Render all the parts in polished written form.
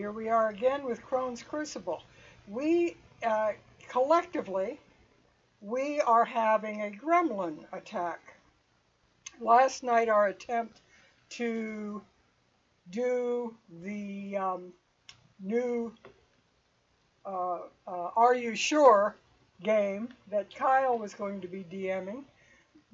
here we are again with Crone's Crucible. We, collectively, we are having a gremlin attack. Last night our attempt to do the new Are You Sure game that Kyle was going to be DMing.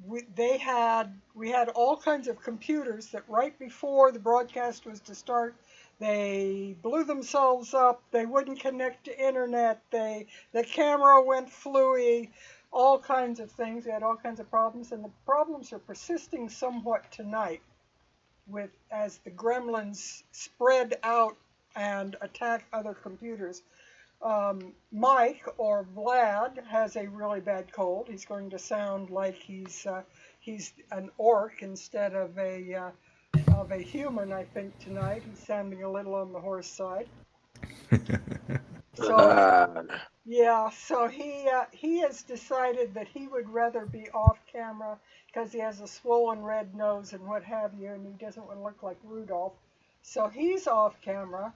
We had all kinds of computers that right before the broadcast was to start, they blew themselves up. They wouldn't connect to internet. The camera went fluey. All kinds of things. We had all kinds of problems, and the problems are persisting somewhat tonight, as the gremlins spread out and attack other computers. Mike, or Vlad, has a really bad cold. He's going to sound like he's an orc instead of a human, I think, tonight. He's sounding a little on the horse side. So yeah, so he has decided that he would rather be off camera because he has a swollen red nose and what have you, and he doesn't want to look like Rudolph. So he's off camera.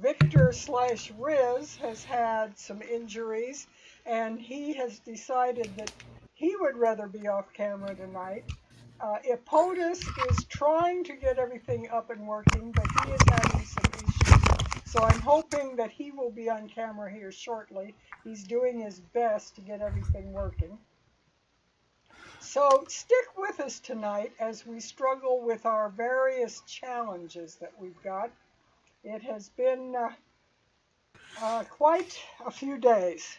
Victor/Riz has had some injuries, and he has decided that he would rather be off camera tonight. Epotus is trying to get everything up and working, but he is having some issues. So I'm hoping that he will be on camera here shortly. He's doing his best to get everything working. So stick with us tonight as we struggle with our various challenges that we've got. It has been quite a few days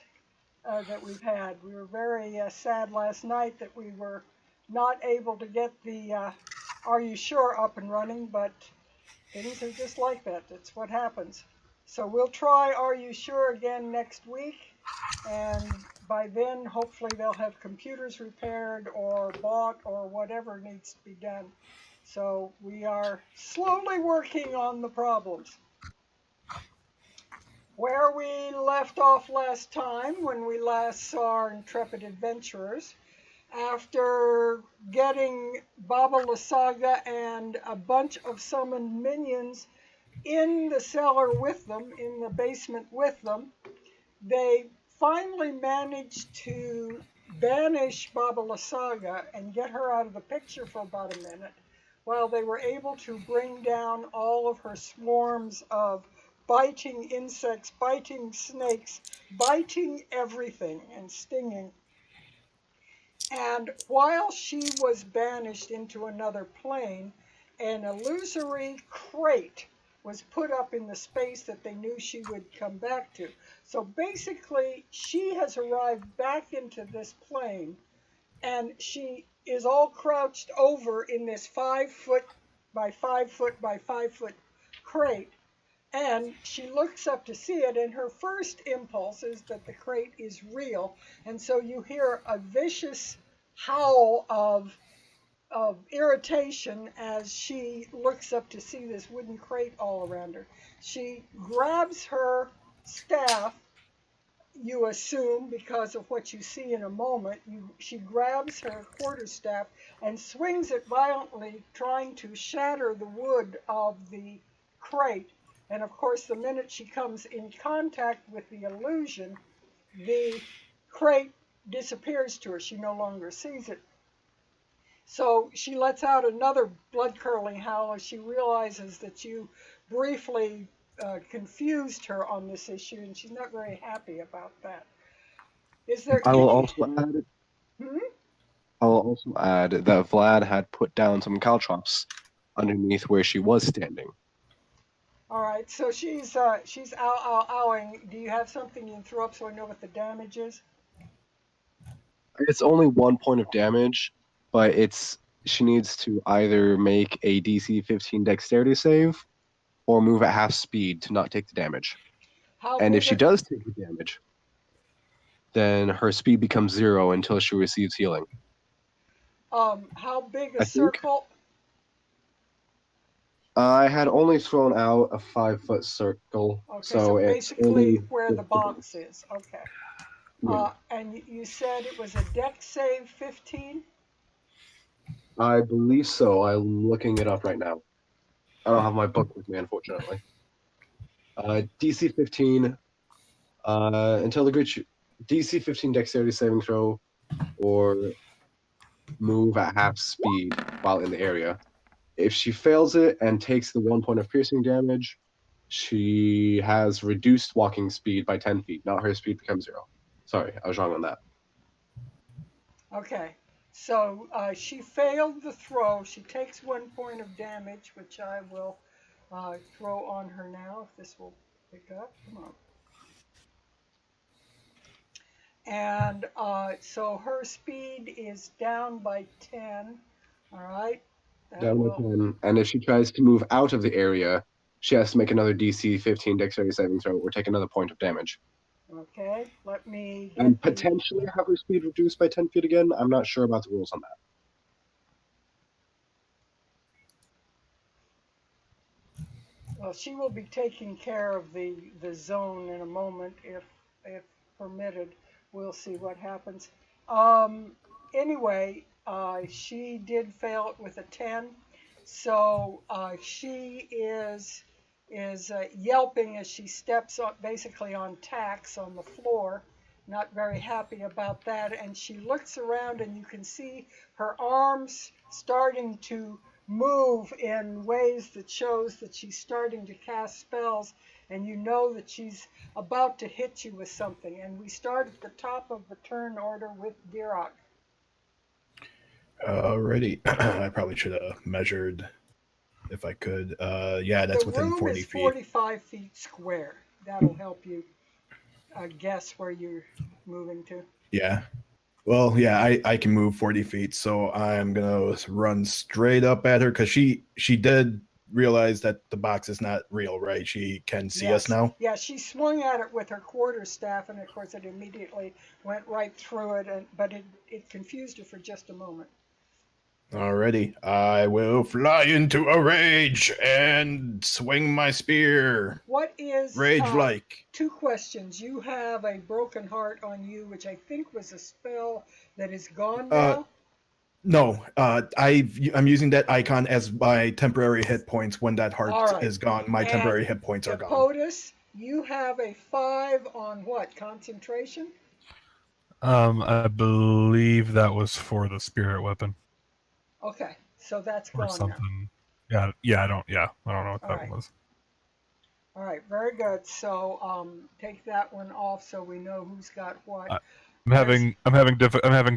that we've had. We were very sad last night that we were not able to get the Are You Sure up and running, but things are just like that. That's what happens. So we'll try Are You Sure again next week, and by then hopefully they'll have computers repaired or bought or whatever needs to be done. So we are slowly working on the problems. Where we left off last time, when we last saw our intrepid adventurers, after getting Baba Lysaga and a bunch of summoned minions in the cellar with them, in the basement with them, they finally managed to banish Baba Lysaga and get her out of the picture for about a minute, while they were able to bring down all of her swarms of biting insects, biting snakes, biting everything and stinging. And while she was banished into another plane, an illusory crate was put up in the space that they knew she would come back to. So basically, she has arrived back into this plane, and she is all crouched over in this 5-foot by 5-foot by 5-foot crate, and she looks up to see it, and her first impulse is that the crate is real, and so you hear a vicious howl of irritation as she looks up to see this wooden crate all around her. She grabs her staff, you assume, because of what you see in a moment. She grabs her quarterstaff and swings it violently, trying to shatter the wood of the crate. And of course, the minute she comes in contact with the illusion, the crate disappears to her. She no longer sees it. So she lets out another blood-curdling howl as she realizes that you briefly confused her on this issue, and she's not very happy about that. Is there I will also add. Hmm? I will also add that Vlad had put down some caltrops underneath where she was standing. All right, so she's owing. Do you have something you can throw up so I know what the damage is? It's only 1 point of damage, but she needs to either make a DC 15 dexterity save or move at half speed to not take the damage. And if she does take the damage, then her speed becomes 0 until she receives healing. How big a circle? I had only thrown out a 5-foot circle. Okay, so basically where the box is. Okay. Yeah. And you said it was a dex save 15? I believe so. I'm looking it up right now. I don't have my book with me, unfortunately. DC 15. Until the creature DC 15 Dexterity saving throw, or move at half speed while in the area. If she fails it and takes the 1 point of piercing damage, she has reduced walking speed by 10 feet. Not her speed becomes 0. Sorry, I was wrong on that. Okay, so she failed the throw. She takes 1 point of damage, which I will throw on her now, if this will pick up. Come on. And so her speed is down by 10. All right. That Down by will, 10. And if she tries to move out of the area, she has to make another DC 15 Dexterity saving throw or take another point of damage. okay, let me get And the, potentially have her speed reduced by 10 feet again. I'm not sure about the rules on that. well, she will be taking care of the zone in a moment if permitted. We'll see what happens. Anyway, she did fail it with a 10, so she is yelping as she steps on, basically on tacks on the floor. Not very happy about that, and she looks around, and you can see her arms starting to move in ways that shows that she's starting to cast spells, and you know that she's about to hit you with something. And we start at the top of the turn order with Dirok. Alrighty. I probably should have measured if I could. Yeah, that's The within room 40 is feet. 45 feet square. That'll help you guess where you're moving to. Yeah. Well, yeah, I can move 40 feet, so I'm gonna run straight up at her because she did realize that the box is not real, right? She can see us Yes. now. Yeah, she swung at it with her quarterstaff, and of course it immediately went right through it, but it confused her for just a moment. Alrighty. I will fly into a rage and swing my spear. What is Rage-like. 2 questions? You have a broken heart on you, which I think was a spell that is gone now. No, I'm using that icon as my temporary hit points. When that heart All right. is gone, my And temporary hit points are gone. POTUS, you have a 5 on what? Concentration? I believe that was for the spirit weapon Okay, so that's or gone something. Yeah, I don't know what All that right. was. now. All right, very good. So take that one off so we know who's got what. I'm having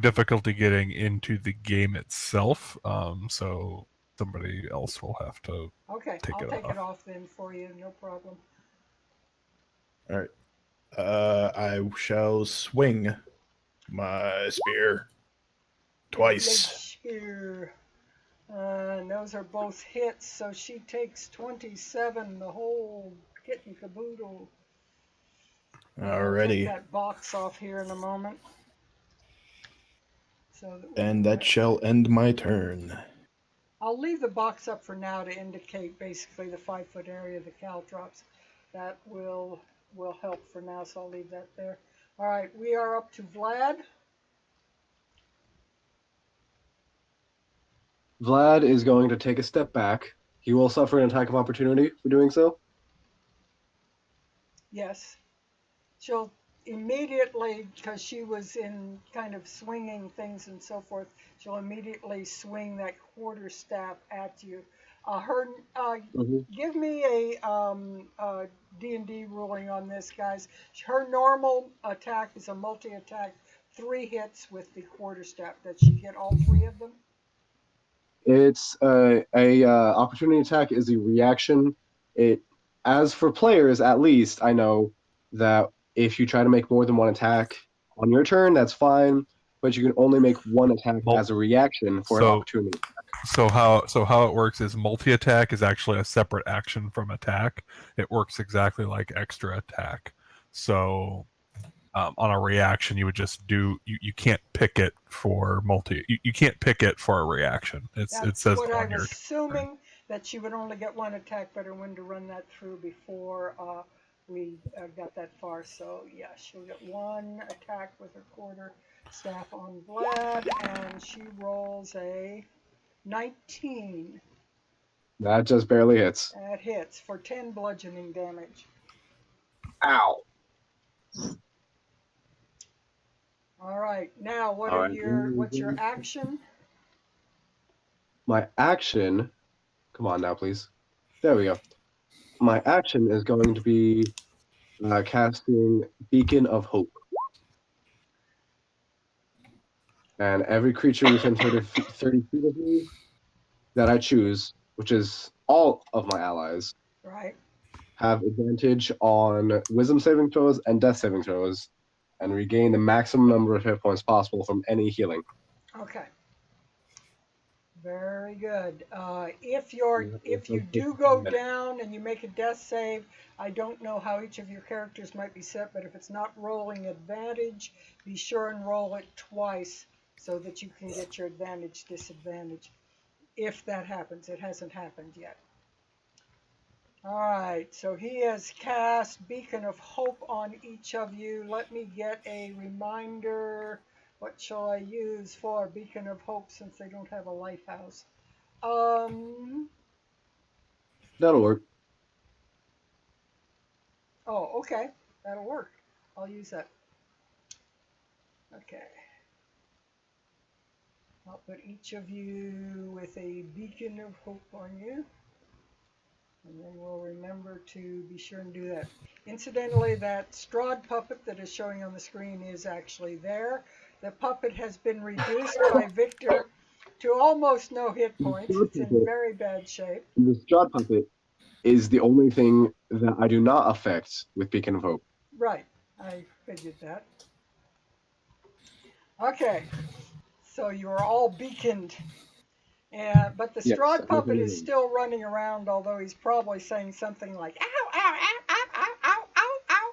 difficulty getting into the game itself. So somebody else will have to. Okay, Take I'll it take off. it off then for you, no problem. All right. I shall swing my spear twice. Spear. And those are both hits, so she takes 27, the whole kit and caboodle. I'll take Alrighty. that box off here in a moment. So And that shall end my turn. I'll leave the box up for now to indicate basically the 5-foot area the caltrops. That will help for now, so I'll leave that there. All right, we are up to Vlad. Vlad is going to take a step back. He will suffer an attack of opportunity for doing so. Yes. She'll immediately, because she was in kind of swinging things and so forth, she'll immediately swing that quarterstaff at you. Give me a D&D ruling on this, guys. Her normal attack is a multi-attack, 3 hits with the quarterstaff. Does she get all 3 of them? It's a opportunity attack is a reaction. As for players, at least I know that if you try to make more than 1 attack on your turn, that's fine. But you can only make 1 attack as a reaction for an opportunity. So how it works is multi-attack is actually a separate action from attack. It works exactly like extra attack. So on a reaction, you would just do you can't pick it for you can't pick it for a reaction. It says what on I was your assuming, that she would only get 1 attack, but I wanted to run that through before we got that far. So yeah, she'll get 1 attack with her quarter staff on Vlad, and she rolls a 19. That just barely hits. That hits for 10 bludgeoning damage. Ow. All right. Now, All right. what's your action? My action. Come on now, please. There we go. My action is going to be casting Beacon of Hope. And every creature within 30 feet of me that I choose, which is all of my allies, Right. have advantage on Wisdom saving throws and Death saving throws, and regain the maximum number of hit points possible from any healing. Okay. Very good. If you do go down and you make a death save, I don't know how each of your characters might be set, but if it's not rolling advantage, be sure and roll it twice so that you can get your advantage disadvantage. If that happens, it hasn't happened yet. All right, so he has cast Beacon of Hope on each of you. Let me get a reminder. What shall I use for Beacon of Hope since they don't have a lighthouse? That'll work. Oh, okay. That'll work. I'll use that. Okay. I'll put each of you with a Beacon of Hope on you. And then we'll remember to be sure and do that. Incidentally, that Strahd puppet that is showing on the screen is actually there. The puppet has been reduced by Victor to almost no hit points. It's in very bad shape. The Strahd puppet is the only thing that I do not affect with Beacon of Hope. Right. I figured that. Okay. So you are all beaconed. But the Strahd puppet is still running around, although he's probably saying something like, ow, ow, ow, ow, ow, ow, ow, ow,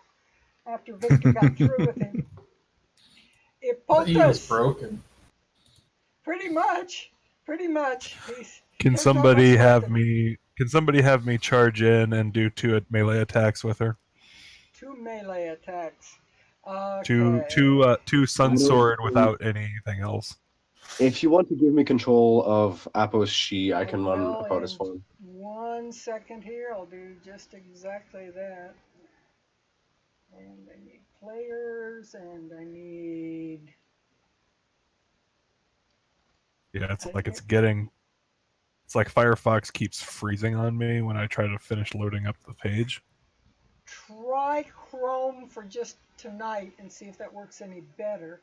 after Victor got through with him. He was broken. Pretty much. Can somebody have me charge in and do 2 melee attacks with her? 2 melee attacks. Okay. Two sun sword without anything else. If you want to give me control of Apos Shi, I can run a bonus for him. 1 second here, I'll do just exactly that. And I need players, and I need... Yeah, it's like Firefox keeps freezing on me when I try to finish loading up the page. Try Crone for just tonight and see if that works any better.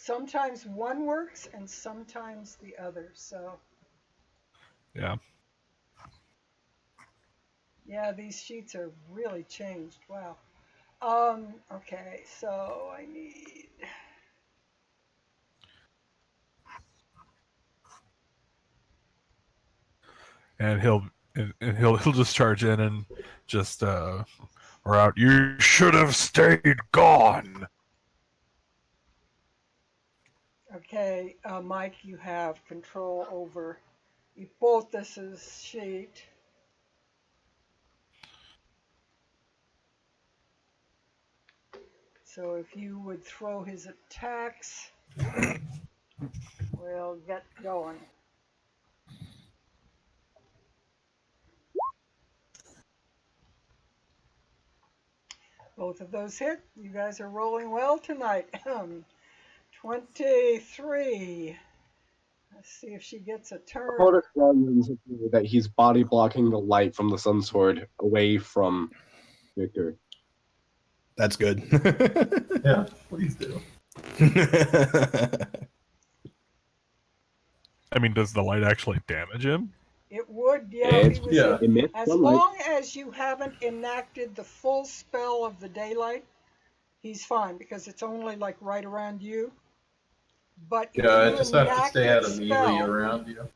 Sometimes one works and sometimes the other, so. Yeah. Yeah, these sheets are really changed. Wow. Okay, so I need... And he'll just charge in and just or out. You should have stayed gone. Okay, Mike, you have control over Hippothes's sheet. So if you would throw his attacks, we'll get going. Both of those hit. You guys are rolling well tonight. 23. Let's see if she gets a turn. Portis runs in such a way that he's body blocking the light from the sun sword away from Victor. That's good. Yeah, please do. I mean, does the light actually damage him? It would, yeah. As long as you haven't enacted the full spell of the daylight, he's fine because it's only like right around you. But if I you just have to stay out its immediately spell, around you.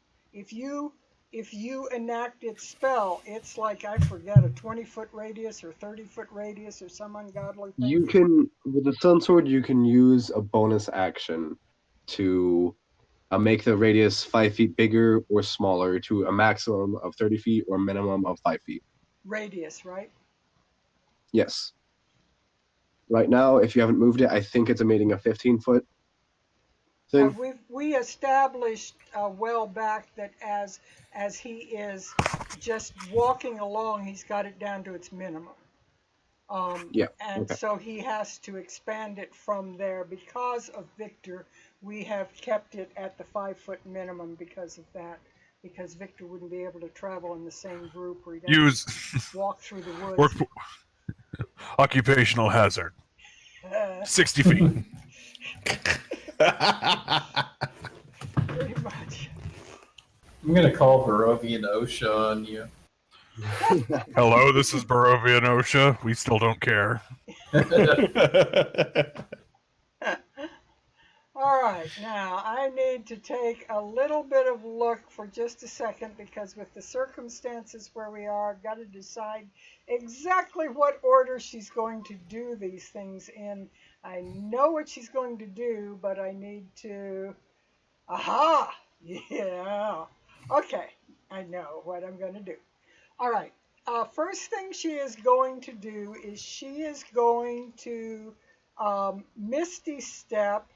If you enact its spell, it's like, I forget, a 20-foot radius or 30-foot radius or some ungodly thing. You can, with the sun sword, you can use a bonus action to make the radius 5 feet bigger or smaller to a maximum of 30 feet or minimum of 5 feet. Radius, right? Yes. Right now, if you haven't moved it, I think it's emitting a 15-foot thing. We established a while back that as he is just walking along, he's got it down to its minimum. Yeah. And Okay. so he has to expand it from there. Because of Victor, we have kept it at the 5-foot minimum because of that. Because Victor wouldn't be able to travel in the same group, or he'd have Use to walk through the work woods. occupational hazard. 60 feet. Pretty much. I'm gonna call Barovian OSHA on you. Hello, this is Barovia and OSHA. We still don't care. All right, now I need to take a little bit of look for just a second, because with the circumstances where we are, I've got to decide exactly what order she's going to do these things in. I know what she's going to do, but I need to... Aha! Yeah. Okay, I know what I'm going to do. All right. First thing she is going to do is she is going to Misty Step,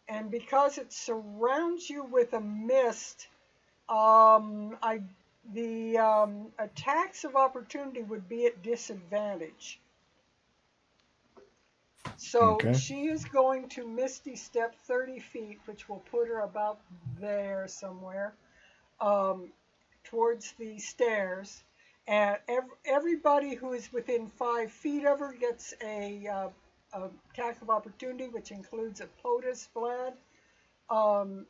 and because it surrounds you with a mist, the attacks of opportunity would be at disadvantage. So Okay. she is going to Misty Step 30 feet, which will put her about there somewhere, towards the stairs. And everybody who is within 5 feet of her gets a attack of opportunity, which includes a POTUS, Vlad.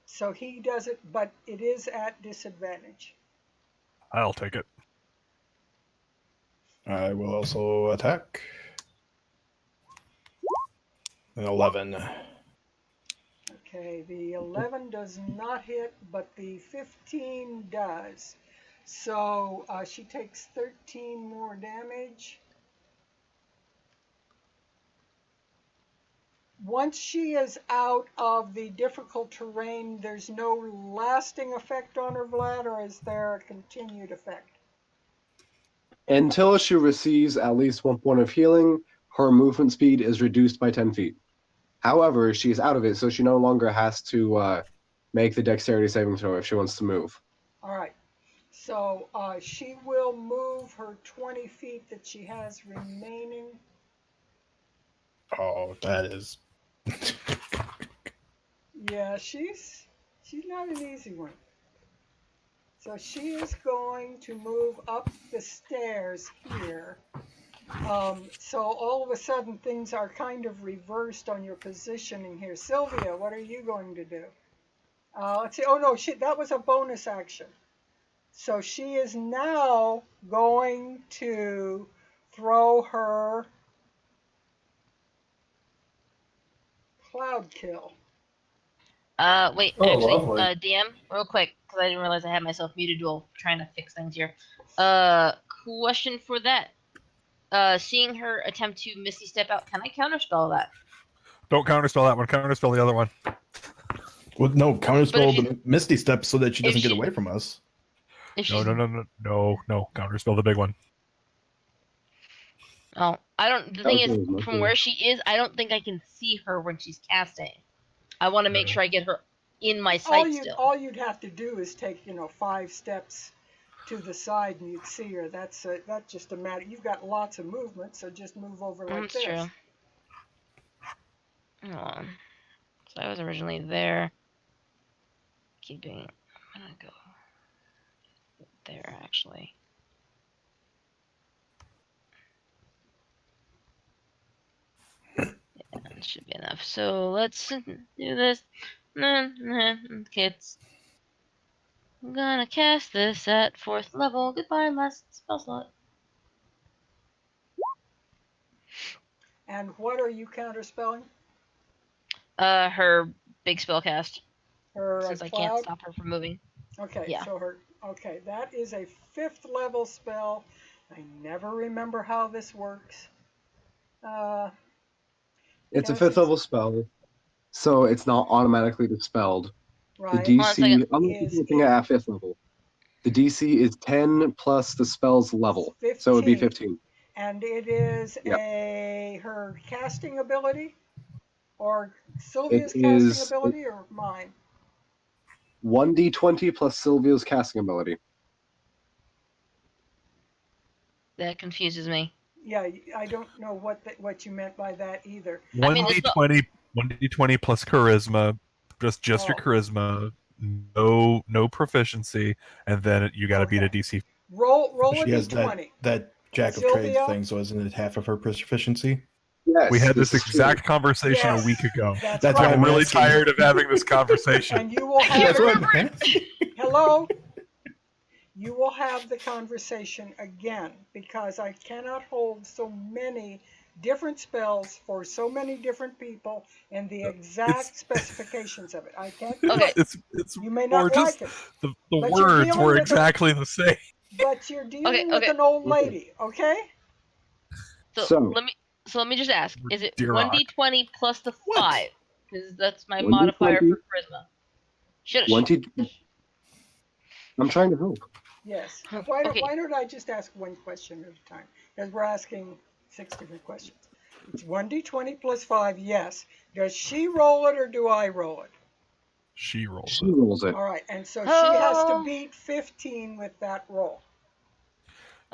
So he does it, but it is at disadvantage. I'll take it. I will also attack. An 11. Okay, the 11 does not hit, but the 15 does. So she takes 13 more damage. Once she is out of the difficult terrain, there's no lasting effect on her, Vlad, or is there a continued effect? Until she receives at least 1 point of healing, her movement speed is reduced by 10 feet. However, she's out of it, so she no longer has to make the dexterity saving throw if she wants to move. All right. So she will move her 20 feet that she has remaining. Oh, that is. Yeah, she's not an easy one. So she is going to move up the stairs here. So all of a sudden things are kind of reversed on your positioning here. Sylvia, what are you going to do? Let's see. Oh no, that was a bonus action. So she is now going to throw her cloud kill. Wait, Oh, actually, lovely. DM, real quick, because I didn't realize I had myself muted while trying to fix things here. Question for that. Seeing her attempt to Misty Step out, can I counterspell that? Don't counterspell that one. Counterspell the other one. Well, no, counterspell But if the Misty Step so that she if doesn't get she- away from us. If No, she's, no. Counterspell the big one. Oh, I don't. The That thing was is, my from fault. where she is, I don't think I can see her when she's casting. I want to make sure I get her in my sight still. All you'd have to do is take 5 steps to the side and you'd see her. That's just a matter. You've got lots of movement, so just move over like That's this. true. Hold on. So I was originally there. Keeping. I'm gonna go there actually. Yeah, that should be enough. So let's do this. Kids. I'm gonna cast this at 4th level. Goodbye, last spell slot. And what are you counterspelling? Her big spell cast. Her Since I can't cloud? stop her from moving. Okay, Yeah. so okay, that is a 5th level spell. I never remember how this works. It's a Because 5th level spell, so it's not automatically dispelled. right. The Hold on a DC, second. I'm Is looking at 5th level. The DC is 10 plus the spell's level, so it would be 15. And it is Yep. her casting ability, or Sylvia's It casting is ability, or mine. 1d20 plus Sylvia's casting ability. That confuses me. Yeah, I don't know what you meant by that either. I mean, it's 1d20 plus charisma, just your Oh. charisma, no proficiency, and then you got to beat a Okay. DC. Roll a She has d20. that Jack of Trades Sylvia? thing, so isn't it half of her proficiency? Yes, We had this is true. exact conversation Yes. a week ago. That's That's why right. I'm really asking. tired of having this conversation. And you will I can't have That's what I'm remember it. asking. hello. You will have the conversation again because I cannot hold so many different spells for so many different people and the exact specifications of it. I can't do Okay. it. It's You may more not just like it, the But you're words dealing were with exactly the same. but you're dealing with okay. an old lady, okay? So- So let me just ask: is it Duroc. 1d20 plus the What? 5? Because that's my 1d20. modifier for charisma. Should 20. I'm trying to help. Yes. Okay. Why don't I just ask one question at a time? Because we're asking 6 different questions. It's 1d20 plus 5, yes. Does she roll it or do I roll it? She rolls She it. rolls it. All right, and so she has to Oh. beat 15 with that roll.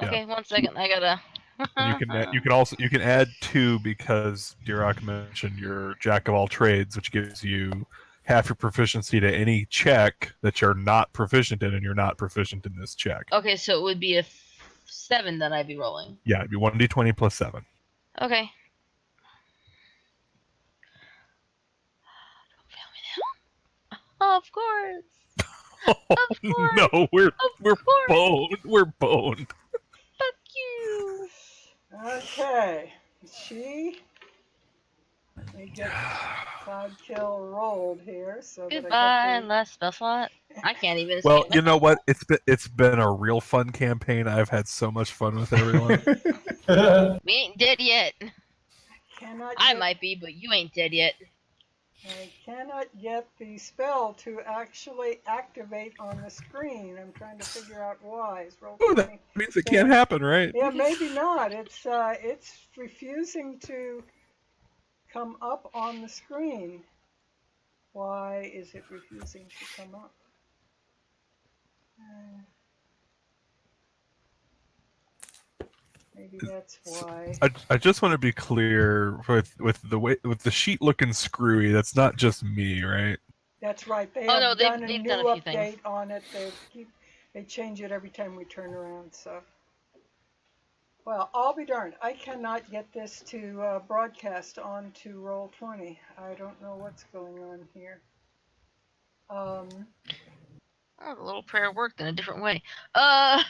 Yeah. Okay, 1 second. I gotta. And you can add 2 because Duroc mentioned your Jack of all trades, which gives you half your proficiency to any check that you're not proficient in, and you're not proficient in this check. Okay, so it would be a 7 that I'd be rolling. Yeah, it'd be 1d20 plus 7. Okay. Of course. Oh, course. no, we're Of course. boned. We're boned. Fuck you. Okay, let me get Cloud Kill rolled here so that Goodbye, I get last spell slot. I can't even Well, see you know what? It's been a real fun campaign. I've had so much fun with everyone. We ain't dead yet. cannot I get, might be, but you ain't dead yet. I cannot get the spell to actually activate on the screen. I'm trying to figure out why. It's roll Oh, that 20. means it can't happen, right? Yeah, maybe not. It's refusing to come up on the screen. Why is it refusing to come up? Maybe that's why. I just want to be clear with the sheet looking screwy. That's not just me, right? That's right. They Oh, have no, done a they've new done a few update things. on it. They change it every time we turn around. So, well, I'll be darned. I cannot get this to broadcast onto Roll20. I don't know what's going on here. Oh, the little prayer worked in a different way. I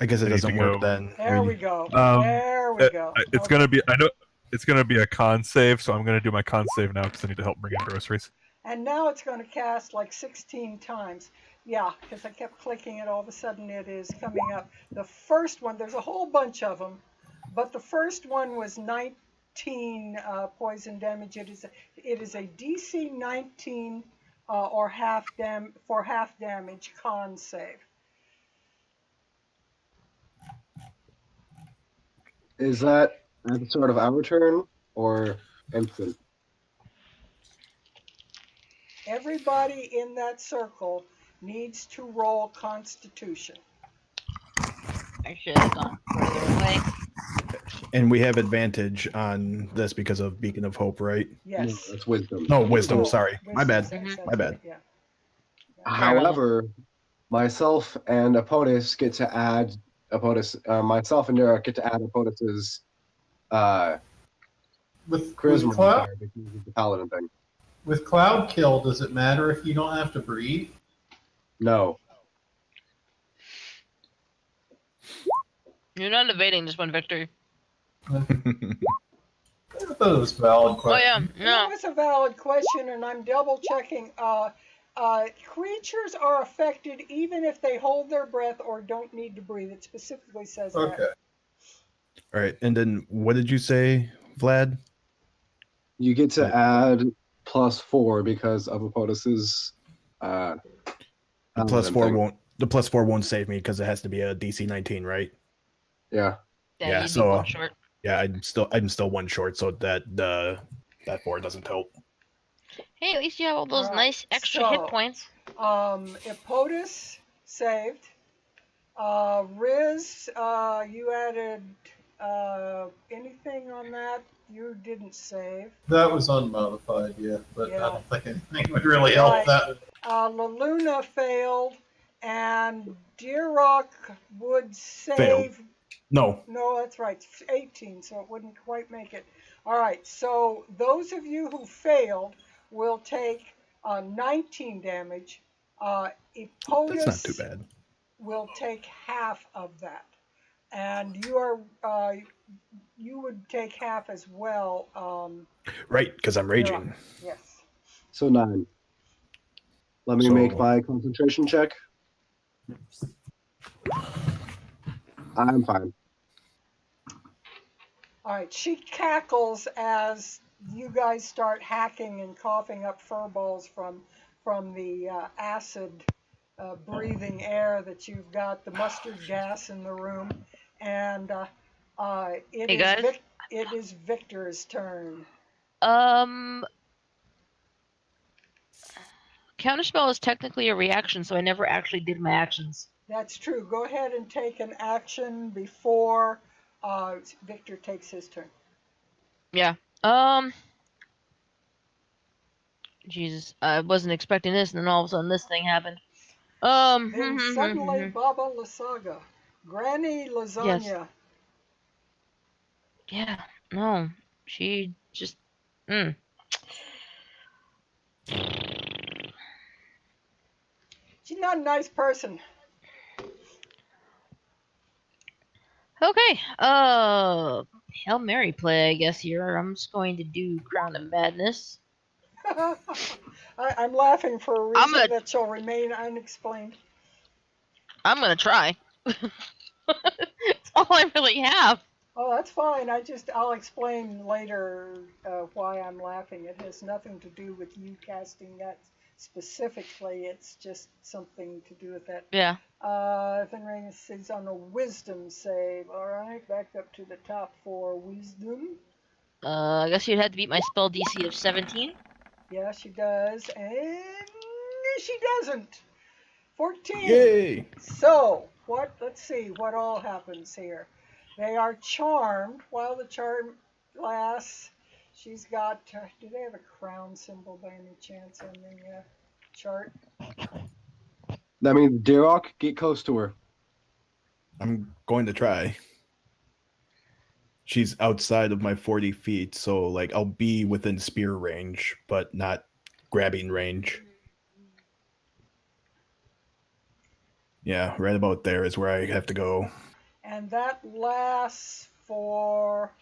guess it There doesn't you work go. then. There we go. Um, There we go. It's Okay. gonna be. I know it's gonna be a con save, so I'm gonna do my con save now because I need to help bring in groceries. And now it's going to cast like 16 times. Yeah, because I kept clicking it, all of a sudden it is coming up. The first one, there's a whole bunch of them, but the first one was 19 poison damage. It is a DC 19 or half damage con save. Is that at the start of our turn or instant? Everybody in that circle needs to roll Constitution. I should have gone further away. And we have advantage on this because of Beacon of Hope, right? No, Yes. that's wisdom. No, wisdom. Oh, Sorry, my wisdom bad. saves, that's My bad. right, yeah. However, myself and Apotis get to add myself and Derek get to add Apotis's With charisma cloud, modifier because of the paladin thing. with cloud kill, does it matter if you don't have to breathe? No. You're not evading this one, Victor. I thought it was a valid Oh yeah, question. no. That was a valid question, and I'm double checking. Creatures are affected even if they hold their breath or don't need to breathe. It specifically says Okay. that. All right, and then what did you say, Vlad? You get to add +4 because of Apotis's The paladin +4 thing. won't. The +4 won't save me because it has to be a DC 19, right? Yeah. Yeah, you'd so- be one short. Yeah, I'm still one short, so that 4 doesn't help. Hey, at least you have all those Alright, nice extra hit so- points. Epotus saved. Riz, you added anything on that? You didn't save. That was unmodified, yeah, but Yeah. I don't think anything would really help Right. that. La Luna failed, and Deer Rock would save. Failed. No. No, that's right. It's 18, so it wouldn't quite make it. All right. So those of you who failed will take 19 damage. That's not too Epotus bad. will take half of that, and you would take half as well. Right, because I'm raging. Yes. So 9. Let me So- make my concentration check. I'm fine. All right. She cackles as you guys start hacking and coughing up fur balls from the acid breathing air that you've got, the mustard gas in the room, and it Hey, is guys. it is Victor's turn. Counterspell is technically a reaction, so I never actually did my actions. That's true. Go ahead and take an action before Victor takes his turn. Yeah. Jesus, I wasn't expecting this, and then all of a sudden this thing happened. Then suddenly Baba Lysaga, Granny Lasagna. Yeah, no, she just, She's not a nice person. Okay, Hail Mary play, I guess here. I'm just going to do Crown of Madness. I'm laughing for a I'm reason gonna- that shall remain unexplained. I'm gonna try. That's all I really have. Oh, that's fine. I'll explain later why I'm laughing. It has nothing to do with you casting that specifically. It's just something to do with that. Yeah. Fenris is on a wisdom save. All right, back up to the top for wisdom. I guess you'd have to beat my spell DC of 17. Yeah, she does, and she doesn't. 14. Yay! So, let's see what all happens here. They are charmed while the charm lasts. She's got, do they have a crown symbol by any chance on the chart? That means Dirok, get close to her. I'm going to try. She's outside of my 40 feet, so like I'll be within spear range, but not grabbing range. Yeah, right about there is where I have to go. And that lasts for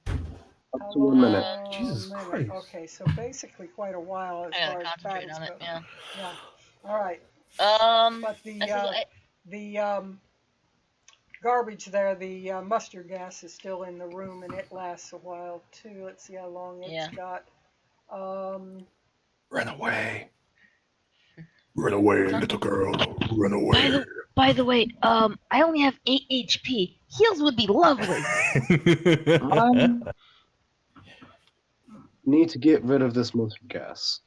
Up to 1 minute. Jesus Christ. Okay, so basically quite a while as I far gotta as concentrate battles on it, go. yeah. Yeah. All right. But the garbage there, the mustard gas is still in the room, and it lasts a while too. Let's see how long it's got. Run away. Run away, little girl. Run away. By the way, I only have 8 HP. Heals would be lovely. Need to get rid of this mustard gas.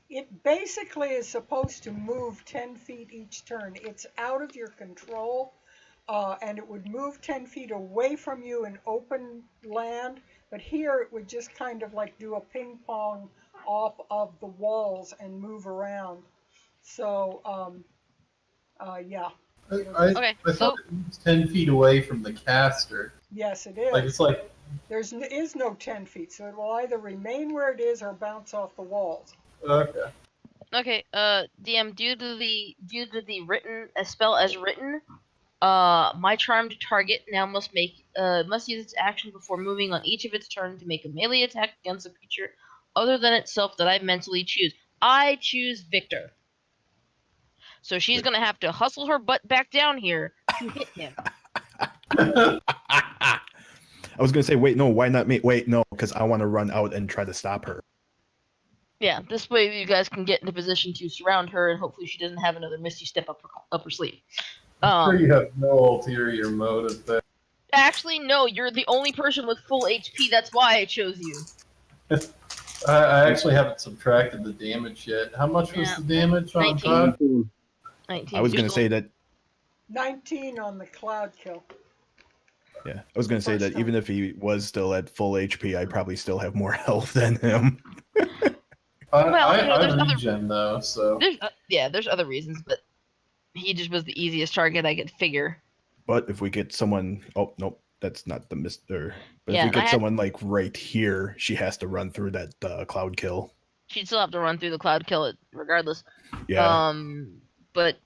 It basically is supposed to move 10 feet each turn. It's out of your control, and it would move 10 feet away from you in open land, but here it would just kind of like do a ping pong off of the walls and move around. So, yeah. Okay, I thought it was 10 feet away from the caster. Yes, it is. Like, it's like, There is no 10 feet, so it will either remain where it is or bounce off the walls. okay. Okay, DM, due to the written spell as written, my charmed target now must use its action before moving on each of its turn to make a melee attack against a creature other than itself that I mentally choose. I choose Victor. So she's gonna have to hustle her butt back down here to hit him. I was gonna say, wait, no, why not me? Wait, no, because I want to run out and try to stop her. Yeah, this way you guys can get into position to surround her, and hopefully she doesn't have another misty step up her sleeve. I'm sure you have no ulterior motive there. Actually, no, you're the only person with full HP. That's why I chose you. I actually haven't subtracted the damage yet. How much was Yeah. the damage on 19. Todd? 19. I was going to say that. 19 on the cloud kill. Yeah, I was going to say First that time. even if he was still at full HP, I probably still have more health than him. Well, you know, I there's other- regen though, so There's other reasons, but he just was the easiest target I could figure. But if we get someone, oh nope, that's not the Mister. But Yeah, if we I get had- someone like right here, she has to run through that cloud kill. She'd still have to run through the cloud kill it regardless. Yeah, But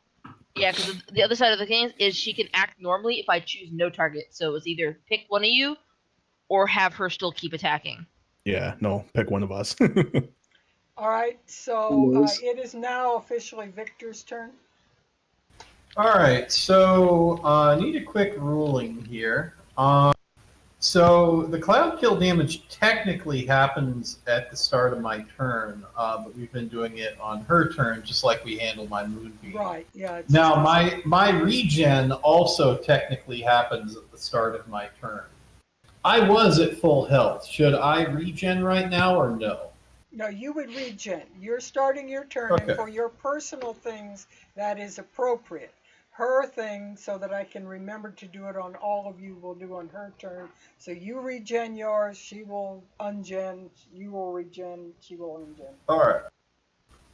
yeah, because the other side of the game is she can act normally if I choose no target. So it's either pick one of you, or have her still keep attacking. yeah. No, pick one of us. All right, so Almost. it is now officially Victor's turn. all right. So I need a quick ruling here. So the cloud kill damage technically happens at the start of my turn, but we've been doing it on her turn, just like we handle my moonbeam. Right, yeah. it's- Now my regen also technically happens at the start of my turn. I was at full health. Should I regen right now or no? No, you would regen. You're starting your turn, Okay. and for your personal things, that is appropriate. Her thing, so that I can remember to do it on all of you, will do on her turn. So you regen yours, she will ungen, you will regen, she will ungen. All right.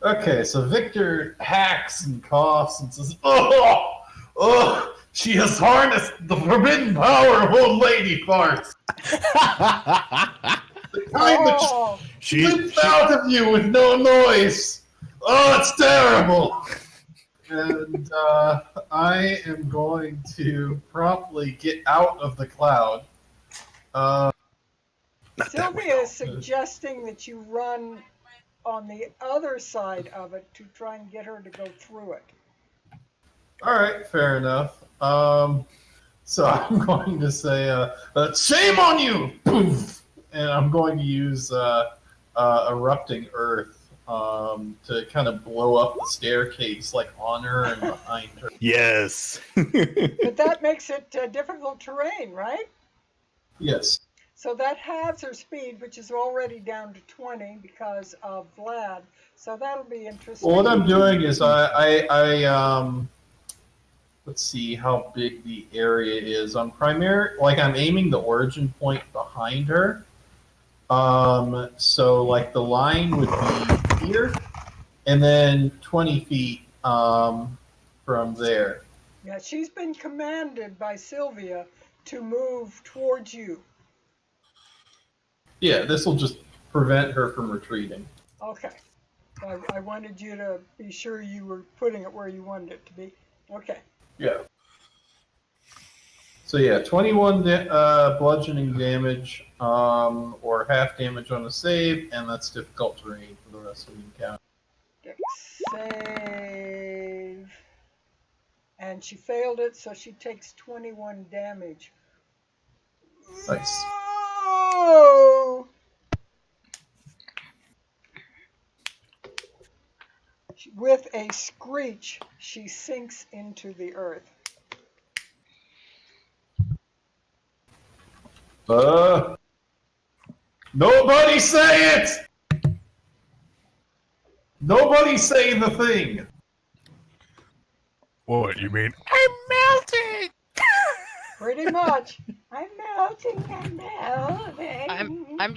Okay, so Victor hacks and coughs and says, "Oh, she has harnessed the forbidden power of old lady farts. The kind that Oh, slips out of you with no noise. Oh, it's terrible." And I am going to promptly get out of the cloud. Sylvia is suggesting that you run on the other side of it to try and get her to go through it. All right, fair enough. So I'm going to say, "Shame on you!" Poof! And I'm going to use erupting earth to kind of blow up the staircase, like on her and behind her. yes. But that makes it difficult terrain, right? Yes. So that halves her speed, which is already down to 20 because of Vlad. So that'll be interesting. Well, what I'm doing is let's see how big the area is. I'm aiming the origin point behind her. So like the line would be here, and then 20 feet from there. Yeah, she's been commanded by Sylvia to move towards you. Yeah, this will just prevent her from retreating. Okay. I wanted you to be sure you were putting it where you wanted it to be. Okay. Yeah. So yeah, 21 bludgeoning damage, or half damage on a save, and that's difficult terrain for the rest of the encounter. Dex save. And she failed it, so she takes 21 damage. Nice. Oh! With a screech, she sinks into the earth. Nobody say it! Nobody say the thing! What you mean? Pretty much. I'm melting, I'm melting. I'm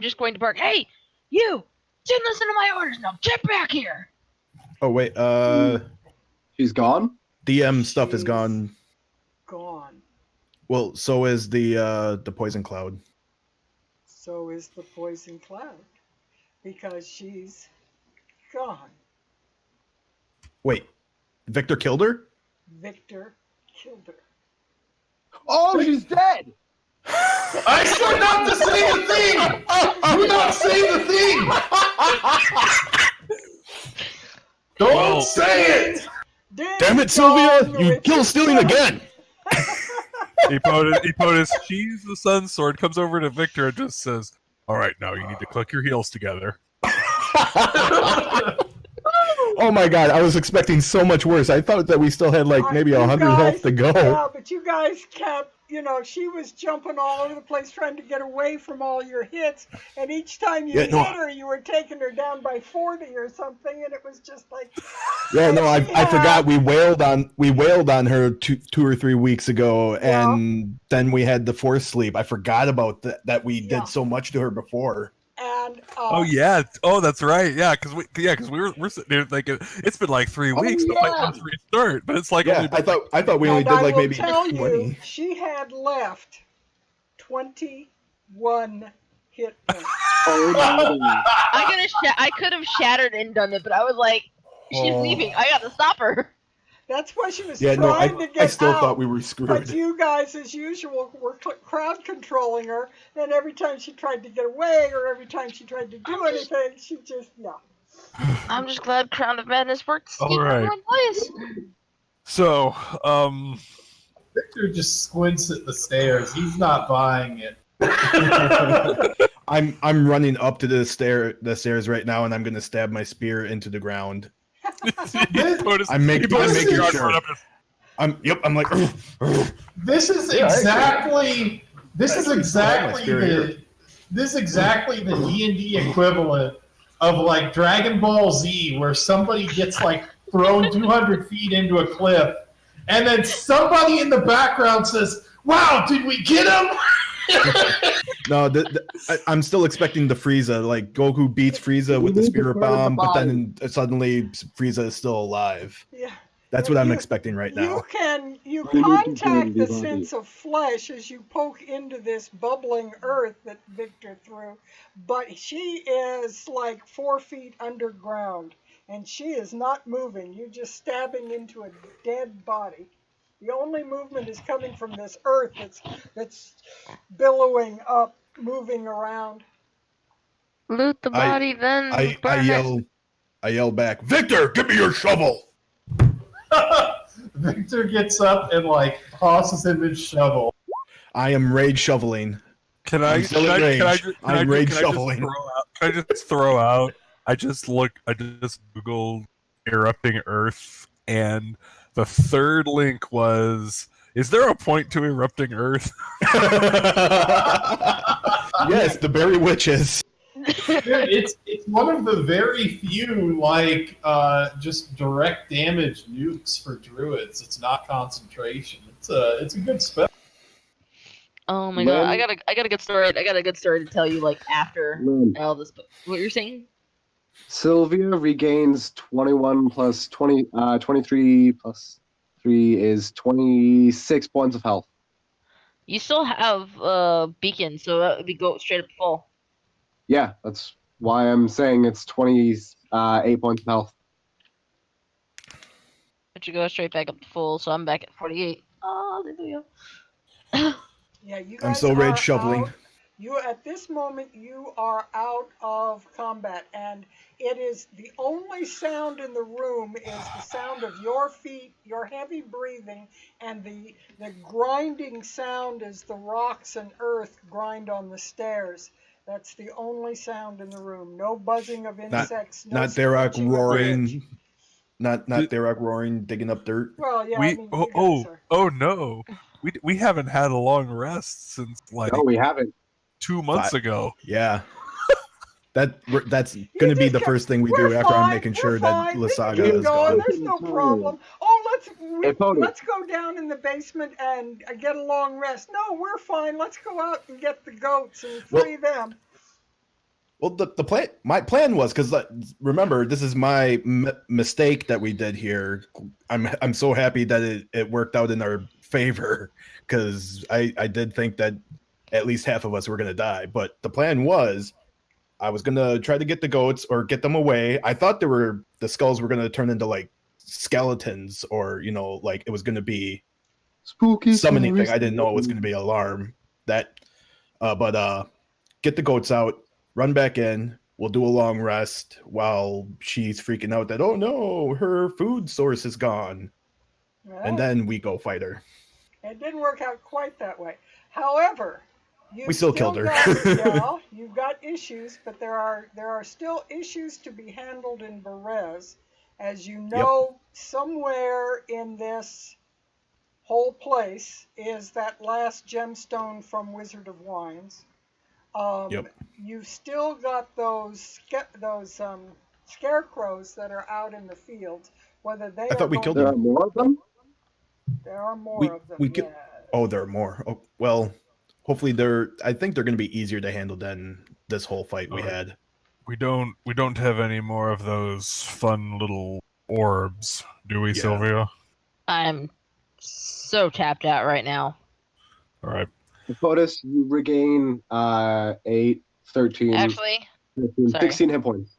just going to bark. Hey, you! Didn't listen to my orders. Now get back here. Oh wait, She's gone? DM stuff is She's gone. gone. Well, so is the poison cloud. So is the poison cloud. Because she's gone. Wait, Victor killed her? Victor killed her. Oh, she's dead! I said not to say the thing! Do not say the thing! Don't Well- say it! Damn it, Sylvia! You kill stealing again! Epotus sheathes the sun sword, comes over to Victor, and just says, "All right, now you need to click your heels together." Oh my god, I was expecting so much worse. I thought that we still had like maybe You 100 guys- health to go. Yeah, but you guys kept she was jumping all over the place trying to get away from all your hits, and each time you Yeah, no, hit her, you were taking her down by 40 or something, and it was just like. Yeah, no, I She had- forgot we wailed on her two or 3 weeks ago, Yeah. and then we had the forced sleep. I forgot about that we Yeah. did so much to her before. And Oh yeah. Oh, that's right. Yeah, because we're sitting there thinking it's been like 3 weeks. The fight must restart, but it's like Yeah, only been I thought we only and did I like will maybe tell 20. you, she had left 21 hit points. I could have shattered and done it, but I was like, she's Oh. leaving. I got to stop her. That's why she was Yeah, no, trying to get I still out. thought we were But screwed. you guys, as usual, were crowd controlling her. And every time she tried to get away, or every time she tried to do anything, she just I'm just glad Crown of Madness worked. All right. Place. So, Victor just squints at the stairs. He's not buying it. I'm running up to the stairs right now, and I'm gonna stab my spear into the ground. I'm making sure. I'm like. This is exactly the D&D equivalent of like Dragon Ball Z, where somebody gets like thrown 200 feet into a cliff, and then somebody in the background says, "Wow, did we get him?" No, I'm still expecting the Frieza. Like Goku beats Frieza with the spirit bomb, but then suddenly Frieza is still alive. Yeah. That's what I'm expecting right now. You contact the sense of flesh as you poke into this bubbling earth that Victor threw, but she is like 4 feet underground, and she is not moving. You're just stabbing into a dead body. The only movement is coming from this earth that's billowing up, moving around. Loot the body, then I yell back, Victor, give me your shovel. Victor gets up and like tosses him his shovel. I am rage shoveling. Can I just throw out? I just Googled erupting Earth, and the third link was, is there a point to erupting Earth? Yes, the Berry Witches. Dude, it's one of the very few like just direct damage nukes for druids. It's not concentration. It's a good spell. Oh my god, I got a good story. I got a good story to tell you like after all this. What you're saying? Sylvia regains 21 plus 20, 23 plus 3 is 26 points of health. You still have beacon, so that would be go straight up to full. Yeah, that's why I'm saying it's 28 points of health. But you go straight back up to full, so I'm back at 48. Hallelujah. Yeah, you guys I'm so rage shoveling. At this moment, you are out of combat, and it is the only sound in the room is the sound of your feet, your heavy breathing, and the grinding sound as the rocks and earth grind on the stairs. That's the only sound in the room. No buzzing of insects. Not Therak roaring. Not Therak roaring, digging up dirt. Well, yeah. Oh no, we haven't had a long rest since like. No, we haven't. 2 months ago. Yeah. That's going to be the first thing we do after I'm making sure that Lysaga is gone. There's no problem. Oh, let's go down in the basement and get a long rest. No, we're fine. Let's go out and get the goats and free them. Well, my plan was, because remember, this is my mistake that we did here. I'm so happy that it worked out in our favor, because I did think that at least half of us were going to die. But the plan was, I was going to try to get the goats or get them away. I thought the skulls were going to turn into like skeletons, or, like it was going to be spooky summoning thing. I didn't know it was going to be alarm. But get the goats out, run back in. We'll do a long rest while she's freaking out that, oh no, her food source is gone. Well, and then we go fight her. It didn't work out quite that way. However, we still killed her. You've got issues, but there are still issues to be handled in Berez. As you know, somewhere in this whole place is that last gemstone from Wizard of Wines. Yep. You've still got those scarecrows that are out in the fields. Whether they I thought we killed There them. are more of them? There are more of them. Ki- Yes. Oh, there are more. Oh, well, hopefully I think they're going to be easier to handle than this whole fight we Alright. had. We don't have any more of those fun little orbs, do we, Yeah. Sylvia? I'm so tapped out right now. All right. POTUS, you regain 8, 13, Actually, 15, sorry. 16 hit points.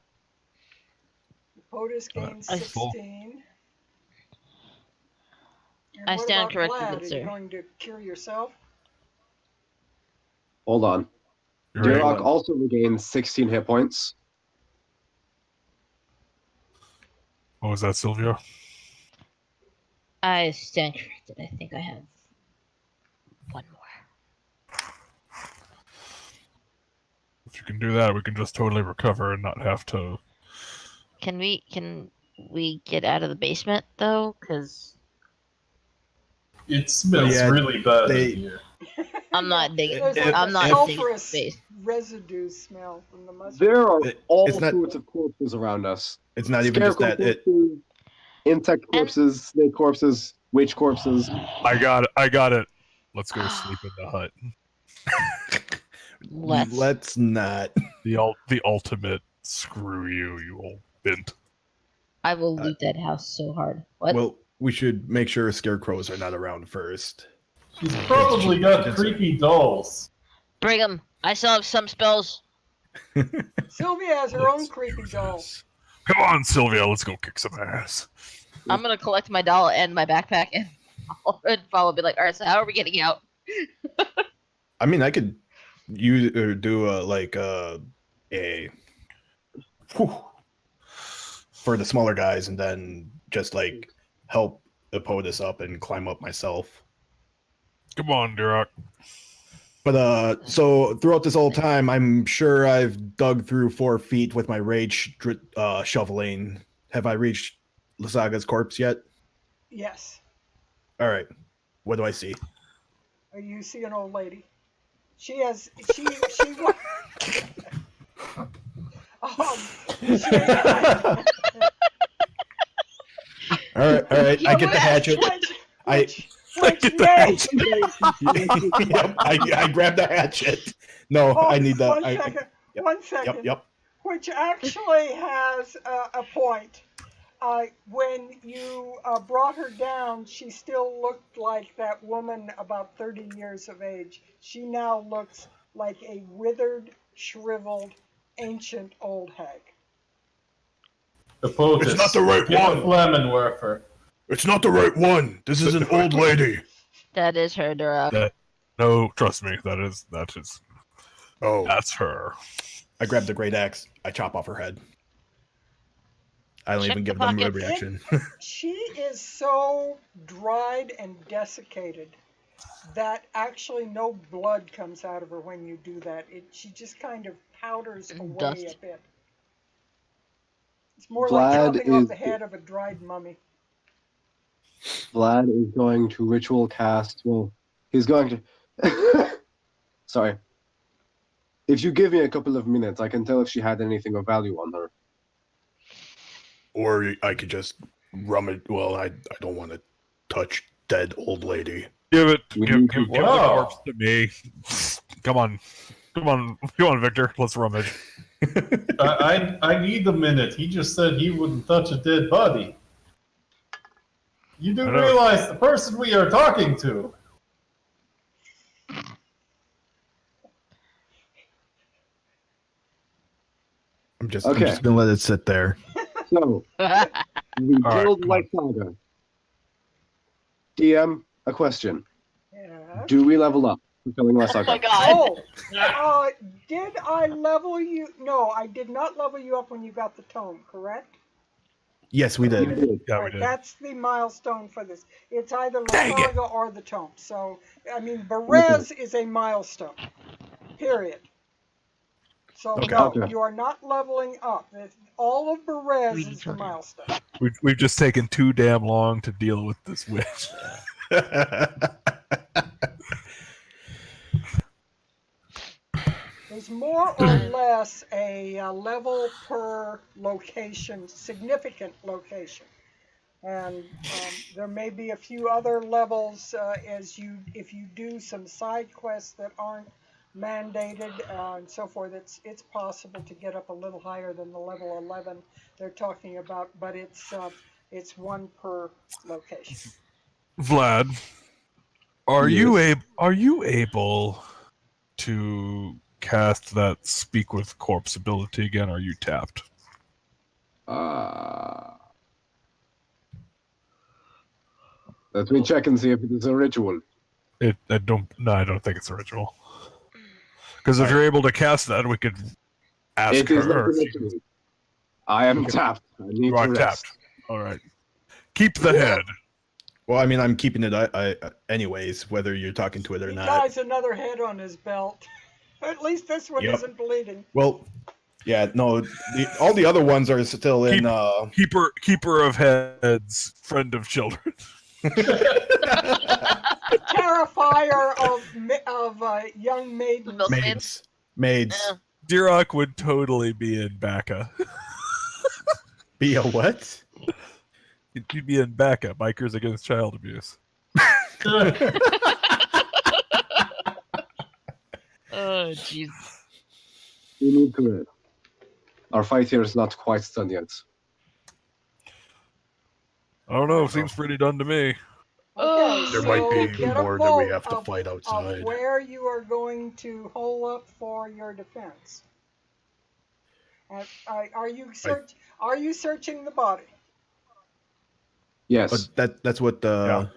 POTUS gains I- 16. And I what stand about corrected, Vlad? good Are sir. you going to cure yourself? Hold on. You're Right. Durok also regains 16 hit points. What was that, Sylvia? I stand corrected. I think I have one more. If you can do that, we can just totally recover and not have to. Can we get out of the basement though? Because It smells Yeah, really bad they- in here. I'm not digging. There's If- like I'm a not digging sulfurous space. residue smell from the mushroom. There are It- all it's not- sorts of corpses around us. It's not even just Scarecrow that. corpses, insect corpses, snake corpses, witch corpses. I got it. Let's go sleep in the hut. Let's. not. The ultimate screw you, you old bint. I will loot that house so hard. What? Well, we should make sure scarecrows are not around first. She's probably got That's creepy dolls. Bring them. I still have some spells. Sylvia has her own creepy doll. Come on, Sylvia, let's go kick some ass. I'm gonna collect my doll and my backpack and follow. Be like, all right. So how are we getting out? I mean, I could use or do a for the smaller guys, and then just like help the POTUS up and climb up myself. Come on, Durok. But so throughout this whole time, I'm sure I've dug through 4 feet with my rage shoveling. Have I reached Lysaga's corpse yet? Yes. All right. What do I see? You see an old lady. She has. She. All right. I get the hatchet. Which yay! Yep, I grabbed the hatchet. No, I need the. One second. yep, 1 second. Yep. Which actually has a point. When you brought her down, she still looked like that woman about 30 years of age. She now looks like a withered, shriveled, ancient old hag. The POTUS. It's not the right Get one. the Flammenwerfer. It's not the right one. This is an old lady. That is her, Durok. No, trust me, that's Oh, that's her. I grabbed the great axe. I chop off her head. I don't Check even the give them a pockets. reaction. She is so dried and desiccated that actually no blood comes out of her when you do that. She just kind of powders away Dust. a bit. It's more like Vlad chopping off is- the head of a dried mummy. Vlad is going to ritual cast. Well, he's going to. Sorry. If you give me a couple of minutes, I can tell if she had anything of value on her. Or I could just rummage. Well, I don't want to touch dead old lady. Give it, We give, need give, to- give the Wow. corpse to me. Come on, Victor. Let's rummage. I need a minute. He just said he wouldn't touch a dead body. You do I know. realize the person we are talking to. I'm just Okay. gonna let it sit there. So, we right, killed come on. Lysaga. DM, a question. Yeah. Do we level up for killing Oh my Lysaga? god. Oh, did I level you? No, I did not level you up when you got the tome, correct? Yes, we You did. did. Yeah, we Right, did. that's the milestone for this. It's either Dang it. Lysaga or the tome. So, I mean, Berez is a milestone. Period. So, Okay. no, Okay. you are not leveling up. All of Berez Greedy is the children. milestone. We've just taken too damn long to deal with this witch. There's more or less a level per location, significant location. And there may be a few other levels if you do some side quests that aren't mandated and so forth. It's possible to get up a little higher than the level 11 they're talking about, but it's one per location. Vlad, are Yes. you able to cast that Speak with Corpse ability again? Or are you tapped? Let me check and see if it is a ritual. I don't think it's a ritual. Because if you're able to cast that, we could ask It is not her. a ritual. I am tapped. I need You to are rest. tapped. All right. Keep the head. Well, I mean, I'm keeping it anyways, whether you're talking to it or He not. ties another head on his belt. At least this one Yep. isn't bleeding. Well, yeah, no, all the other ones are still in. Keeper of heads, friend of children. Terrifier of young maidens. Milkmaids? Maids. Yeah. Dirok would totally be in Bacca. Be a what? You'd be in Bacca, Bikers Against Child Abuse. Oh, jeez. We need to rest. Our fight here is not quite done yet. I don't know. Seems pretty done to me. Okay, There so might be get a more that we vote have to fight outside. Of where you are going to hole up for your defense. Are you searching the body? Yes. But that's what Yeah.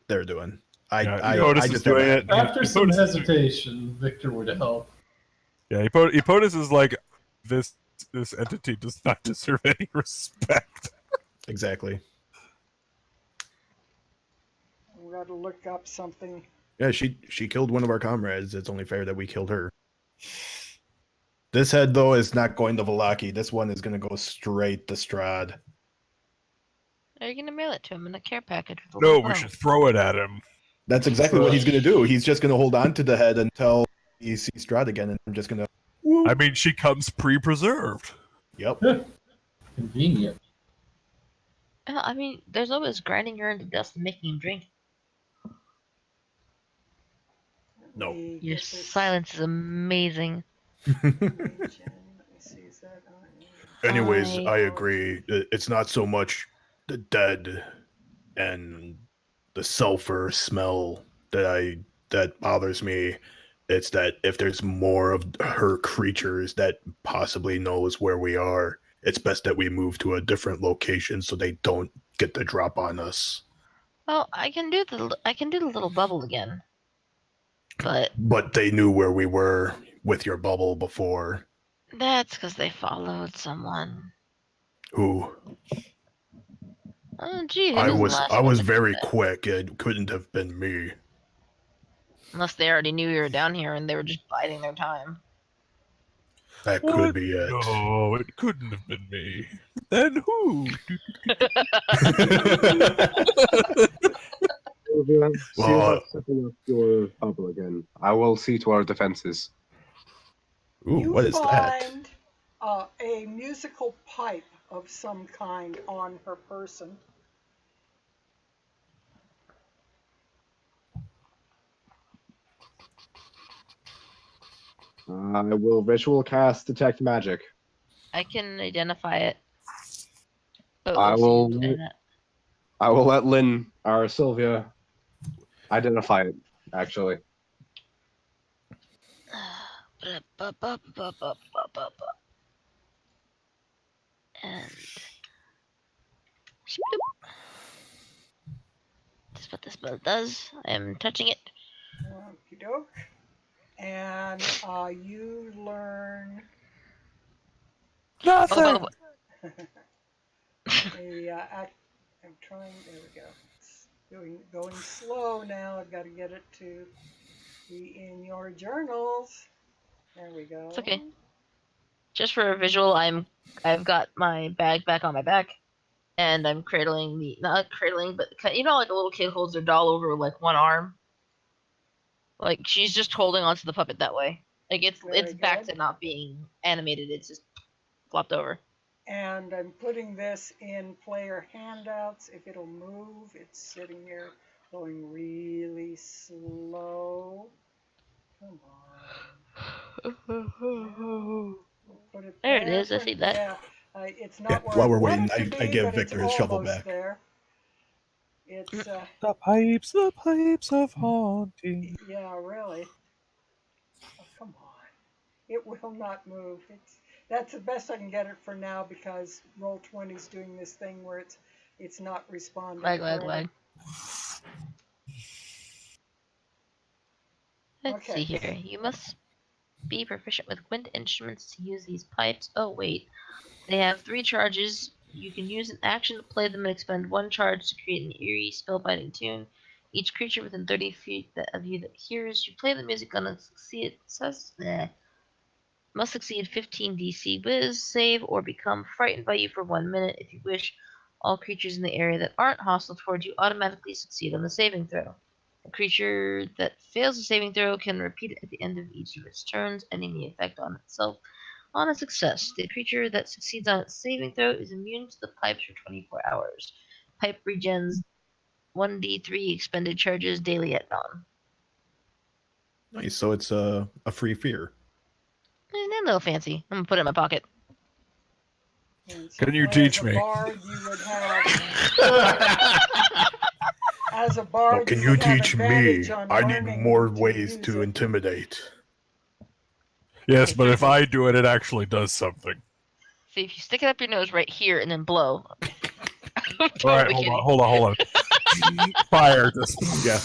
they're doing. Epotus I is just doing have it. After some Epotus is- hesitation, Victor would help. Yeah, Epotus is like, this entity does not deserve any respect. Exactly. We got to look up something. Yeah, she killed one of our comrades. It's only fair that we killed her. This head, though, is not going to Valaki. This one is going to go straight to Strahd. Are you gonna mail it to him in a care package? with a No, little we bow? should throw it at him. That's exactly what he's going to do. He's just going to hold on to the head until he sees Strahd again, and I'm just going to... I mean, she comes pre-preserved. Yep. Convenient. Well, I mean, there's always grinding her into dust and making him drink. No. Let me Your get this silence is amazing. page in. Let me see, is that on? Anyways, I- I agree. It's not so much the dead and the sulfur smell that bothers me. It's that if there's more of her creatures that possibly knows where we are, it's best that we move to a different location so they don't get the drop on us. Well, I can do the little bubble again. But they knew where we were with your bubble before. that's because they followed someone. Who? Oh, gee, who I knows the was last I one was that did very that? quick. It couldn't have been me. Unless they already knew you were down here and they were just biding their time. That What? could be it. No, it couldn't have been me. Then who? Sylvia, see Well, about setting up your bubble again. I will see to our defenses. Ooh, You what is that? find a musical pipe of some kind on her person. I will ritual cast detect magic. I can identify it. Oh, I let's see will- who's saying that. I will let Lynn or Sylvia identify it, actually. And that's what this spell does. I am touching it. Okie doke. And you learn Nothing. I'm trying. There we go. It's going slow now. I've got to get it to be in your journals. There we go. It's okay. Just for a visual, I've got my bag back on my back. and I'm cradling not cradling, but you know, like a little kid holds their doll over like one arm. Like she's just holding onto the puppet that way. Like it's Very back good. to not being animated. It's just flopped over. And I'm putting this in player handouts. If it'll move, it's sitting here going really slow. Come on. Put it There it there is. I for, see that. yeah. It's Yeah, not where I while we're want waiting, it to I be, give but it's Victor his shovel almost back. there. It's, The pipes of haunting. yeah, really. Oh, come on. It will not move. That's the best I can get it for now because Roll20's doing this thing where it's not responding. Lag. forever. Let's see Okay. here. You must be proficient with wind instruments to use these pipes. Oh wait, they have 3 charges. You can use an action to play them and expend 1 charge to create an eerie, spellbinding tune. Each creature within 30 feet of you that hears you play the music on a must succeed 15 DC Wiz save or become frightened by you for 1 minute. If you wish, all creatures in the area that aren't hostile towards you automatically succeed on the saving throw. A creature that fails a saving throw can repeat it at the end of each of its turns, ending the effect on itself on a success. The creature that succeeds on its saving throw is immune to the pipes for 24 hours. Pipe regens 1d3 expended charges daily at dawn. Nice. So it's a free fear. A little fancy. I'm gonna put it in my pocket. And Can you as teach a me? bard, you would have, as a bard, Well, can you you would have teach me? advantage on I need learning more to ways use to it. intimidate. Yes, Okay, but if so- I do it, it actually does something. See, if you stick it up your nose right here and then blow. I'm All right, totally kidding. hold on. Fire. Just Yeah.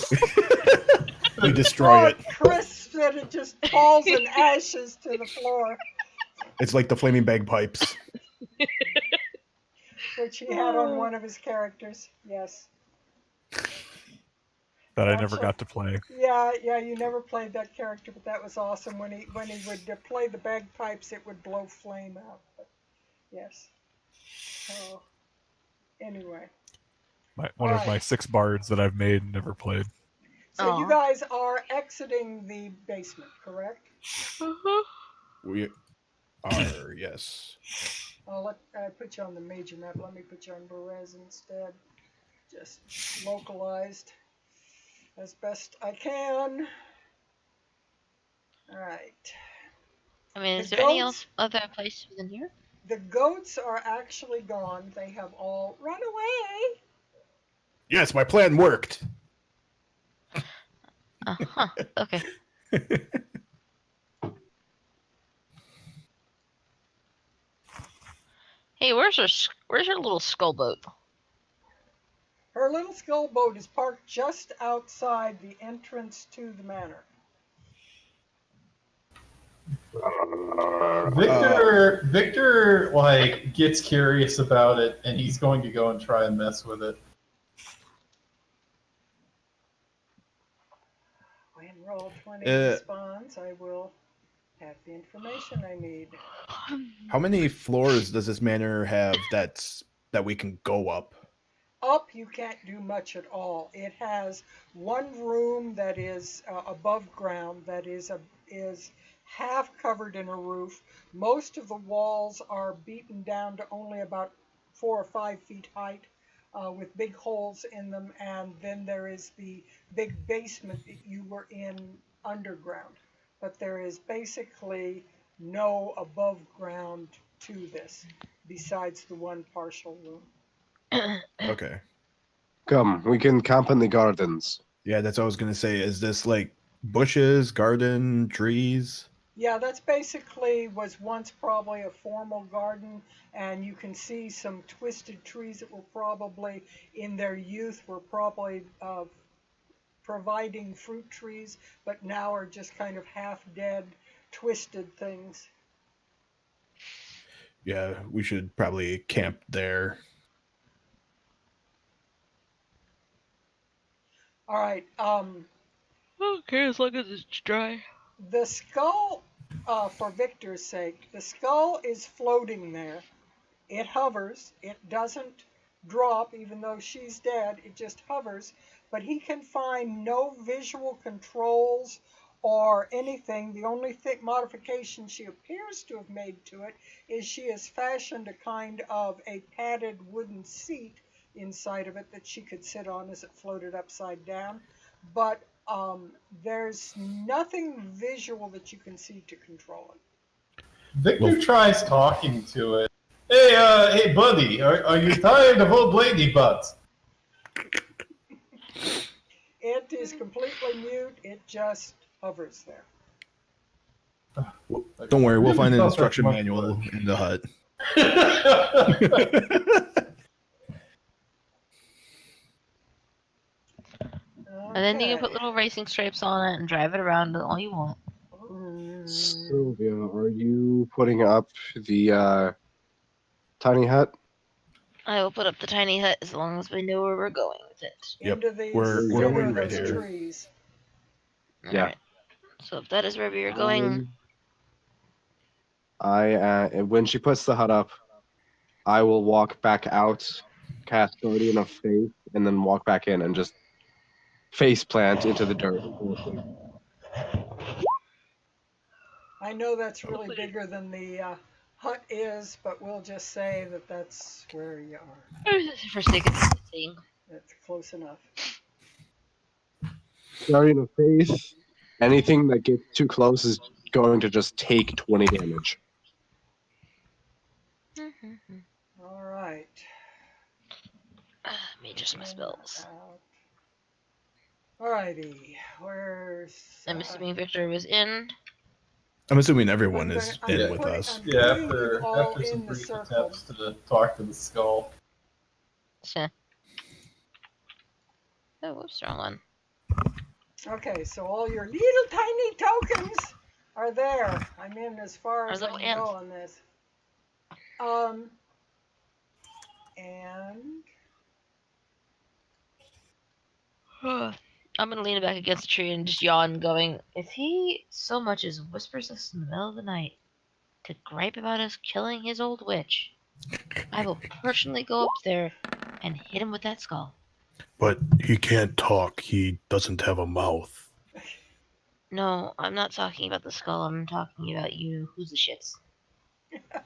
We destroy it. Crisp that it just falls in ashes to the floor, It's like the flaming bagpipes. which he had on one of his characters. Yes. that I never Actually- got to play. Yeah, you never played that character, but that was awesome. When he would play the bagpipes, it would blow flame out. But yes. So anyway, One of Alright. my 6 bards that I've made and never played. so you Aw. guys are exiting the basement, correct? We are, yes. I put you on the major map. Let me put you on Berez instead. Just localized as best I can. All right. I mean, is The there any goats- other place within here? The goats are actually gone. They have all run away. Yes, my plan worked. Uh-huh. Okay. Hey, where's her little skull boat? Her little skull boat is parked just outside the entrance to the manor. Victor like gets curious about it, and he's going to go and try and mess with it. When Roll20 Uh, responds, I will have the information I need. How many floors does this manor have that we can go up? Up, you can't do much at all. It has one room that is above ground that is half covered in a roof. Most of the walls are beaten down to only about 4 or 5 feet height, with big holes in them. And then there is the big basement that you were in underground. But there is basically no above ground to this, besides the one partial room. Okay. Come, we can camp in the gardens. Yeah, that's what I was gonna say. Is this like bushes, garden, trees? Yeah, that's basically was once probably a formal garden, and you can see some twisted trees that were probably in their youth were probably providing fruit trees, but now are just kind of half dead, twisted things. Yeah, we should probably camp there. All right. Okay, as long as it's dry. The skull, for Victor's sake, the skull is floating there. It hovers. It doesn't drop, even though she's dead. It just hovers, but he can find no visual controls or anything. The only modification she appears to have made to it is she has fashioned a kind of a padded wooden seat inside of it that she could sit on as it floated upside down. But there's nothing visual that you can see to control it. Victor tries talking to it. Hey, buddy, are you tired of old lady butts? It is completely mute. It just hovers there. Don't worry, we'll find an instruction manual in the hut. And then you can put little racing stripes on it and drive it around all you want. Sylvia, are you putting up the tiny hut? I will put up the tiny hut as long as we know where we're going with it. Yep, Into the we're center going of right those here. trees. Yeah. Alright. So if that is where we are going, When she puts the hut up, I will walk back out, cast Guardian of Faith, and then walk back in and just face plant into the dirt. I know that's really bigger than the hut is, but we'll just say that that's where you are. for sake of seeing. That's close enough. Guardian of Faith, anything that gets too close is going to just take 20 damage. All right. Let me just my spells. All righty. Where's... I'm assuming Victor was in. I'm assuming everyone is I'm in with putting- us. I'm Yeah, putting you all after some in the brief circle. attempts to talk to the skull. Sure. Oh, whoops, wrong one. Okay, so all your little tiny tokens are there. I'm in as far as I little can go ants. on this. And I'm gonna lean back against the tree and just yawn, going, if he so much as whispers us in the middle of the night to gripe about us killing his old witch, I will personally go up there and hit him with that skull. But he can't talk. He doesn't have a mouth. No, I'm not talking about the skull. I'm talking about you. Who's the shits?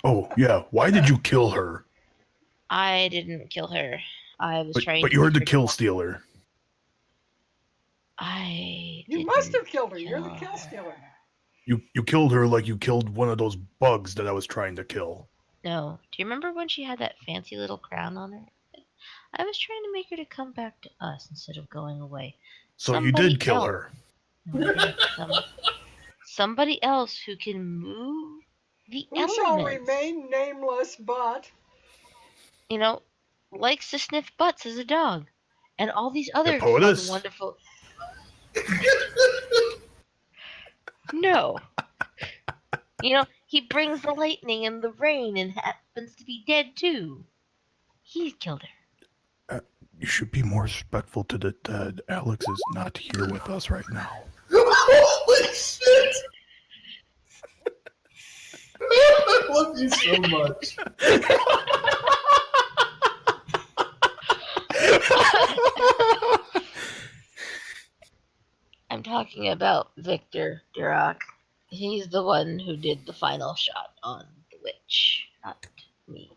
Oh, yeah. Why did you kill her? I didn't kill her. I was trying But to you're the get her- kill stealer. I you didn't must have killed her. You're the kill kill her. stealer. You killed her like you killed one of those bugs that I was trying to kill. No. Do you remember when she had that fancy little crown on her? I was trying to make her to come back to us instead of going away. So Somebody you did kill else. her. No, I didn't. Somebody else who can move the Who shall elements. remain nameless, but You know, likes to sniff butts as a dog. And all these other fun, POTUS? wonderful... No. You know, he brings the lightning and the rain and happens to be dead too. He killed her. You should be more respectful to the dead. Alex is not here with us right now. Holy shit! I love you so much. I'm talking about Victor Duroc. He's the one who did the final shot on the witch, not me.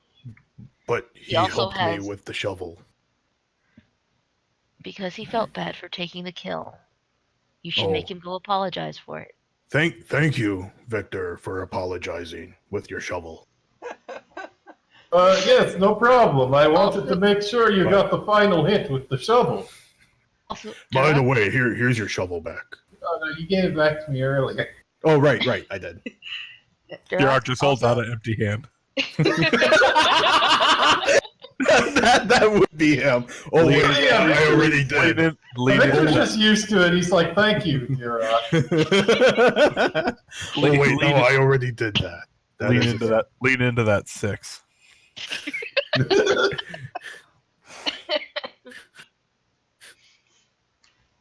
But he also helped has- me with the shovel. Because he felt bad for taking the kill. You should Oh. make him go apologize for it. Thank you, Victor, for apologizing with your shovel. Yes, no problem. I wanted to make sure you got the final hit with the shovel. Also, By the Duroc, way, here's your shovel back. Oh, no, you gave it back to me earlier. Oh, right, I did. Duroc Gerard just holds also- out an empty hand. that would be him. Oh, wait, Yeah. I already Lean did. in, lean Victor's in, just used to it. He's like, thank you, Duroc. Oh, wait, no, lean- I already did that. lean is into that. Lean into that 6.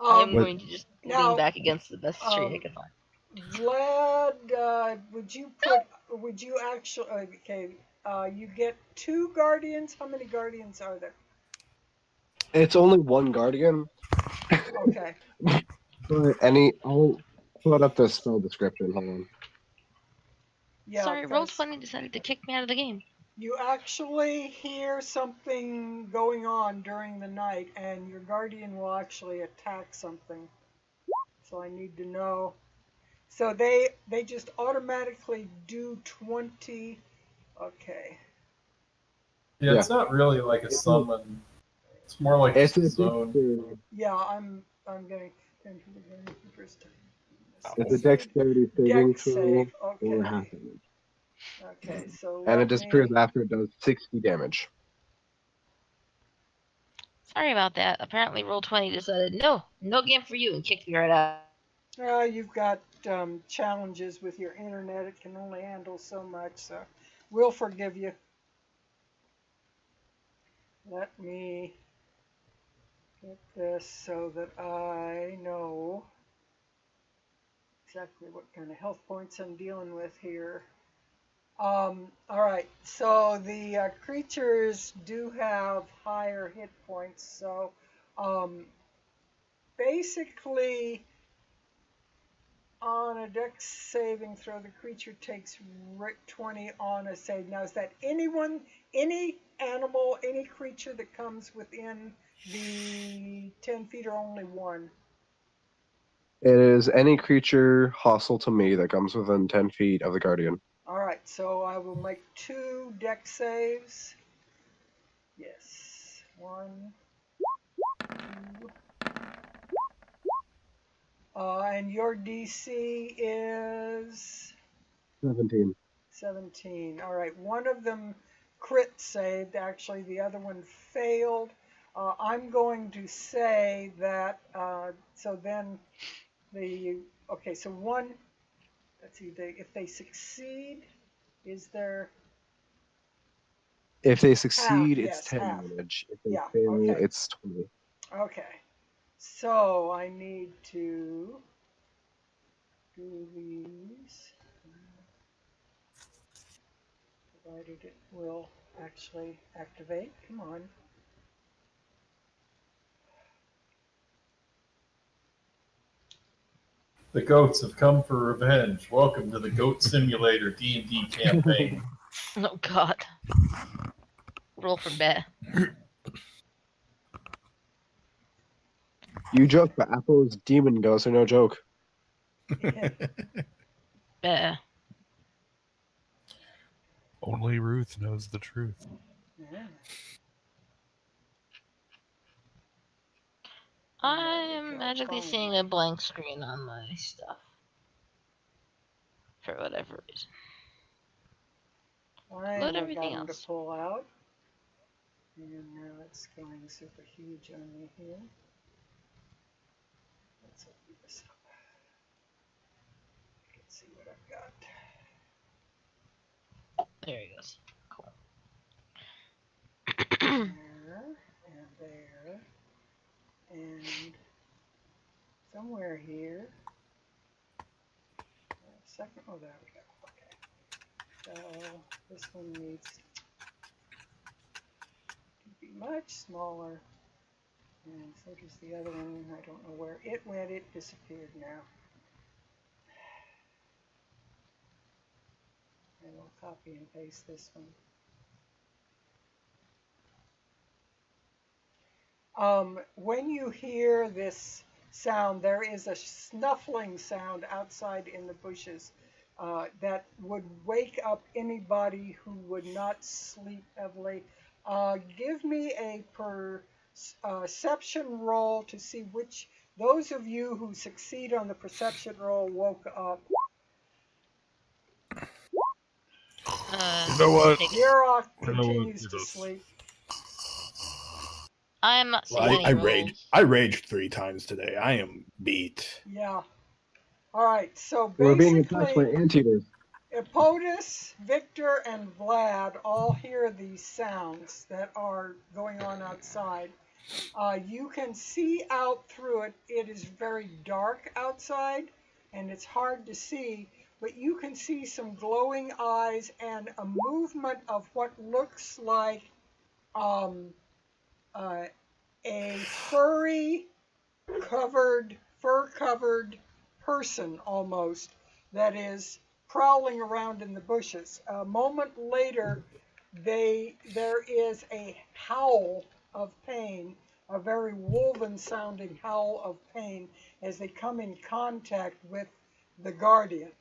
I'm Um, going to just now, lean back against the best tree I can find. Vlad, would you actually, okay, you get 2 guardians. How many guardians are there? It's only one guardian, Okay. but I'll put up the spell description. Hold on. Yeah, Sorry, 'cause Roll20 decided to kick me out of the game. you actually hear something going on during the night, and your guardian will actually attack something. So I need to know. So they just automatically do 20. Okay. Yeah, Yeah. it's not really like a It's a- summon. It's more like It's just a a zone. Yeah, I'm getting into the game for the first time. It's a dexterity saving Dex throw save. or Okay. half damage, Okay, so and it let disappears me. after it does 60 damage. Sorry about that. Apparently, Roll20 decided no game for you and kicked me right out. You've got challenges with your internet. It can only handle so much, so we'll forgive you. Let me get this so that I know exactly what kind of health points I'm dealing with here. All right, so the creatures do have higher hit points, so um, basically on a dex saving throw, the creature takes 20 on a save. Now, is that any animal, any creature that comes within the 10 feet or only one? It is any creature hostile to me that comes within 10 feet of the guardian. All right, so I will make 2 dex saves. Yes, 1, 2. And your DC is 17. 17. All right, one of them crit saved. Actually, the other one failed. I'm going to say that, so then okay, so one, let's see, if they succeed, is there If they half? succeed, it's Yes, 10 half. damage. If they Yeah, fail, okay. it's 20. Okay. So I need to do these, provided it will actually activate. Come on. The goats have come for revenge. Welcome to the Goat Simulator D&D campaign. Oh God. Roll for bet. You joke, but Apple's demon ghosts are no joke. Bet. Only Ruth knows the truth. Yeah. I'm magically seeing a blank screen on my stuff. For whatever reason. Finally Load got everything him to else. pull out. And now it's going super huge on me here. Let's open this up. Let's see what I've got. There he goes. Cool. There, and there, and somewhere here. Second, oh, there we go. Okay. So this one needs to be much smaller. And so does the other one. I don't know where it went. It disappeared now. I will copy and paste this one. When you hear this sound, there is a snuffling sound outside in the bushes that would wake up anybody who would not sleep heavily. Give me a perception roll to see which, those of you who succeed on the perception roll woke up. You know what? Yurok You know what? continues Do to this. sleep. I am not seeing Well, any I rolls. raged. I raged 3 times today. I am beat. Yeah. All right, so We're being attacked by basically, anteaters. Epotus, Victor, and Vlad all hear these sounds that are going on outside. You can see out through it. It is very dark outside, and it's hard to see, but you can see some glowing eyes and a movement of what looks like a fur-covered person almost that is prowling around in the bushes. A moment later, there is a howl of pain, a very woven-sounding howl of pain as they come in contact with the guardian.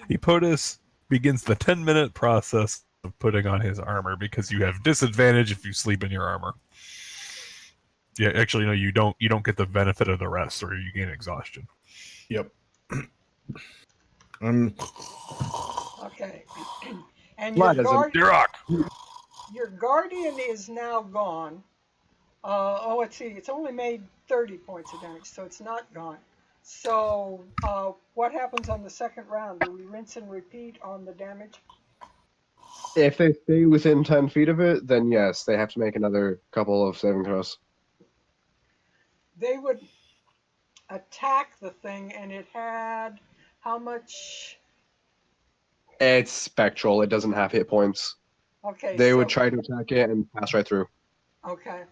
Epotus begins the 10-minute process of putting on his armor because you have disadvantage if you sleep in your armor. Yeah, actually, no, you don't. You don't get the benefit of the rest, or you gain exhaustion. Yep. Okay. And your guardian is now gone. Let's see. It's only made 30 points of damage, so it's not gone. So what happens on the second round? Do we rinse and repeat on the damage? If they stay within 10 feet of it, then yes, they have to make another couple of saving throws. They would attack the thing, and it had how much? It's spectral. It doesn't have hit points. Okay. They would try to attack it and pass right through. Okay.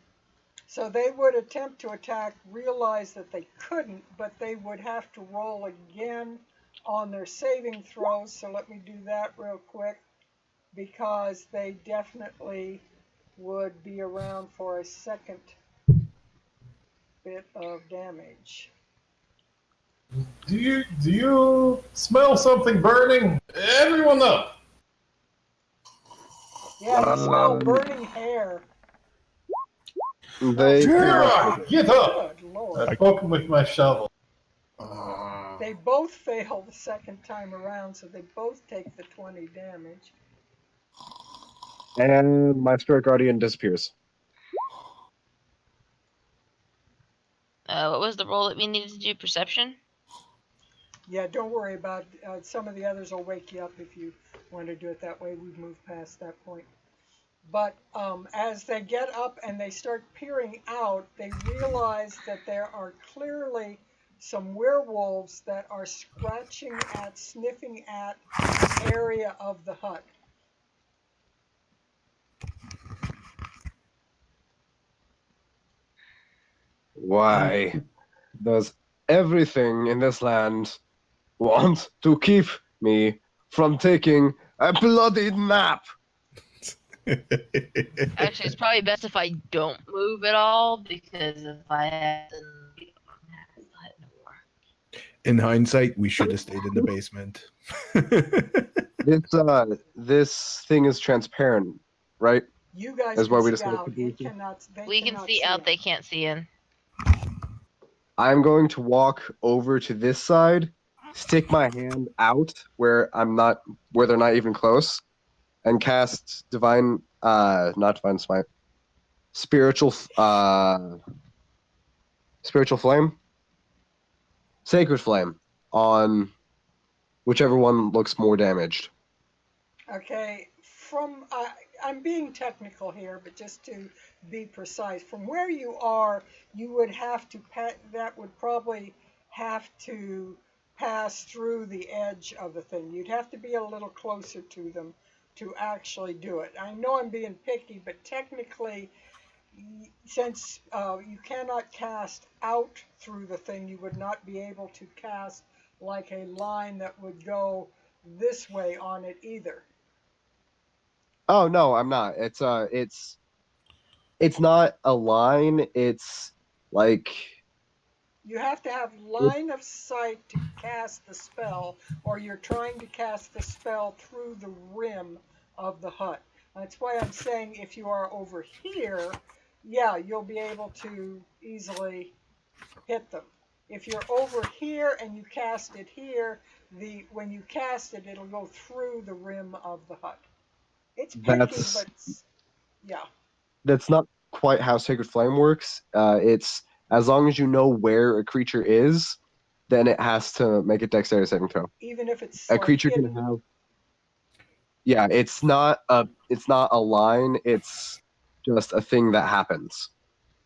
So they would attempt to attack, realize that they couldn't, but they would have to roll again on their saving throws. So let me do that real quick, because they definitely would be around for a second bit of damage. Do you smell something burning? Everyone up! Yeah, you smell burning hair. Get up! Good Lord. I poke him with my shovel. They both fail the second time around, so they both take the 20 damage. And my spirit guardian disappears. What was the roll that we needed to do? Perception? Yeah, don't worry about some of the others will wake you up if you want to do it that way. We've moved past that point. But as they get up and they start peering out, they realize that there are clearly some werewolves that are scratching at, sniffing at the area of the hut. Why does everything in this land want to keep me from taking a bloody nap? Actually, it's probably best if I don't move at all, because if I have to, we don't have to hut no more. In hindsight, we should have stayed in the basement. This thing is transparent, right? You guys That's can why we see decided out. to do It cannot, We can see out, they can't see in. I'm going to walk over to this side, stick my hand out where they're not even close, and cast not divine smite, spiritual flame, sacred flame on whichever one looks more damaged. Okay, I'm being technical here, but just to be precise, from where you are, you would have to that would probably have to pass through the edge of the thing. You'd have to be a little closer to them to actually do it. I know I'm being picky, but technically, since you cannot cast out through the thing, you would not be able to cast like a line that would go this way on it either. Oh no, I'm not. It's not a line. It's like you have to have line of sight to cast the spell, or you're trying to cast the spell through the rim of the hut. That's why I'm saying if you are over here, yeah, you'll be able to easily hit them. If you're over here and you cast it here, when you cast it, it'll go through the rim of the hut. It's picky, but yeah. That's not quite how Sacred Flame works. It's as long as you know where a creature is, then it has to make a dexterity saving throw. Even if it's a creature hidden. Can have. Yeah, it's not a line. It's just a thing that happens.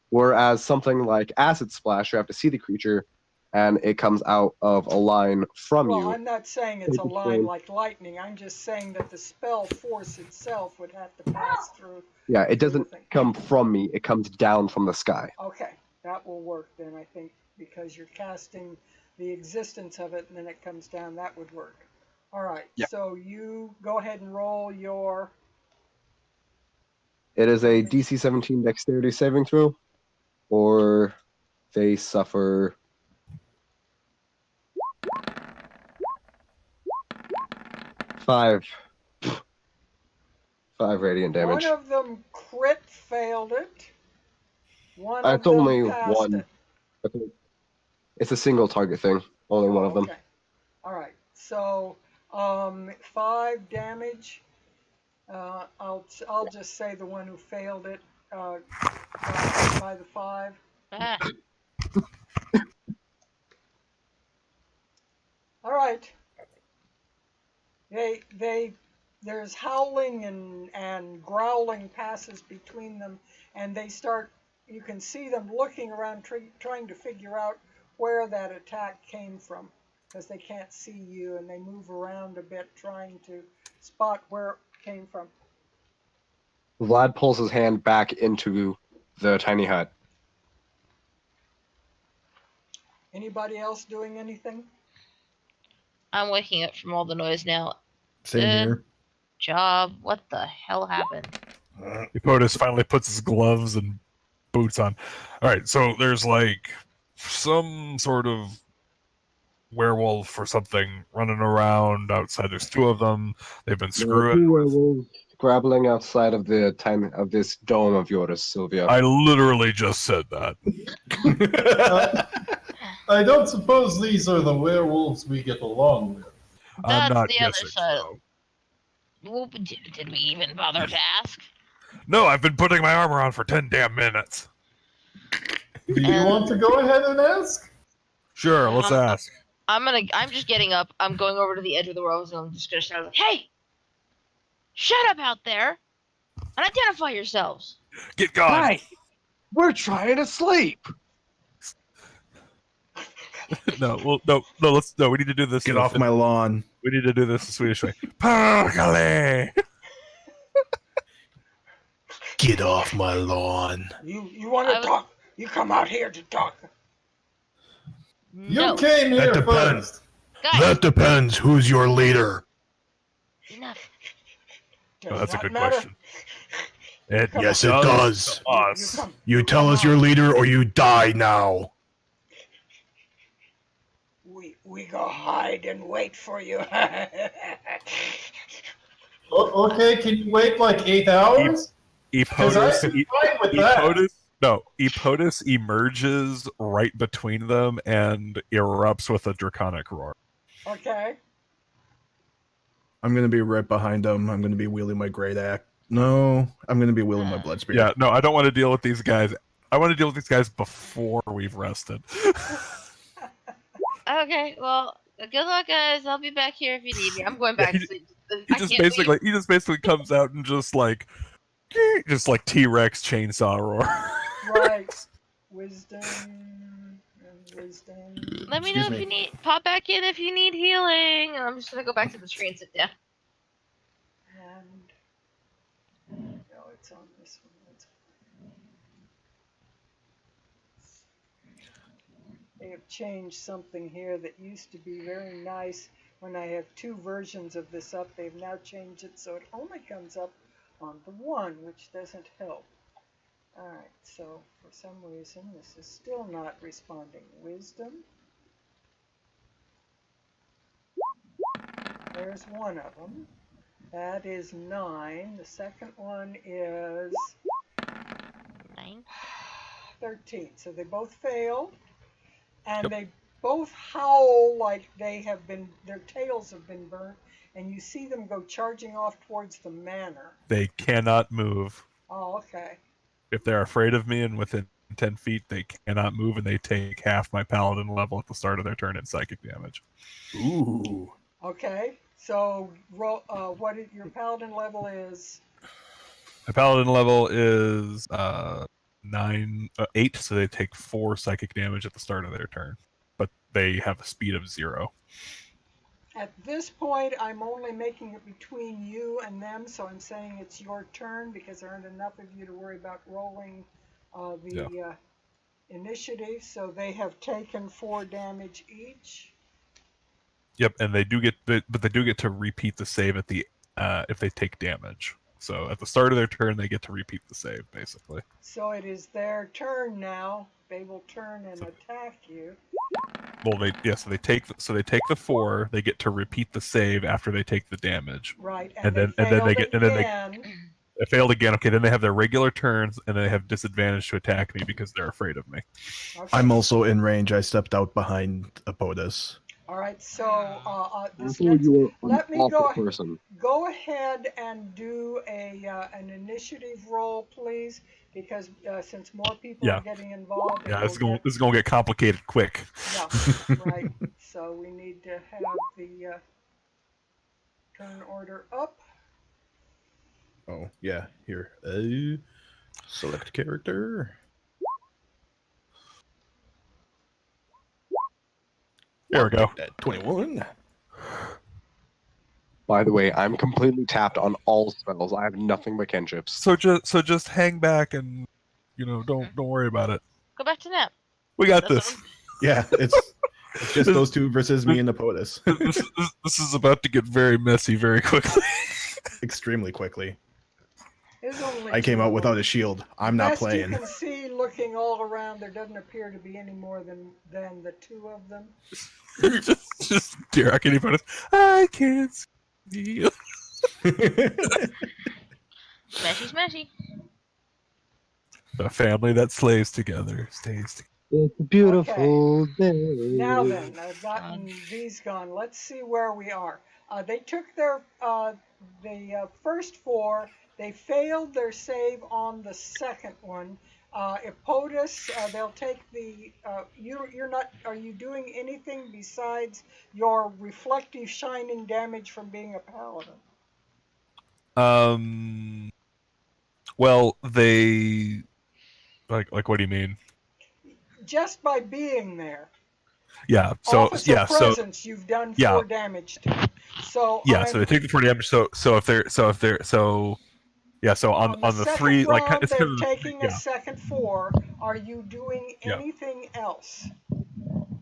Whereas something like Acid Splash, you have to see the creature. and it comes out of a line from Well, you. I'm not saying it's a Take a line swing. like lightning. I'm just saying that the spell force itself would have to pass through. Yeah, it through the doesn't thing. come from me, it comes down from the sky. Okay, that will work then, I think, because you're casting the existence of it and then it comes down. That would work. All right, Yeah. so you go ahead and roll your. It is a damage. DC 17 dexterity saving throw, or they suffer 5 radiant damage. One of them crit failed it. One It's of them only passed one. it. It's a single target thing. Only one of them. Okay. All right. So 5 damage. I'll just say the one who failed it by the 5. Ah, All right. There's howling and growling passes between them, and they start. You can see them looking around, trying to figure out where that attack came from, because they can't see you, and they move around a bit, trying to spot where it came from. Vlad pulls his hand back into the tiny hut. Anybody else doing anything? I'm waking up from all the noise now. Same Good here. job. What the hell happened? Epotus finally puts his gloves and boots on. All right, so there's like some sort of werewolf or something running around outside. There's 2 of them. They've been There are screwing. 2 werewolves grappling outside of the this dome of yours, Sylvia. I literally just said that. I don't suppose these are the werewolves we get along with. I'm That's not the other guessing. side. So. Well, did we even bother to ask? No, I've been putting my armor on for 10 damn minutes. Do you want to go ahead and ask? Sure, let's ask. I'm just getting up. I'm going over to the edge of the rows, and I'm just gonna shout, like, "Hey! Shut up out there! And identify yourselves!" Get gone. Hi! We're trying to sleep! No, we need to do this. Get off my lawn. We need to do this the Swedish way. Perkele! Get off my lawn. You want to talk? You come out here to talk. No, You came here That depends. first. guys, That depends. Who's your leader? enough. Does Oh, that's a not good matter. question. It Yes, it does. to us. come. You tell us your leader or you die now. We go hide and wait for you. Okay, can you wait like 8 hours? Because Epotus, I'm fine with that. Epotus emerges right between them and erupts with a draconic roar. Okay. I'm gonna be right behind him. I'm gonna be wielding my great axe. No, I'm gonna be wielding my blood spear. Yeah, no, I don't want to deal with these guys. I want to deal with these guys before we've rested. Okay, well, good luck, guys. I'll be back here if you need me. I'm going back he- to sleep. He just basically comes out and just like T-Rex chainsaw roar. Right. Wisdom. Let me know if you need. Pop back in if you need healing. I'm just gonna go back to the tree and sit down. And no, it's on this one. They have changed something here that used to be very nice. When I have 2 versions of this up, they've now changed it so it only comes up on the 1, which doesn't help. Alright, so for some reason this is still not responding. Wisdom. There's one of them. That is 9. The second one is 9. 13. So they both failed. And they both howl like their tails have been burnt, and you see them go charging off towards the manor. They cannot move. Oh, okay. If they're afraid of me and within 10 feet, they cannot move, and they take half my paladin level at the start of their turn in psychic damage. Ooh. Okay. So, what your paladin level is? My paladin level is 8, so they take 4 psychic damage at the start of their turn. but they have a speed of 0. At this point, I'm only making it between you and them, so I'm saying it's your turn because there aren't enough of you to worry about rolling the initiative. So they have taken 4 damage each. Yep, and they do get to repeat the save at the if they take damage. So at the start of their turn, they get to repeat the save, basically. So it is their turn now. They will turn and attack you. Well, so they take the 4. They get to repeat the save after they take the damage. Right, And then they get again. they failed again. Okay, then they have their regular turns, and they have disadvantage to attack me because they're afraid of me. Okay. I'm also in range. I stepped out behind Apotus. All right, so Let me go ahead and do an initiative roll, please, because since more people are getting involved. Yeah, this is going to get complicated quick. Yeah, right. So we need to have the turn order up. Oh, yeah, here. Select character. There we go. That 21. By the way, I'm completely tapped on all spells. I have nothing but cantrips. So just hang back and don't worry about it. Go back to nap. We got That's this. Yeah, it's just those two versus me and Apotus. This is about to get very messy very quickly. Extremely quickly. There's only I came 2 out of without them. a shield. I'm not Best playing. you can see, looking all around, there doesn't appear to be any more than the 2 of them. just dear, I can't even. I can't see you. Smashy, smashy. The family that slays together stays together. It's a beautiful day. Now then, I've gotten these gone. Let's see where we are. They took their the first 4. They failed their save on the second one. If POTUS, they'll take the. You're not. Are you doing anything besides your reflective shining damage from being a paladin? Well, they like what do you mean? Just by being there. Yeah. So Officer presence, you've done 4 damage to. So yeah. So they take the 4 damage. So on the 3 round, like it's they're kind of taking a second 4. Are you doing anything else?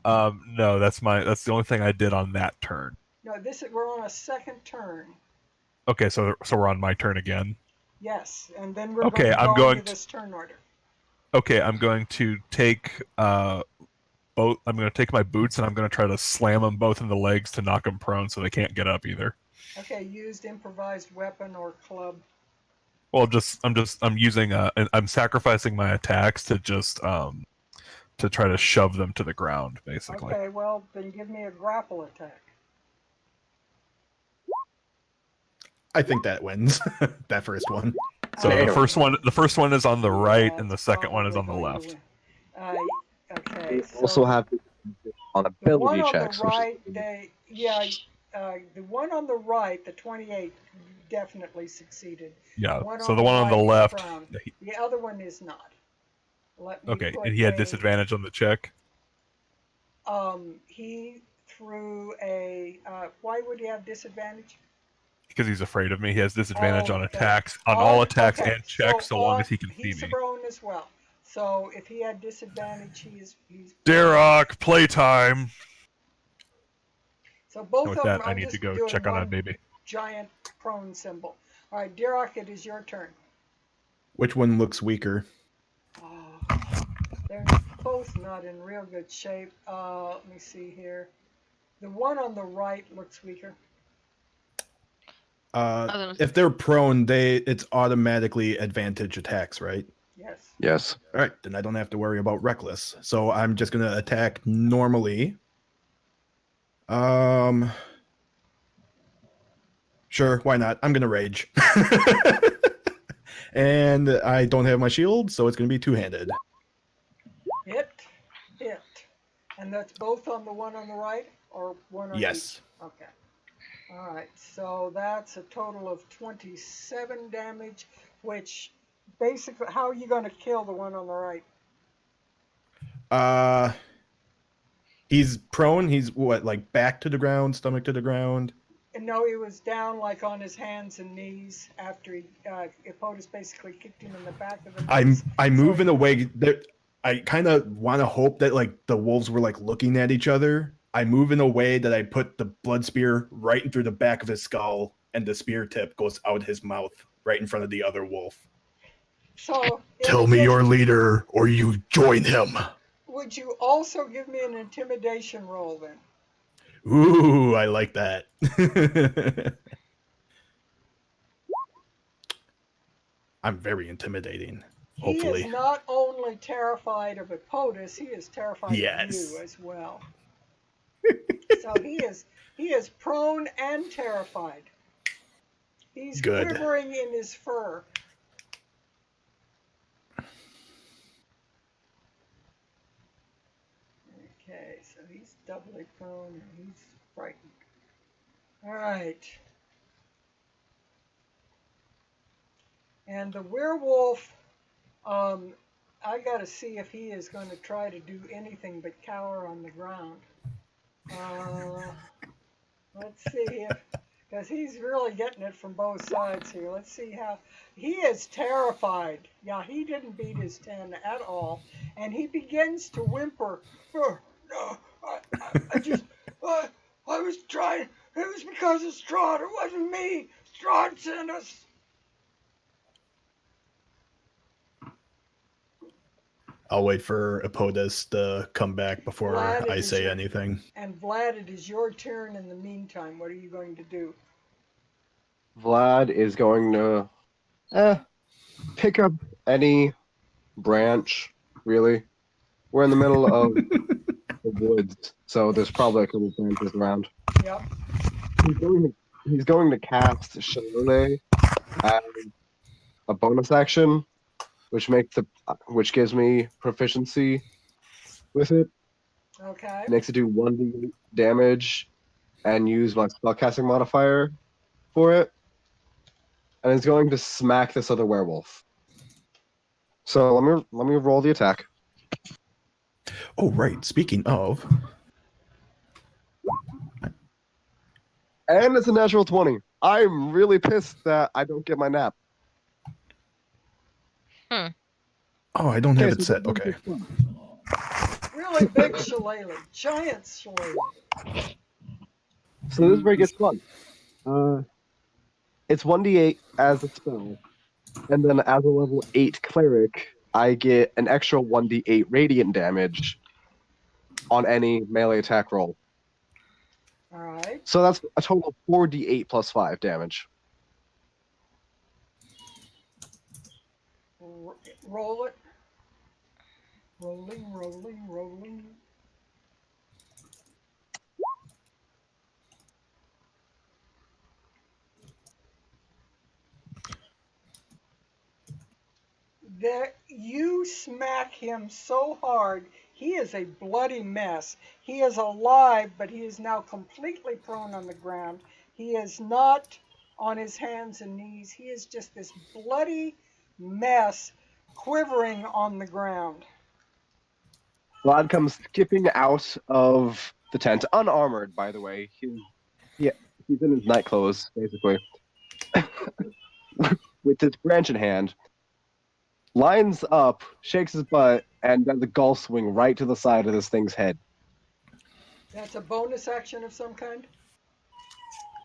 No, that's the only thing I did on that turn. No, we're on a second turn. Okay, so we're on my turn again. Yes, and then we're going to this turn order. Okay, I'm going to take both. I'm going to take my boots and I'm going to try to slam them both in the legs to knock them prone so they can't get up either. Okay, used improvised weapon or club. Well, I'm using I'm sacrificing my attacks to just to try to shove them to the ground, basically. Okay, well then give me a grapple attack. I think that wins. That first one. So the first one is on the right, and the second one is on the left. Okay. So Also have on ability checks. The one on the right, the 28, definitely succeeded. Yeah. So the one on the left. The other one is not. Okay, and he had disadvantage on the check. He threw a. Why would he have disadvantage? Because he's afraid of me. He has disadvantage on attacks, on all attacks and checks, so long as he can see me. He's prone as well. So if he had disadvantage, he's. Darok, playtime. So both with of that, them. I need to go check on that baby. Giant prone symbol. All right, Darok, it is your turn. Which one looks weaker? They're both not in real good shape. Let me see here. The one on the right looks weaker. If they're prone, it's automatically advantage attacks, right? Yes. Yes. All right, then I don't have to worry about reckless. So I'm just gonna attack normally. Sure, why not? I'm gonna rage. And I don't have my shield, so it's gonna be two-handed. Hit. And that's both on the one on the right, or one on Yes. each? Okay. All right, so that's a total of 27 damage, which basically, how are you going to kill the one on the right? He's prone. He's what, like back to the ground, stomach to the ground. And no, he was down like on his hands and knees after Epotus basically kicked him in the back of the face. I'm moving away. That I kind of want to hope that like the wolves were like looking at each other. I move in a way that I put the blood spear right through the back of his skull, and the spear tip goes out his mouth right in front of the other wolf. So Tell me your leader, or you join him. Would you also give me an intimidation roll then? Ooh, I like that. I'm very intimidating. Hopefully. He is not only terrified of Epotus, he is terrified of you as well. So he is prone and terrified. He's quivering in his fur. Okay, so he's doubly prone and he's frightened. All right. And the werewolf, I got to see if he is going to try to do anything but cower on the ground. Let's see if, because he's really getting it from both sides here. Let's see how, he is terrified. Yeah, he didn't beat his 10 at all. And he begins to whimper. I was trying, it was because of Strahd, it wasn't me. Strahd sent us. I'll wait for Epotus to come back before I say anything. And Vlad, it is your turn in the meantime. What are you going to do? Vlad is going to pick up any branch, really. We're in the middle of the woods, so there's probably a couple branches around. Yep. He's going to cast Shillelagh as a bonus action, which gives me proficiency with it. Okay. Makes it do 1d8 damage, and use my spellcasting modifier for it. And it's going to smack this other werewolf. So let me roll the attack. Oh right. Speaking of, and it's a natural 20. I'm really pissed that I don't get my nap. Oh, I don't have it set. Okay. Really big shillelagh. Giant shillelagh. So this is where it gets fun. It's 1d8 as a spell. And then as a level 8 cleric, I get an extra 1d8 radiant damage on any melee attack roll. Alright. So that's a total of 4d8 plus 5 damage. Roll it. Rolling, rolling, rolling. There, you smack him so hard, he is a bloody mess. He is alive, but he is now completely prone on the ground. He is not on his hands and knees. He is just this bloody mess quivering on the ground. Vlad comes skipping out of the tent, unarmored, by the way. He's in his night clothes, basically, with his branch in hand. Lines up, shakes his butt, and does a golf swing right to the side of this thing's head. That's a bonus action of some kind?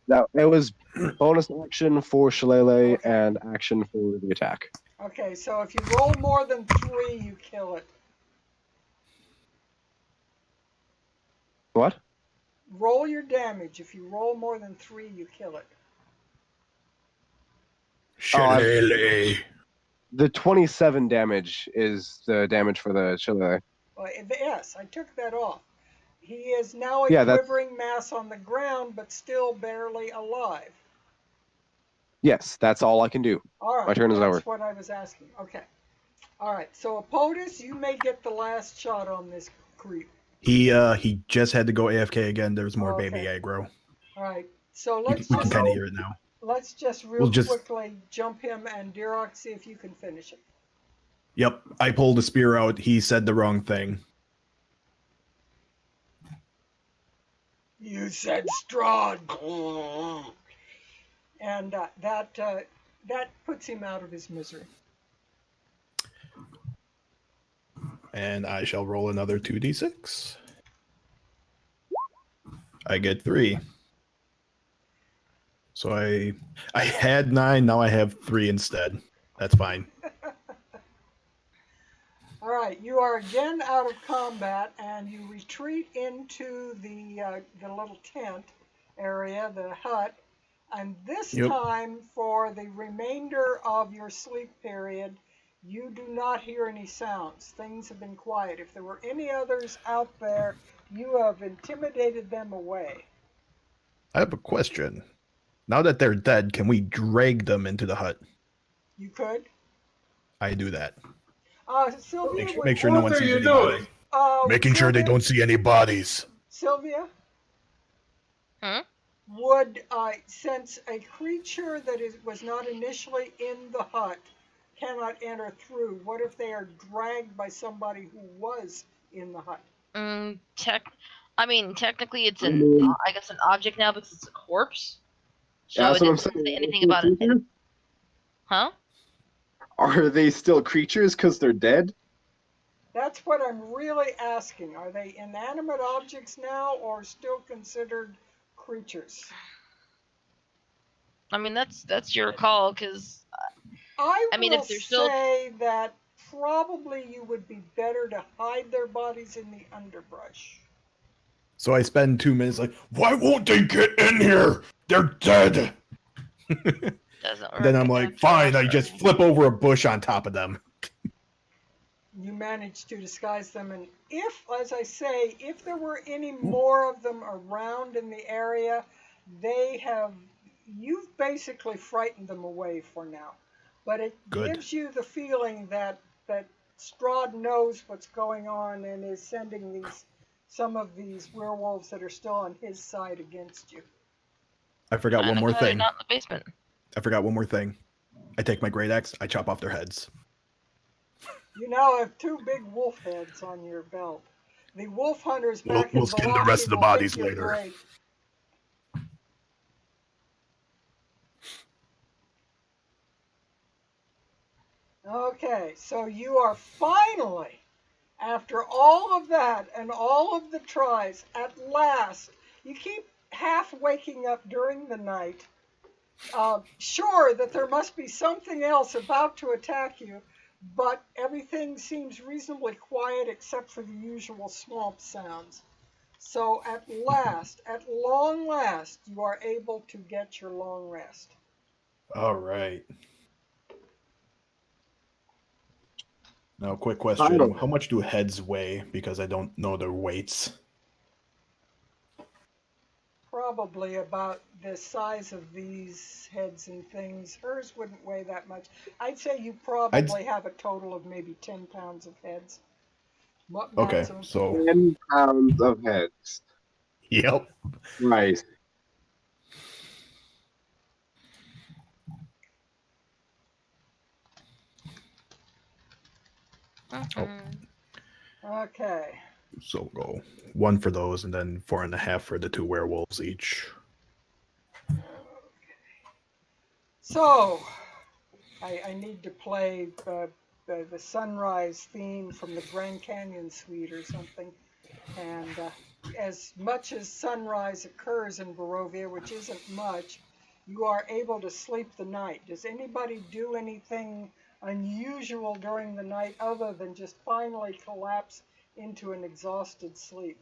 Now, it was bonus action for Shillelagh and action for the attack. Okay, so if you roll more than 3, you kill it. What? Roll your damage. If you roll more than 3, you kill it. Shillelagh. The 27 damage is the damage for the Shillelagh. Well, yes, I took that off. He is now a quivering mass on the ground, but still barely alive. Yes, that's all I can do. All right, my turn is over. That's what I was asking. Okay. All right, so Epotus, you may get the last shot on this creep. He just had to go AFK again. There's more baby aggro. All right, so We can kind of hear it now. Let's just quickly jump him and Dirok, see if you can finish it. Yep, I pulled a spear out. He said the wrong thing. You said Strahd. And that puts him out of his misery. And I shall roll another 2d6. I get 3. So I had 9, now I have 3 instead. That's fine. All right, you are again out of combat, and you retreat into the little tent area, the hut. And this time, for the remainder of your sleep period, you do not hear any sounds. Things have been quiet. If there were any others out there, you have intimidated them away. I have a question. Now that they're dead, can we drag them into the hut? You could. I do that. Sylvia, Make sure no one What are sees you any doing? bodies. Making sure they Sylvia- don't see any bodies. Sylvia? Huh? Would, since a creature that was not initially in the hut cannot enter through, what if they are dragged by somebody who was in the hut? Technically, it's Mm. I guess an object now because it's a corpse. So Yeah, that's it what I'm doesn't saying. say anything about it. Huh? Are they still creatures because they're dead? That's what I'm really asking. Are they inanimate objects now or still considered creatures? I mean, that's your call, because I mean, will if they're still say that probably you would be better to hide their bodies in the underbrush. So I spend 2 minutes like, why won't they get in here? They're dead. doesn't work. Then I'm like, fine, I just flip over a bush on top of them. You manage to disguise them, and if, as I say, if there were any more of them around in the area, you've basically frightened them away for now. But it gives you the feeling that Strahd knows what's going on and is sending some of these werewolves that are still on his side against you. I forgot one more thing. Not in the basement. I forgot one more thing. I take my great axe, I chop off their heads. You now have 2 big wolf heads on your belt. The wolf hunters back in We'll skin the rest of the Velocity will bodies think you're later. great. Okay, so you are finally, after all of that and all of the tries, at last, you keep half waking up during the night, sure that there must be something else about to attack you, but everything seems reasonably quiet except for the usual swamp sounds. So at long last, you are able to get your long rest. All right. Now, quick question. How much do heads weigh? Because I don't know their weights. Probably about the size of these heads and things. Hers wouldn't weigh that much. I'd say you probably have a total of maybe 10 pounds of heads. Okay, Maximum. so 10 pounds of heads. Yep. Right. Okay. So go 1 for those, and then 4.5 for the 2 werewolves each. So, I need to play the sunrise theme from the Grand Canyon Suite or something. And as much as sunrise occurs in Barovia, which isn't much, you are able to sleep the night. Does anybody do anything unusual during the night other than just finally collapse into an exhausted sleep?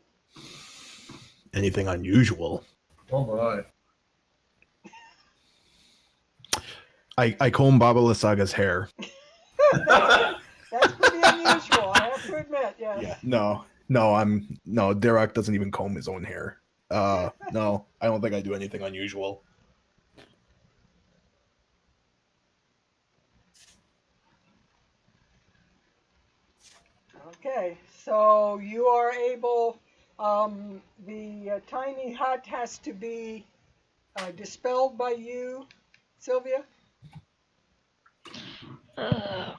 Anything unusual? Oh my. I comb Baba Lysaga's hair. That's pretty unusual, I have to admit, yes. Yeah. No, Derek doesn't even comb his own hair. No, I don't think I do anything unusual. Okay, so you are able, the tiny hut has to be dispelled by you, Sylvia? Still,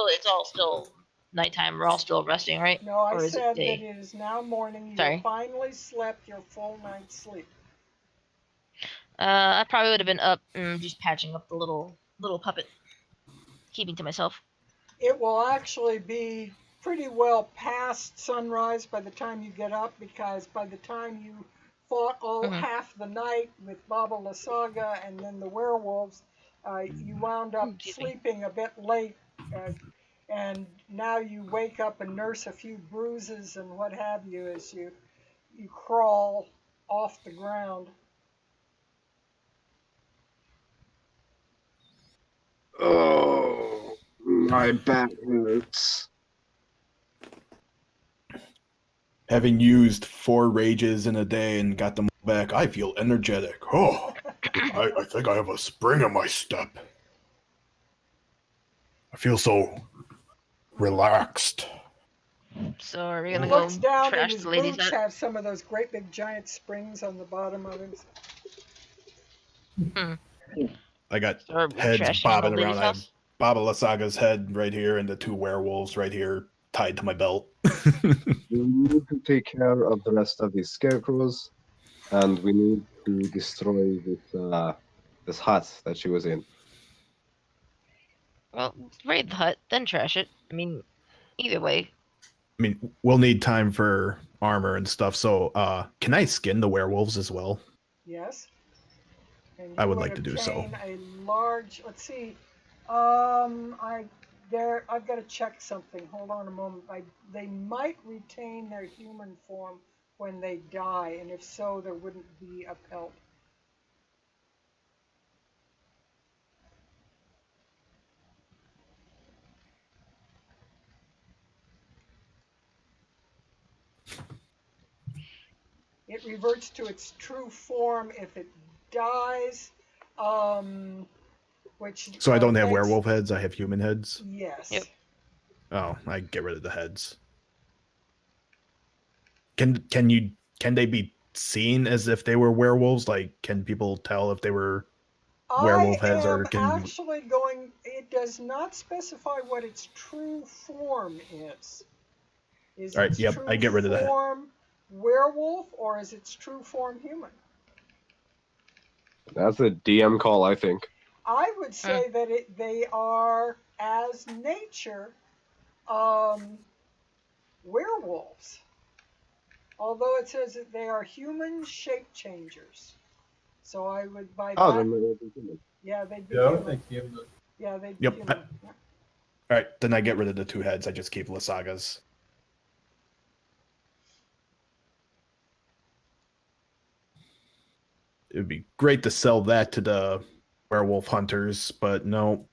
it's all still nighttime. We're all still resting, right? No, I Or is it said that day? it is now morning. You Sorry. finally slept your full night's sleep. I probably would have been up and just patching up the little puppet, keeping to myself. It will actually be pretty well past sunrise by the time you get up, because by the time you fought all half the night with Baba Lysaga and then the werewolves, you wound up Excuse me. sleeping a bit late, and now you wake up and nurse a few bruises and what have you as you crawl off the ground. Oh, my back hurts. Having used 4 rages in a day and got them back, I feel energetic. Oh, I think I have a spring in my step. I feel so relaxed. So are we gonna He go looks down, and trash his the ladies' boots hut? have some of those great big giant springs on the bottom of him. I got So are we heads trashing the bobbing ladies' around. I have house? Baba Lysaga's head right here and the 2 werewolves right here tied to my belt. We need to take care of the rest of these scarecrows, and we need to destroy this hut that she was in. Well, raid the hut, then trash it. I mean, either way. I mean, we'll need time for armor and stuff, so can I skin the werewolves as well? Yes. And I you would like to do so. obtain a large. Let's see. I've got to check something. Hold on a moment. They might retain their human form when they die, and if so, there wouldn't be a pelt. It reverts to its true form if it dies, which. So I don't have makes- werewolf heads, I have human heads? Yes. Yep. Oh, I get rid of the heads. Can they be seen as if they were werewolves? Like, can people tell if they were werewolf heads, or I am actually going. It does not specify what its true form is. Is All right, its yep, true I get rid of that. form werewolf, or is its true form human? That's a DM call, I think. I would say that they are, as nature, werewolves. Although it says that they are human shape changers. So I would by Oh, that. then they'll be human. Yeah, they'd be Yeah, I human. think human. Yeah, they'd be Yep. human. All right, then I get rid of the 2 heads. I just keep Lysaga's. It would be great to sell that to the werewolf hunters, but no.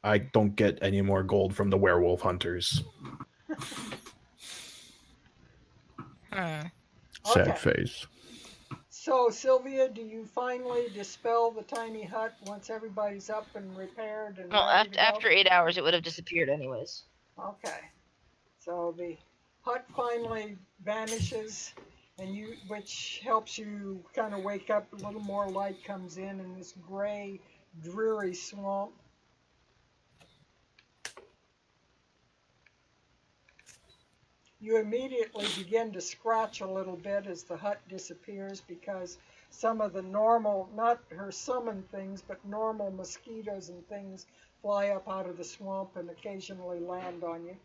I don't get any more gold from the werewolf hunters. Sad Okay. face. So, Sylvia, do you finally dispel the tiny hut once everybody's up and repaired and Well, ready to go? after 8 hours, it would have disappeared anyways. Okay. So the hut finally vanishes, and which helps you kind of wake up. A little more light comes in this gray, dreary swamp. You immediately begin to scratch a little bit as the hut disappears, because some of the normal, not her summon things, but normal mosquitoes and things fly up out of the swamp and occasionally land on you.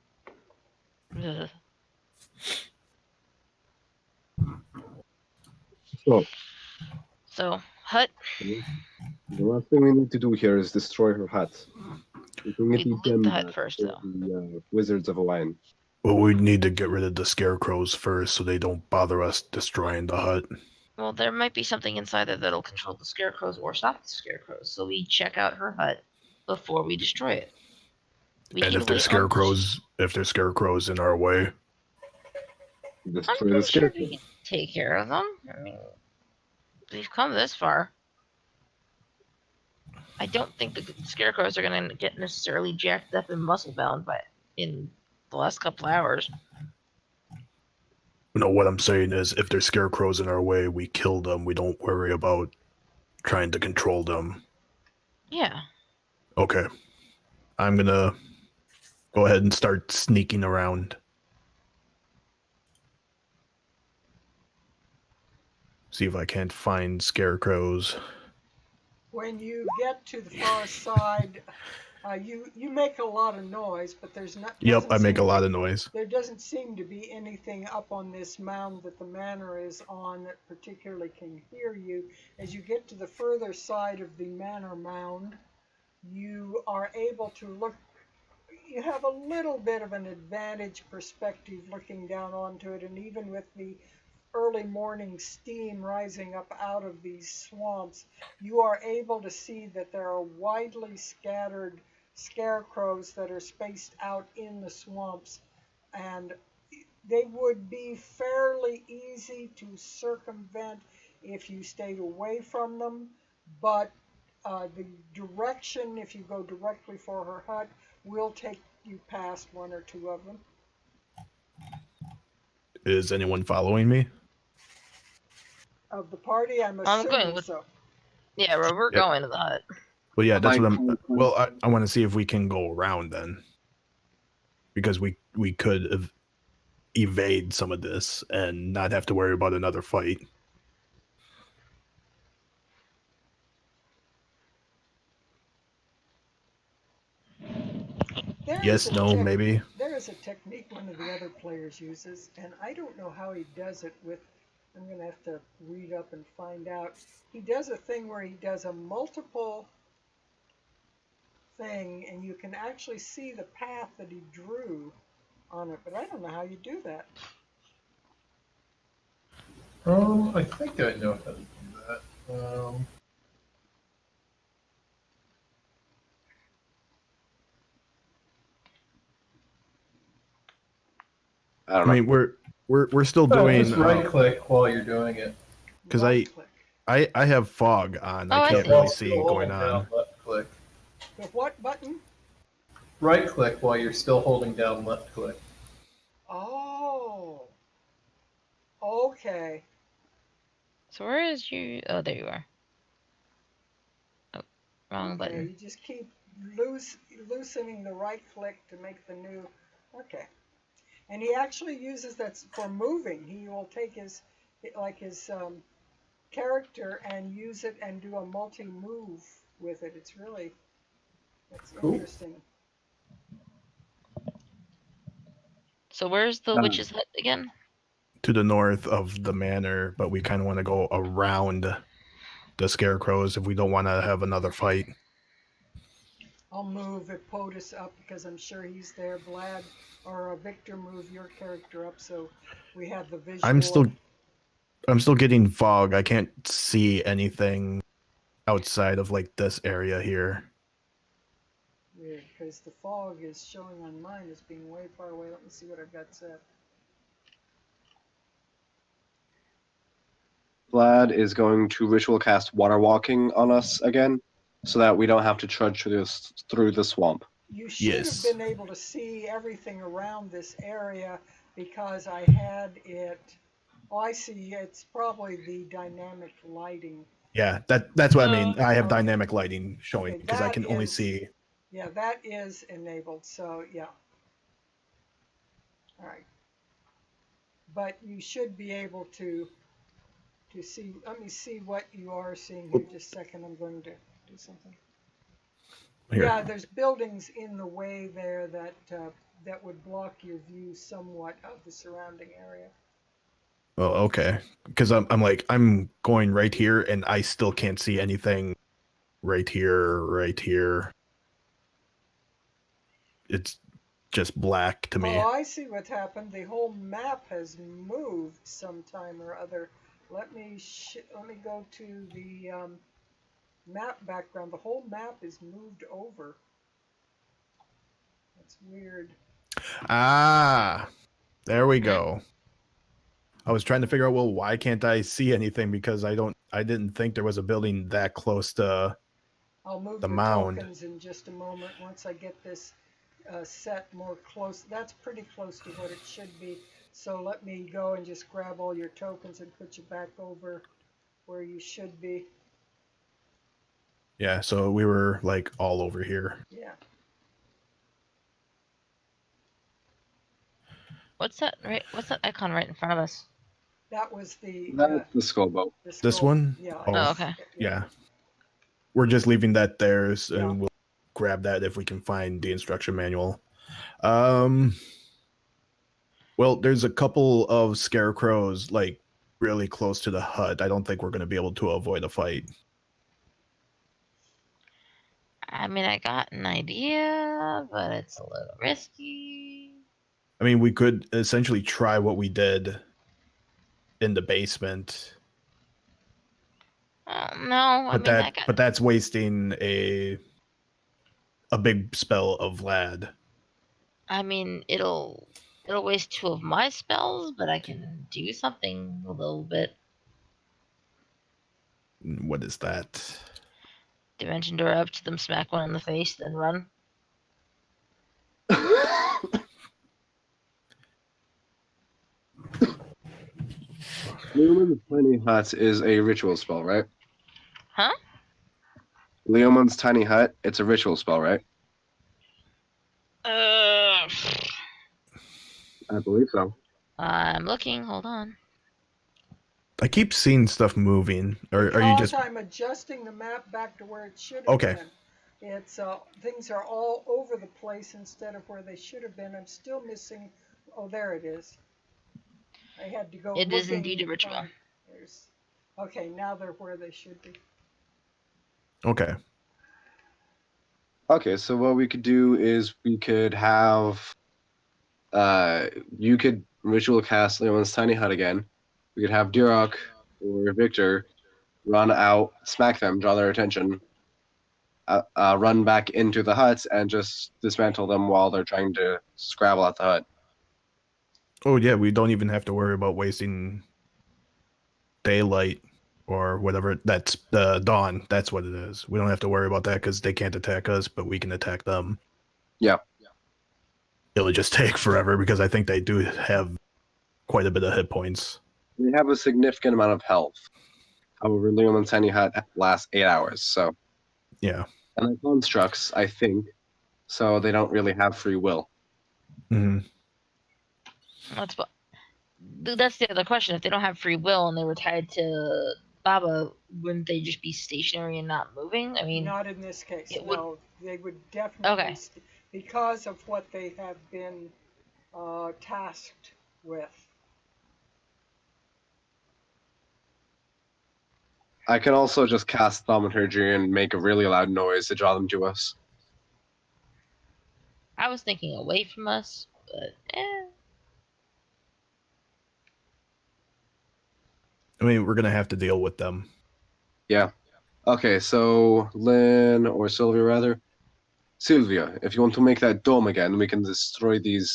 Ugh. So, hut, The last thing we need to do here is destroy her hut. We can we get these loot gems the hut back first, for though. the Wizards of Hawaiian. Well, we need to get rid of the scarecrows first so they don't bother us destroying the hut. Well, there might be something inside there that'll control the scarecrows or stop the scarecrows, so we check out her hut before we destroy it. We And can if there's wait on- scarecrows in our way, I'm Destroy the pretty sure scarecrow. we can take care of them. I mean, we've come this far. I don't think the scarecrows are going to get necessarily jacked up and muscle bound in the last couple hours. no, what I'm saying is if there's scarecrows in our way, we kill them. We don't worry about trying to control them. Yeah. Okay. I'm gonna go ahead and start sneaking around. See if I can't find scarecrows. When you get to the far side, you make a lot of noise, but there's not. Yep, doesn't I make seem a to lot be- of noise. There doesn't seem to be anything up on this mound that the manor is on that particularly can hear you. As you get to the further side of the manor mound, you are able to look. You have a little bit of an advantage perspective looking down onto it, and even with the early morning steam rising up out of these swamps, you are able to see that there are widely scattered scarecrows that are spaced out in the swamps, and they would be fairly easy to circumvent if you stayed away from them, but the direction, if you go directly for her hut, will take you past one or two of them. Is anyone following me? Of the party, I'm I'm going assuming with- so. Yeah, we're Yep. going to the hut. Well, yeah, that's what I'm. Fine. Well, I want to see if we can go around then, because we could evade some of this and not have to worry about another fight. Yes, no, maybe. There is a technique one of the other players uses, and I don't know how he does it with. I'm going to have to read up and find out. He does a thing where he does a multiple thing, and you can actually see the path that he drew on it, but I don't know how you do that. I think I know how to do that. I don't I know. mean, we're still doing just right click while you're doing it. 'Cause Right click. I have fog on. Oh, I I can't see. really While see still going holding down on. left click. The what button? Right click while you're still holding down left click. Oh. Okay. So where is you? Oh, there you are. Oh, wrong Okay, button. you just keep loosening the right click to make the new. Okay. And he actually uses that for moving. He will take his character and use it and do a multi-move with it. It's Cool. interesting. So where's the witch's hut again? To the north of the manor, but we kind of want to go around the scarecrows if we don't want to have another fight. I'll move Ipodus up because I'm sure he's there. Vlad or Victor, move your character up so we have the visual. I'm still getting fog. I can't see anything outside of like this area here. Weird, because the fog is showing on mine as being way far away. Let me see what I've got set. Vlad is going to ritual cast water walking on us again, so that we don't have to trudge through the swamp. You should Yes. have been able to see everything around this area because I had it. Oh, I see. It's probably the dynamic lighting. Yeah, that's what I mean. I have Okay. dynamic lighting showing Okay, because I that can only is- see. Yeah, that is enabled. So yeah. All right. But you should be able to see. Let me see what you are seeing here. Just a second. I'm going to do something. Here. Yeah, there's buildings in the way there that would block your view somewhat of the surrounding area. Oh, okay. Because I'm going right here, and I still can't see anything. Right here. It's just black to me. Oh, I see what's happened. The whole map has moved sometime or other. Let me go to the map background. The whole map is moved over. That's weird. Ah, there we go. I was trying to figure out, well, why can't I see anything? Because I didn't think there was a building that close to. I'll move The the mound. tokens in just a moment once I get this set more close. That's pretty close to what it should be. So let me go and just grab all your tokens and put you back over where you should be. Yeah, so we were like all over here. Yeah. What's that? Right? What's that icon right in front of us? That was the That's the skull boat. This skull. one? Yeah. Oh, okay. Yeah. We're just leaving that there, and Yeah. we'll grab that if we can find the instruction manual. Well, there's a couple of scarecrows like really close to the hut. I don't think we're going to be able to avoid a fight. I mean, I got an idea, but it's a little risky. I mean, we could essentially try what we did in the basement, Oh, no, I but mean, I got. that's wasting a big spell of Vlad. I mean, it'll waste 2 of my spells, but I can do something a little bit. What is that? Dimension door up to them, smack one in the face, then run. Leoman's Tiny Hut is a ritual spell, right? Huh? Leoman's Tiny Hut, it's a ritual spell, right? Uh, I believe so. I'm looking. Hold on. I keep seeing stuff moving. Or are you Because just I'm adjusting the map back to where it should have Okay. been. It's things are all over the place instead of where they should have been. I'm still missing. Oh, there it is. I had to go. It is looking indeed a and ritual. find- There's. Okay, now they're where they should be. okay? Okay, so what we could do is we could have you could ritual cast Leoman's Tiny Hut again. We could have Durok or Victor run out, smack them, draw their attention, run back into the hut, and just dismantle them while they're trying to scrabble at the hut. Oh yeah, we don't even have to worry about wasting daylight or whatever. That's the dawn. That's what it is. We don't have to worry about that because they can't attack us, but we can attack them. Yeah. It'll just take forever because I think they do have quite a bit of hit points. They have a significant amount of health. However, Leoman's Tiny Hut lasts 8 hours, so. Yeah. And they're constructs, I think, so they don't really have free will. hmm That's the other question. If they don't have free will and they were tied to Baba, wouldn't they just be stationary and not moving? I mean, Not in this case. it would- No, they would definitely. Okay. Because of what they have been tasked with. I can also just cast Thaumaturgy and make a really loud noise to draw them to us. I was thinking away from us, but I mean, we're gonna have to deal with them. Yeah. Okay, so Lynn, or Sylvia rather. Sylvia, if you want to make that dome again, we can destroy these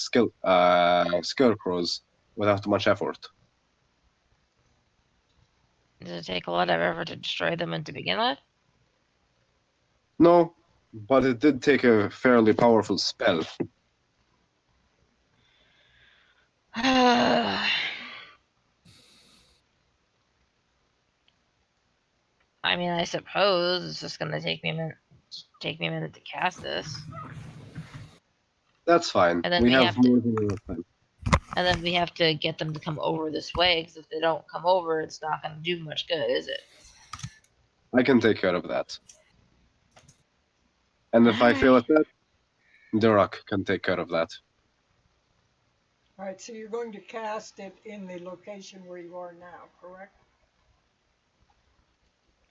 scarecrows without much effort. does it take a lot of effort to destroy them and to begin with? No, but it did take a fairly powerful spell. I mean, I suppose it's just gonna take me a minute to cast this, That's fine. And then We we have have to- more than enough time. and then we have to get them to come over this way. Because if they don't come over, it's not gonna do much good, is it? I can take care of that. And if I fail at that, Durak can take care of that. All right, so you're going to cast it in the location where you are now, correct?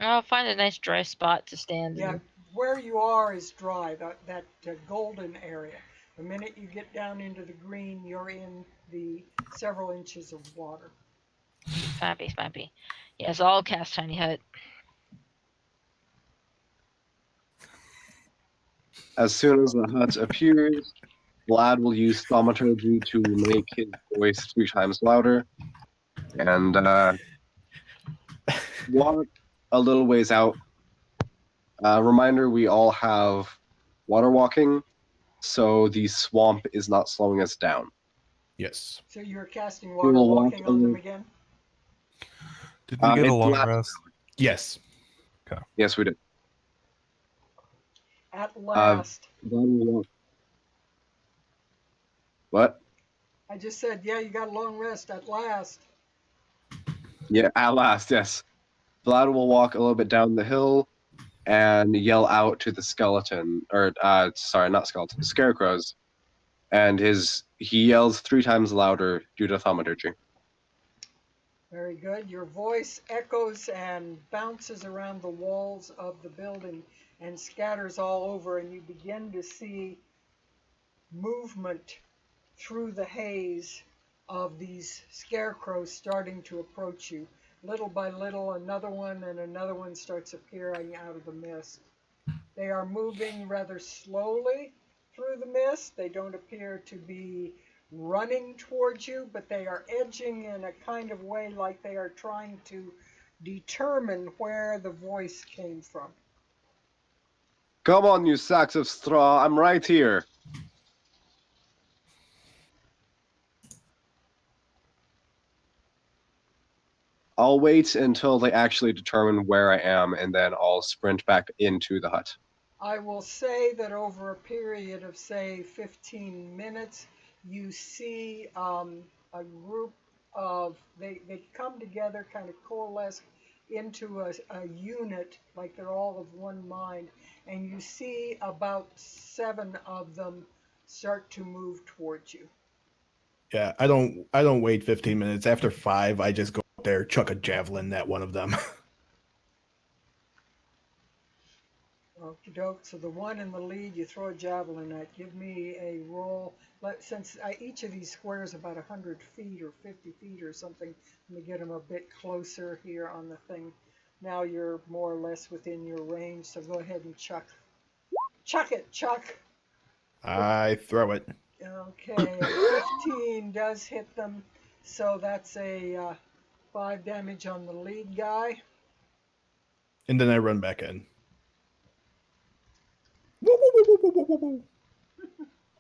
I'll find a nice dry spot to stand. Yeah, in. where you are is dry, that golden area. The minute you get down into the green, you're in the several inches of water. Smappy. Yeah, so I'll cast Tiny Hut. As soon as the hut appears, Vlad will use Thaumaturgy to make his voice 3 times louder. And walk a little ways out. Reminder, we all have water walking, so the swamp is not slowing us down. Yes. So you're casting water will walk walking on them over- again? Did we get a it's long not- rest? Yes. Yes, we did. At last. Vlad will walk. What? I just said, yeah, you got a long rest at last. Yeah, at last, yes. Vlad will walk a little bit down the hill and yell out to the skeleton, or sorry, not skeleton, scarecrows, and he yells 3 times louder due to thaumaturgy. Very good. Your voice echoes and bounces around the walls of the building and scatters all over, and you begin to see movement through the haze of these scarecrows starting to approach you. Little by little, another one and another one starts appearing out of the mist. They are moving rather slowly through the mist. They don't appear to be running towards you, but they are edging in a kind of way like they are trying to determine where the voice came from. Come on, you sacks of straw, I'm right here. I'll wait until they actually determine where I am, and then I'll sprint back into the hut. I will say that over a period of, say, 15 minutes, you see a group of, they come together, kind of coalesce into a unit, like they're all of one mind, and you see about 7 of them start to move towards you. Yeah, I don't wait 15 minutes. After 5, I just go out there, chuck a javelin at one of them. Okie doke. So the one in the lead, you throw a javelin at. Give me a roll. Since each of these squares about 100 feet or 50 feet or something, let me get them a bit closer here on the thing. Now you're more or less within your range, so go ahead and chuck. Chuck it, Chuck. I throw it. Okay, 15 does hit them, so that's a 5 damage on the lead guy. And then I run back in. Woo, woo, woo, woo, woo, woo, woo.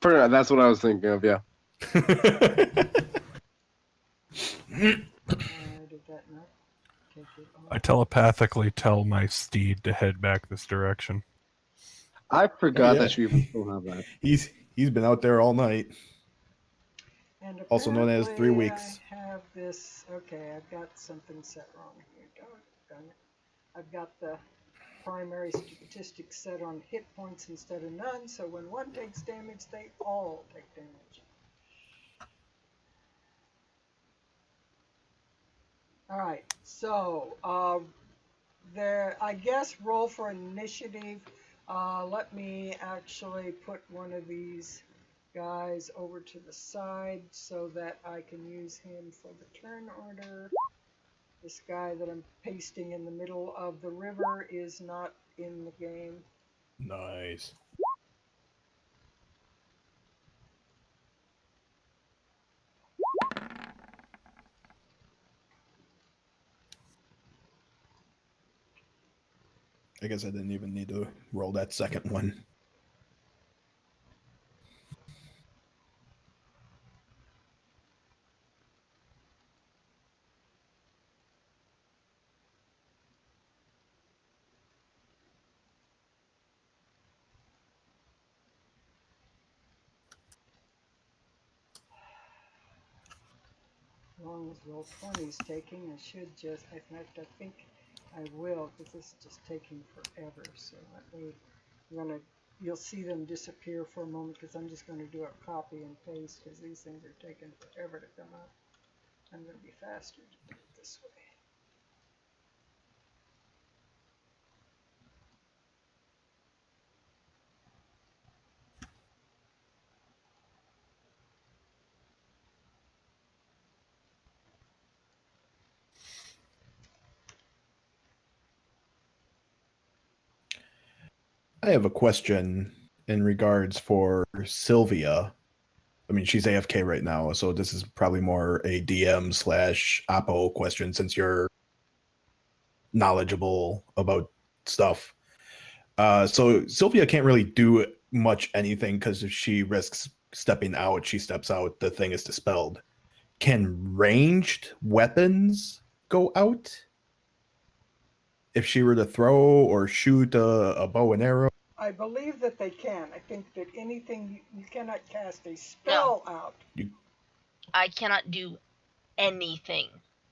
That's what I was thinking of, yeah. Did that not take it off? I telepathically tell my steed to head back this direction. I forgot yeah. that you even still have that. He's been out there all night. And Also known as 3 weeks. I have this. Okay, I've got something set wrong here. Darn it. I've got the primary statistics set on hit points instead of none, so when one takes damage, they all take damage. All right, so I guess roll for initiative. Let me actually put one of these guys over to the side so that I can use him for the turn order. This guy that I'm pasting in the middle of the river is not in the game. Nice. I guess I didn't even need to roll that second one. As long as roll 20 is taking, I should just, I think I will, because this is just taking forever. So you'll see them disappear for a moment, because I'm just going to do a copy and paste, because these things are taking forever to come up. I'm going to be faster to do it this way. I have a question in regards for Sylvia. I mean, she's AFK right now, so this is probably more a DM/Oppo question since you're knowledgeable about stuff. So Sylvia can't really do much anything because if she risks stepping out, she steps out, the thing is dispelled. Can ranged weapons go out? If she were to throw or shoot a bow and arrow? I believe that they can. I think that anything, you cannot cast a spell out. I cannot do anything.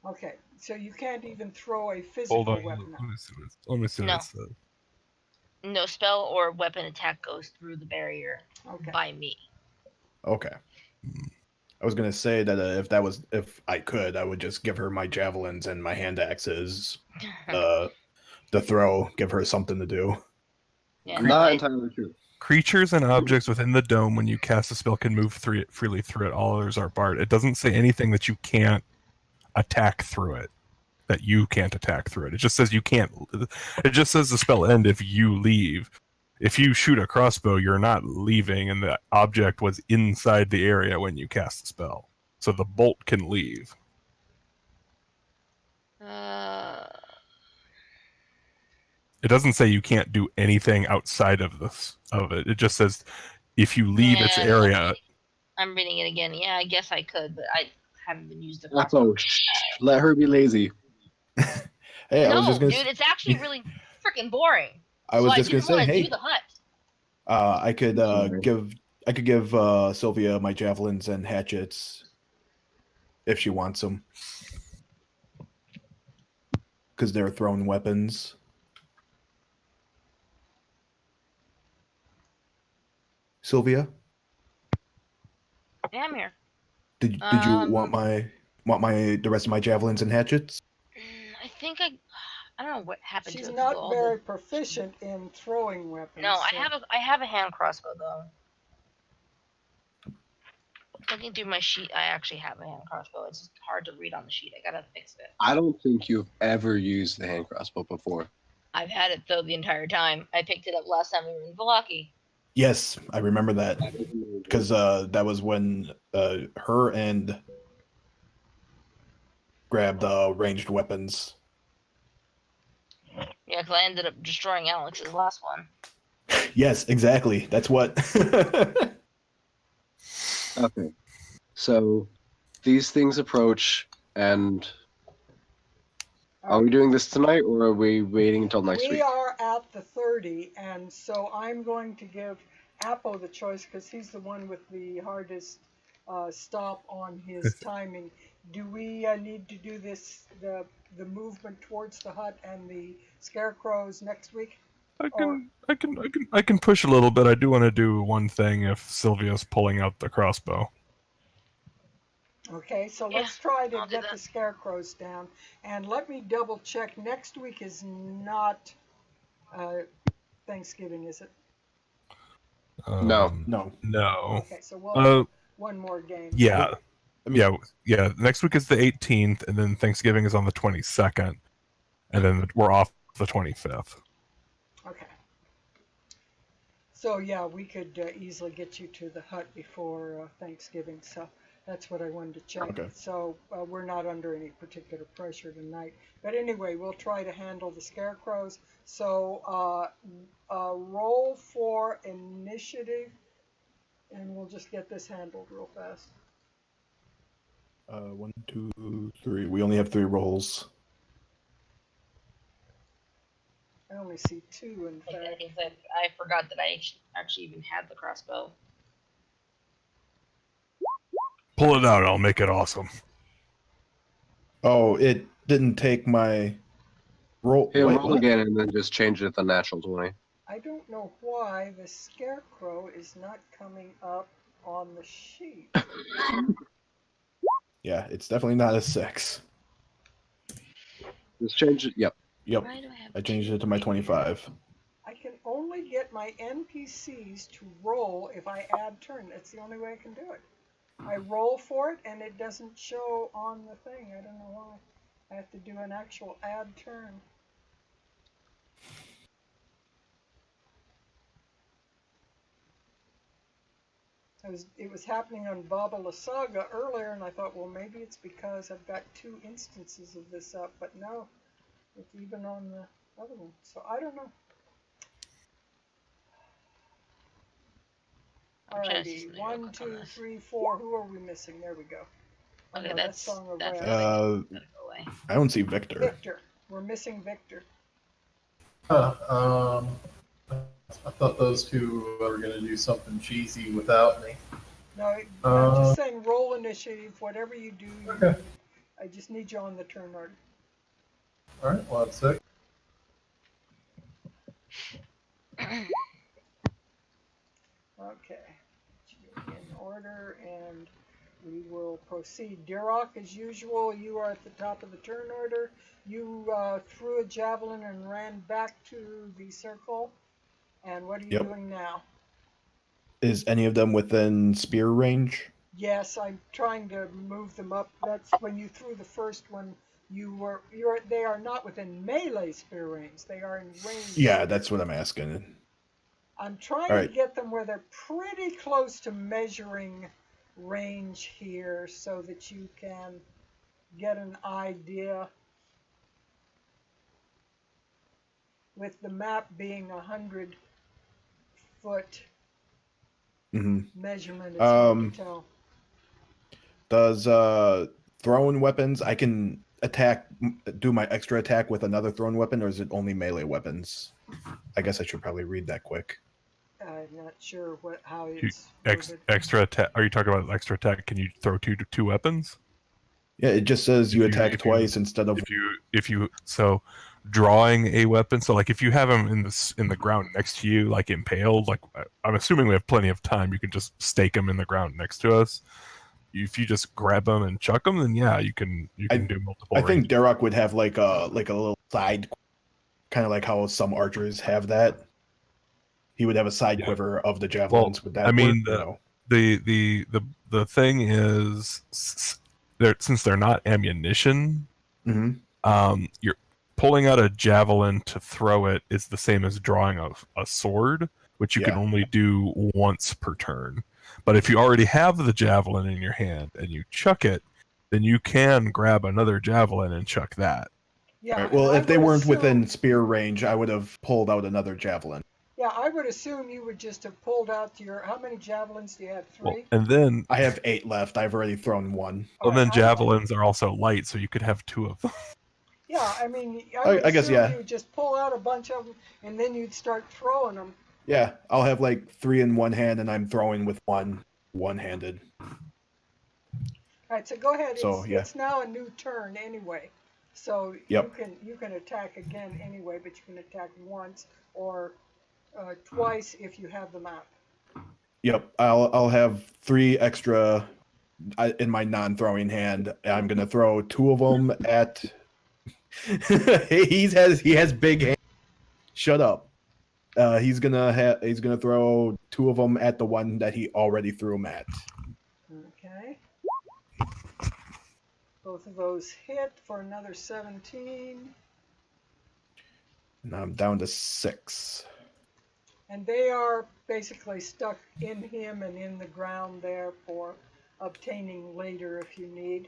Okay, so you can't even throw a Hold physical on. weapon. Let me see what No. it says. No spell or weapon attack goes through the barrier Okay. by me. Okay. I was gonna say that if I could, I would just give her my javelins and my hand axes. The throw, give her something to do. Yeah, Not no, entirely true. Creatures and objects within the dome, when you cast a spell, can move freely through it. All others are barred. It doesn't say anything that you can't attack through it. That you can't attack through it. It just says you can't. It just says the spell end if you leave. If you shoot a crossbow, you're not leaving, and the object was inside the area when you cast the spell. So the bolt can leave. It doesn't say you can't do anything outside of it. It just says if you leave its Yeah, area. I'm reading it again. Yeah, I guess I could, but I haven't been used the Apple, let her be lazy. Hey, I No, was just gonna. dude, it's actually really freaking boring. I was so just I gonna didn't say, want to hey, do the hut. I could Sorry. give Sylvia my javelins and hatchets if she wants them, because they're thrown weapons. Sylvia, Yeah, I'm here. did you want the rest of my javelins and hatchets? I think I don't know what happened She's to not all very proficient in throwing weapons. No, so- I have a hand crossbow though. Looking through my sheet, I actually have a hand crossbow. It's just hard to read on the sheet. I gotta fix it. I don't think you've ever used the hand crossbow before. I've had it though the entire time. I picked it up last time we were in Valaki. Yes, I remember that because that was when her and grabbed ranged weapons. Yeah, because I ended up destroying Alex's last one. Yes, exactly. That's what. Okay. So these things approach, and are we doing this tonight, or are we waiting until next we week? are at the 30, and so I'm going to give Apple the choice because he's the one with the hardest stop on his timing. Do we need to do this the movement towards the hut and the scarecrows next week? I can push a little bit. I do want to do one thing if Sylvia's pulling out the crossbow. Okay, so Yeah, let's try to I'll do get that. the scarecrows down, and let me double check. Next week is not Thanksgiving, is it? No. No. Okay, so we'll have Uh, one more game. yeah, I mean, yeah. Next week is the 18th, and then Thanksgiving is on the 22nd, and then we're off the 25th. Okay. So yeah, we could easily get you to the hut before Thanksgiving. So that's what I wanted to check. Okay. So we're not under any particular pressure tonight. But anyway, we'll try to handle the scarecrows. So roll for initiative, and we'll just get this handled real fast. 1, 2, 3. We only have 3 rolls. I only see 2, in fact. I forgot that I actually even had the crossbow. Pull it out. I'll make it awesome. Oh, it didn't take my roll. Hey, Wait, roll what? again, and then just change it to natural 20. I don't know why the scarecrow is not coming up on the sheet. Yeah, it's definitely not a 6. Just change it. Yep. Yep, Why do I have I changed it to my 25. I can only get my NPCs to roll if I add turn. That's the only way I can do it. I roll for it and it doesn't show on the thing. I don't know why. I have to do an actual add turn. It was happening on Baba Lysaga earlier, and I thought, well, maybe it's because I've got 2 instances of this up, but no, it's even on the other one. So I don't know. I'm trying to see Alrighty, something real 1, quick on 2, this. 3, 4. Who are we missing? There we go. Oh, Okay, no, that's Song of that's Wrath. gotta go away. I don't see Victor. Victor. We're missing Victor. I thought those two were going to do something cheesy without me. No, I'm just saying roll initiative. Whatever you do, Okay. I just need you on the turn order. All right, 1 sec. Okay. In order, and we will proceed. Duroc, as usual, you are at the top of the turn order. You threw a javelin and ran back to the circle. And what are you Yep. doing now? Is any of them within spear range? Yes, I'm trying to move them up. That's when you threw the first one. They are not within melee spear range. They are in range. Yeah, that's what I'm asking. I'm trying All to right. get them where they're pretty close to measuring range here so that you can get an idea. With the map being 100-foot hmm measurement, it's hard to tell. Does thrown weapons? I can do my extra attack with another thrown weapon, or is it only melee weapons? I guess I should probably read that quick. I'm not sure how it's Extra attack. Are you talking about extra attack? Can you throw two weapons? Yeah, it just says you If you- attack if you- twice instead of. If you so drawing a weapon, so like if you have them in the ground next to you, like impaled, like I'm assuming we have plenty of time, you can just stake them in the ground next to us. If you just grab them and chuck them, then yeah, you can do multiple. I think Derek would have like a little side, kind of like how some archers have that. He would have a side quiver of the javelins. Would that I mean, work? the thing is, since they're not ammunition, you're pulling out a javelin to throw it is the same as drawing a sword, which you can only do once per turn. But if you already have the javelin in your hand and you chuck it, then you can grab another javelin and chuck that. Yeah. Right. Well, if they weren't within spear range, I would have pulled out another javelin. Yeah, I would assume you would just have pulled out how many javelins do you have? 3? Well, and then I have 8 left. I've already thrown 1. Well, then javelins are also light, so you could have 2 of them. Yeah, I mean, I guess you would just pull out a bunch of them, and then you'd start throwing them. Yeah, I'll have like 3 in one hand, and I'm throwing with one-handed. All right, so go ahead. So, it's now a new turn anyway, so Yep. you can attack again anyway, but you can attack once or twice if you have the map. Yep, I'll have 3 extra in my non-throwing hand. I'm gonna throw 2 of them at. he has big hands. Shut up. He's gonna throw 2 of them at the one that he already threw them at. Okay. Both of those hit for another 17. And I'm down to 6. And they are basically stuck in him and in the ground there for obtaining later if you need.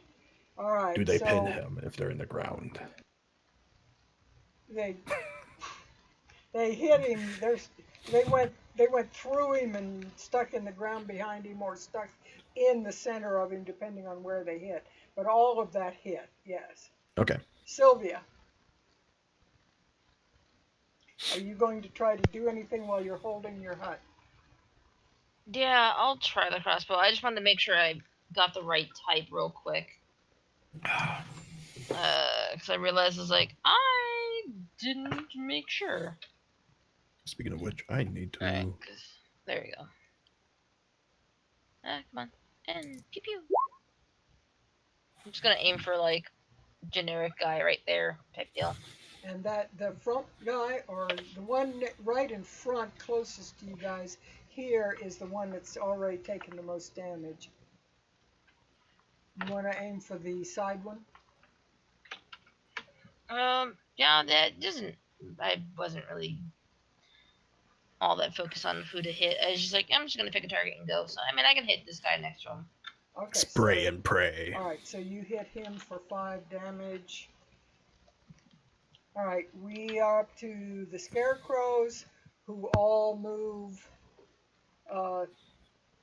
All right. Do they pin him if they're in the ground? They hit him. They went through him and stuck in the ground behind him, or stuck in the center of him, depending on where they hit. But all of that hit, yes. Okay. Sylvia, are you going to try to do anything while you're holding your hut? Yeah, I'll try the crossbow. I just wanted to make sure I got the right type real quick. Because I realized I didn't make sure. Speaking of which, I need to. Alright, there we go. Come on. And pew pew. I'm just gonna aim for generic guy right there type deal. And the front guy, or the one right in front closest to you guys here, is the one that's already taken the most damage. You want to aim for the side one? Yeah, that doesn't. I wasn't really all that focused on who to hit. I was just I'm just gonna pick a target and go. So I can hit this guy next to him. Okay. Spray and pray. All right, so you hit him for 5 damage. All right, we are up to the scarecrows, who all move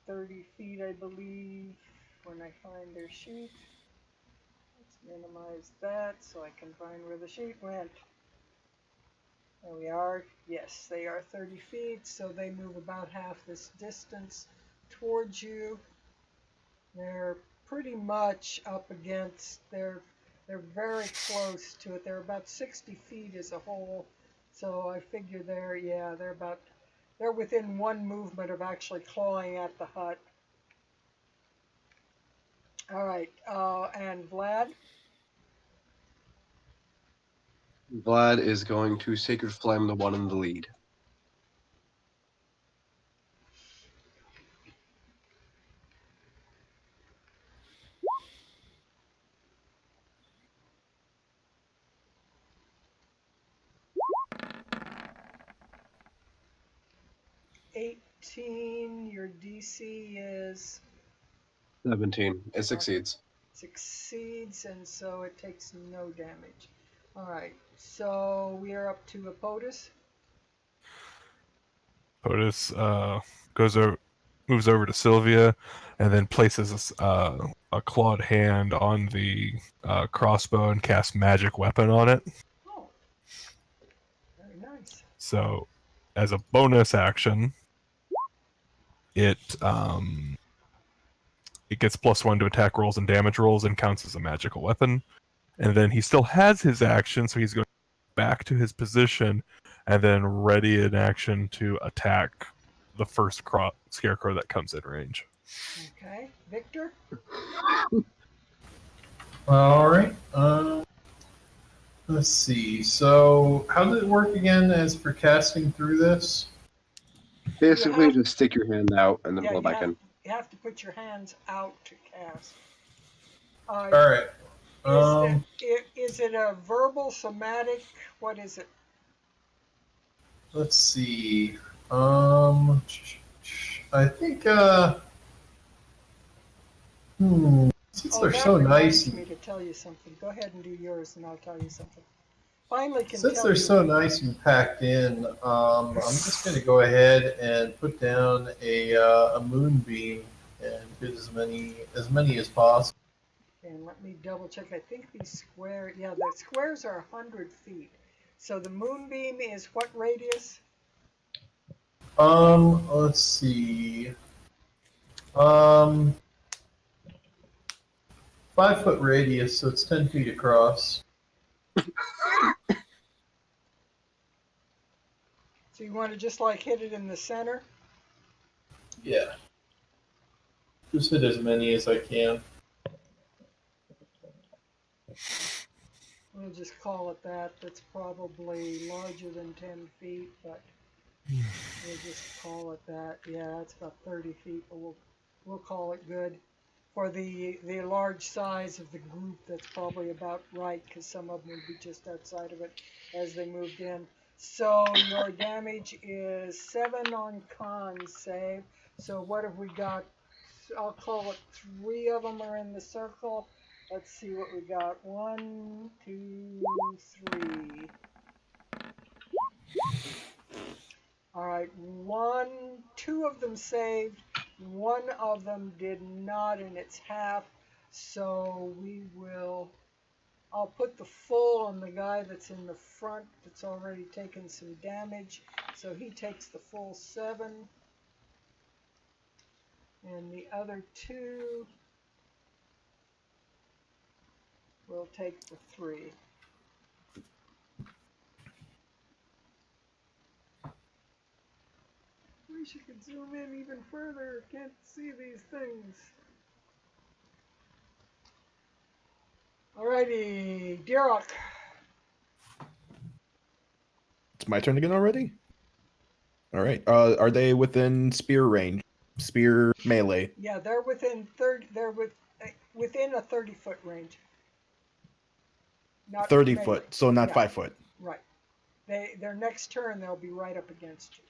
30 feet, I believe, when I find their sheet. Let's minimize that so I can find where the sheet went. There we are. Yes, they are 30 feet, so they move about half this distance towards you. They're pretty much up against. They're very close to it. They're about 60 feet as a whole. So I figure they're within one movement of actually clawing at the hut. All right, and Vlad. Vlad is going to Sacred Flame the one in the lead. Your DC is 17. It succeeds. succeeds, and so it takes no damage. All right, so we are up to Apotus. POTUS moves over to Sylvia, and then places a clawed hand on the crossbow and casts magic weapon on it. Oh, very nice. So, as a bonus action, it gets +1 to attack rolls and damage rolls and counts as a magical weapon. And then he still has his action, so he's going back to his position and then ready in action to attack the first scarecrow that comes in range. Okay, Victor. All right. Let's see. So, how did it work again as for casting through this? Basically, just stick your hand out and then pull it back in. You have to put your hands out to cast. All right. Is it a verbal, somatic? What is it? Let's see. I think. Since they're so nice. Me to tell you something. Go ahead and do yours, and I'll tell you something. Finally, Since they're so nice and packed in, I'm just going to go ahead and put down a moonbeam and get as many as possible. And let me double check. I think these squares. Yeah, the squares are 100 feet. So the moonbeam is what radius? Let's see. 5-foot radius, so it's 10 feet across. So you want to just like hit it in the center? Yeah. Just hit as many as I can. We'll just call it that. That's probably larger than 10 feet, but we'll just call it that. Yeah, that's about 30 feet, but we'll call it good. For the large size of the group, that's probably about right, because some of them would be just outside of it as they moved in. So your damage is 7 on con save. So what have we got? I'll call it 3 of them are in the circle. Let's see what we got. 1, 2, 3. All right, 2 of them saved. 1 of them did not, and it's half. So I'll put the full on the guy that's in the front that's already taken some damage. So he takes the full 7. And the other 2 will take the 3. Wish you could zoom in even further. Can't see these things. Alrighty, Dirok. It's my turn again already? All right. Are they within spear range? Spear melee? Yeah, they're within within a 30-foot range. Not 30 melee. foot, so not Yeah. 5 foot. Right. Their next turn they'll be right up against you.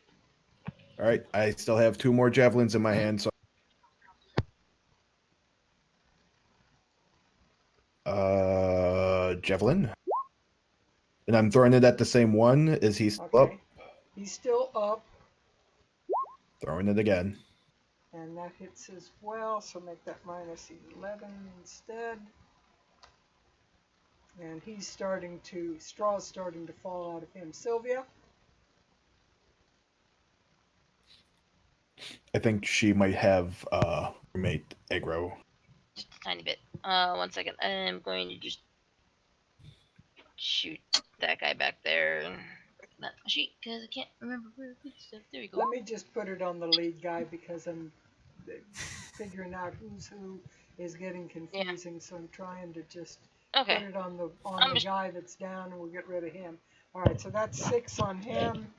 All right. I still have 2 more javelins in my hand, so javelin. And I'm throwing it at the same one. Is he still up? He's still up. Throwing it again. And that hits as well, so make that minus 11 instead. And straw's starting to fall out of him. Sylvia? I think she might have roommate aggro. just a tiny bit. 1 second. I'm going to just shoot that guy back there. Not my sheet because I can't remember where to put stuff. There we go. Let me just put it on the lead guy because I'm figuring out who's who is getting confusing. So I'm trying to just put Okay. it on the just- guy that's down, and we'll get rid of him. All right, so that's 6 on him,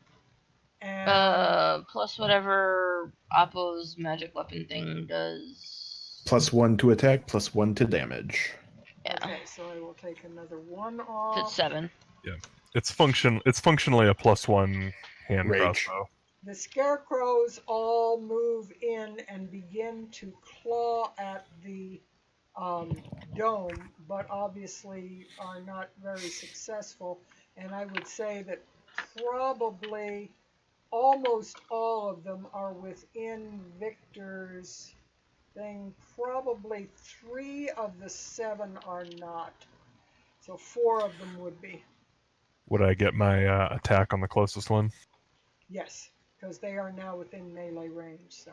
and Plus whatever Oppo's magic weapon thing does. +1 to attack, +1 to damage. Yeah. okay, so I will take another 1 So it's off. 7. It's functionally a +1 hand Rage. crossbow. The scarecrows all move in and begin to claw at the dome, but obviously are not very successful. And I would say that probably almost all of them are within Victor's thing. Probably 3 of the 7 are not. So 4 of them would be. Would I get my attack on the closest one? Yes, because they are now within melee range. So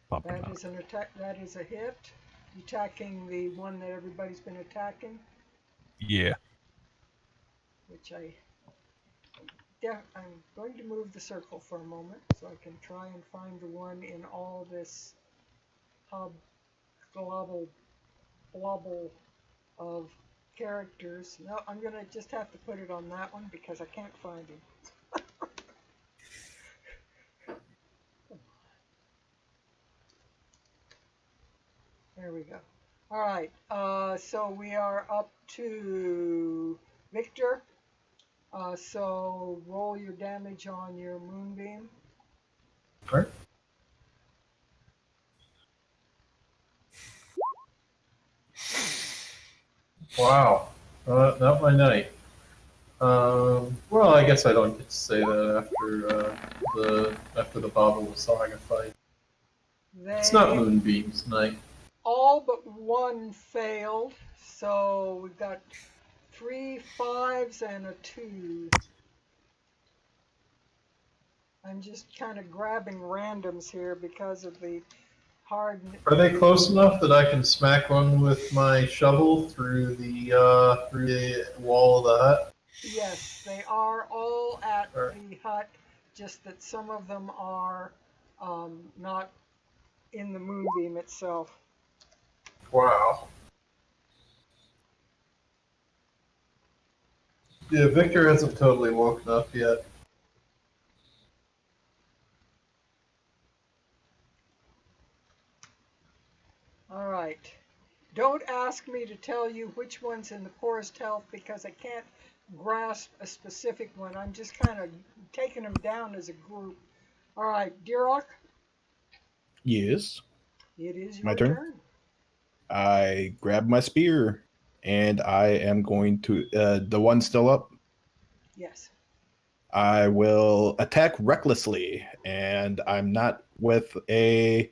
Pop them that out. is an attack. That is a hit. Attacking the one that everybody's been attacking, Yeah. which I'm going to move the circle for a moment so I can try and find the one in all this global of characters. No, I'm going to just have to put it on that one because I can't find him. There we go. All right, so we are up to Victor. So roll your damage on your moonbeam. Alright. Wow. Not my night. Well, I guess I don't get to say that after the Baba Lysaga fight. It's not Moonbeam's night. All but 1 failed, so we've got 3 5s and a 2. I'm just kind of grabbing randoms here because of the hard. Are they close enough that I can smack one with my shovel through the wall of the hut? Yes, they are all at Sure. the hut, just that some of them are not in the moonbeam itself. Wow. Yeah, Victor hasn't totally woken up yet. All right. Don't ask me to tell you which one's in the poorest health because I can't grasp a specific one. I'm just kind of taking them down as a group. All right, Dirok, Yes. it is your My turn? I grab my spear, and I am going to the one still up. Yes. I will attack recklessly, and I'm not with a.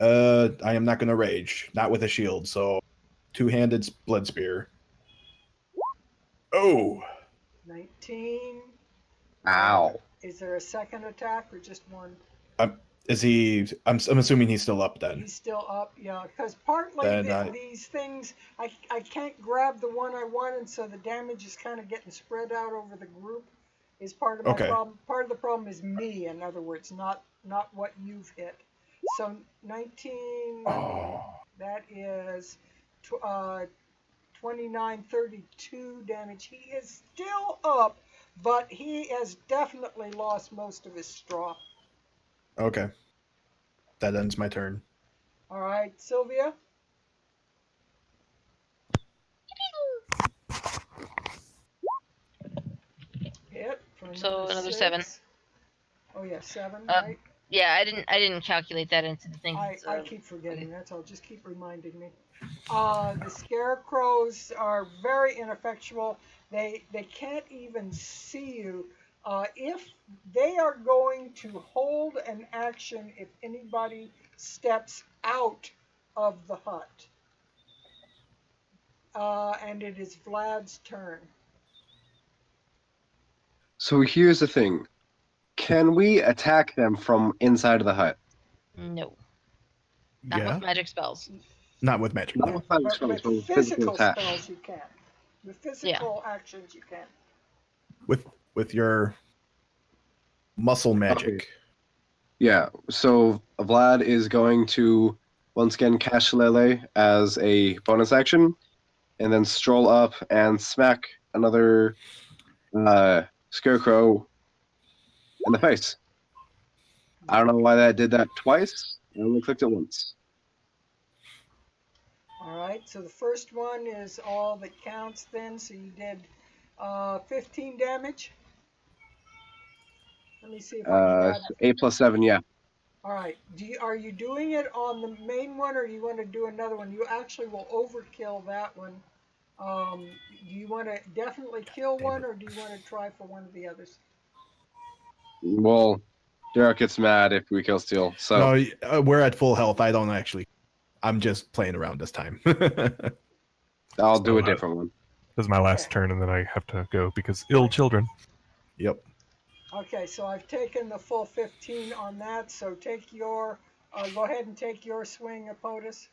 I am not going to rage, not with a shield. So, 2-handed blood spear. Oh, 19. Ow. Is there a second attack or just one? is he? I'm assuming he's still up then. He's still up, yeah. Because partly Then these things, I can't grab the one I want, and so the damage is kind of getting spread out over the group. Is part of my Okay. problem. Part of the problem is me, in other words, not what you've hit. So 19. Oh, That is 29, 32 damage. He is still up, but he has definitely lost most of his straw. okay. That ends my turn. All right, Sylvia. Hit for another So another 6. 7. Oh yeah, 7, Uh, right? Yeah, I didn't calculate that into the thing. I keep forgetting. That's all. Just keep reminding me. The scarecrows are very ineffectual. They can't even see you. If they are going to hold an action if anybody steps out of the hut. And it is Vlad's turn. So here's the thing. Can we attack them from inside of the hut? No. Not Yeah, with magic spells. not with magic. Not No. with magic But spells, with but with physical physical attack. spells you can. With physical actions you can. With your muscle magic. Okay. Yeah, so Vlad is going to once again cast Shillelagh as a bonus action, and then stroll up and smack another scarecrow in the face. I don't know why that did that twice. I only clicked it once. All right, so the first one is all that counts then. So you did 15 damage. Let me see if I can add. 8 + 7, yeah. All right, are you doing it on the main one, or do you want to do another one? You actually will overkill that one. Do you want to definitely kill one, or do you want to try for one of the others? Well, Derek gets mad if we kill Steel, so No, we're at full health. I don't actually. I'm just playing around this time. I'll do a So, different one. This is my last Okay. turn, and then I have to go because ill children. Yep. Okay, so I've taken the full 15 on that. So take your, go ahead and take your swing, Apotus.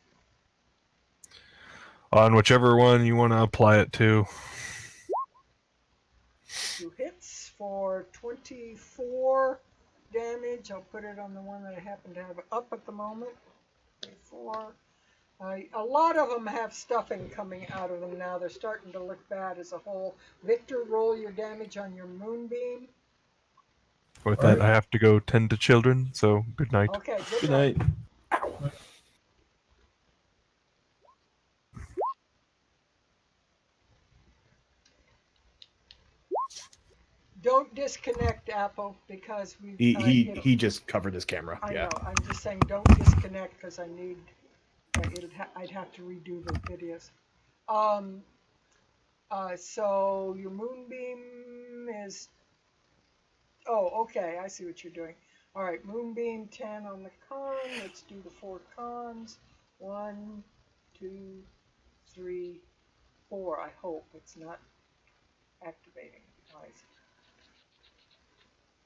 On whichever one you want to apply it to. 2 hits for 24 damage. I'll put it on the one that I happen to have up at the moment. 24. A lot of them have stuffing coming out of them now. They're starting to look bad as a whole. Victor, roll your damage on your moonbeam. With All that, right. I have to go tend to children, so good night. Okay, good Good night. night. Don't disconnect, Apple, because He just covered his camera. I Yeah. know. I'm just saying don't disconnect because I need. I'd have to redo the videos. So your moonbeam is. Oh, okay. I see what you're doing. All right, moonbeam 10 on the con. Let's do the 4 cons. 1, 2, 3, 4. I hope it's not activating. Nice.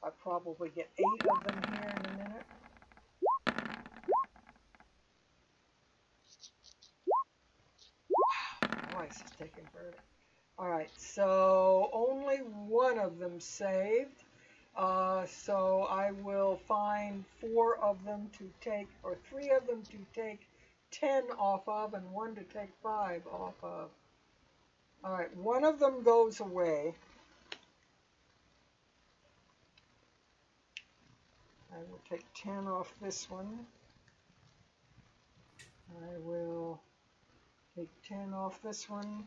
I'll probably get 8 of them here in a minute. Wow, voice is taking forever. All right, so only one of them saved. So I will find 4 of them to take, or 3 of them to take 10 off of, and 1 to take 5 off of. All right, one of them goes away. I will take 10 off this one. I will take 10 off this one.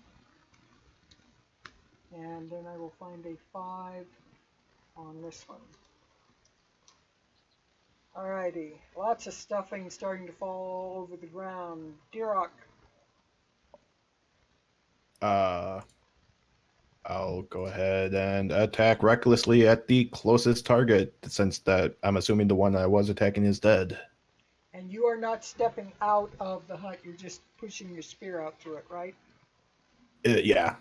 And then I will find a 5 on this one. Alrighty, lots of stuffing starting to fall over the ground. Dirok. I'll go ahead and attack recklessly at the closest target, since that I'm assuming the one I was attacking is dead. And you are not stepping out of the hut, you're just pushing your spear out through it, right? Yeah.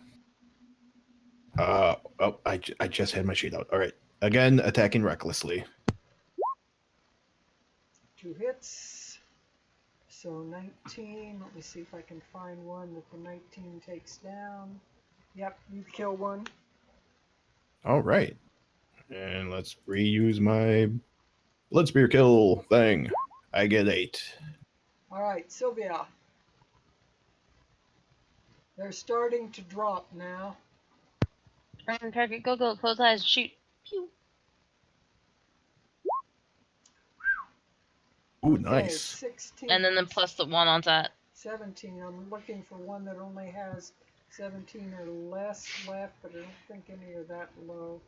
Oh, I just had my sheet out. All right. Again, attacking recklessly. 2 hits. So 19. Let me see if I can find one that the 19 takes down. Yep, you kill one. All right. And let's reuse my blood spear kill thing. I get 8. Alright, Sylvia. They're starting to drop now. Random target, go, close eyes, shoot. Pew. Ooh, Okay, nice. 16. And then plus the 1 on that. 17. I'm looking for one that only has 17 or less left, but I don't think any are that low.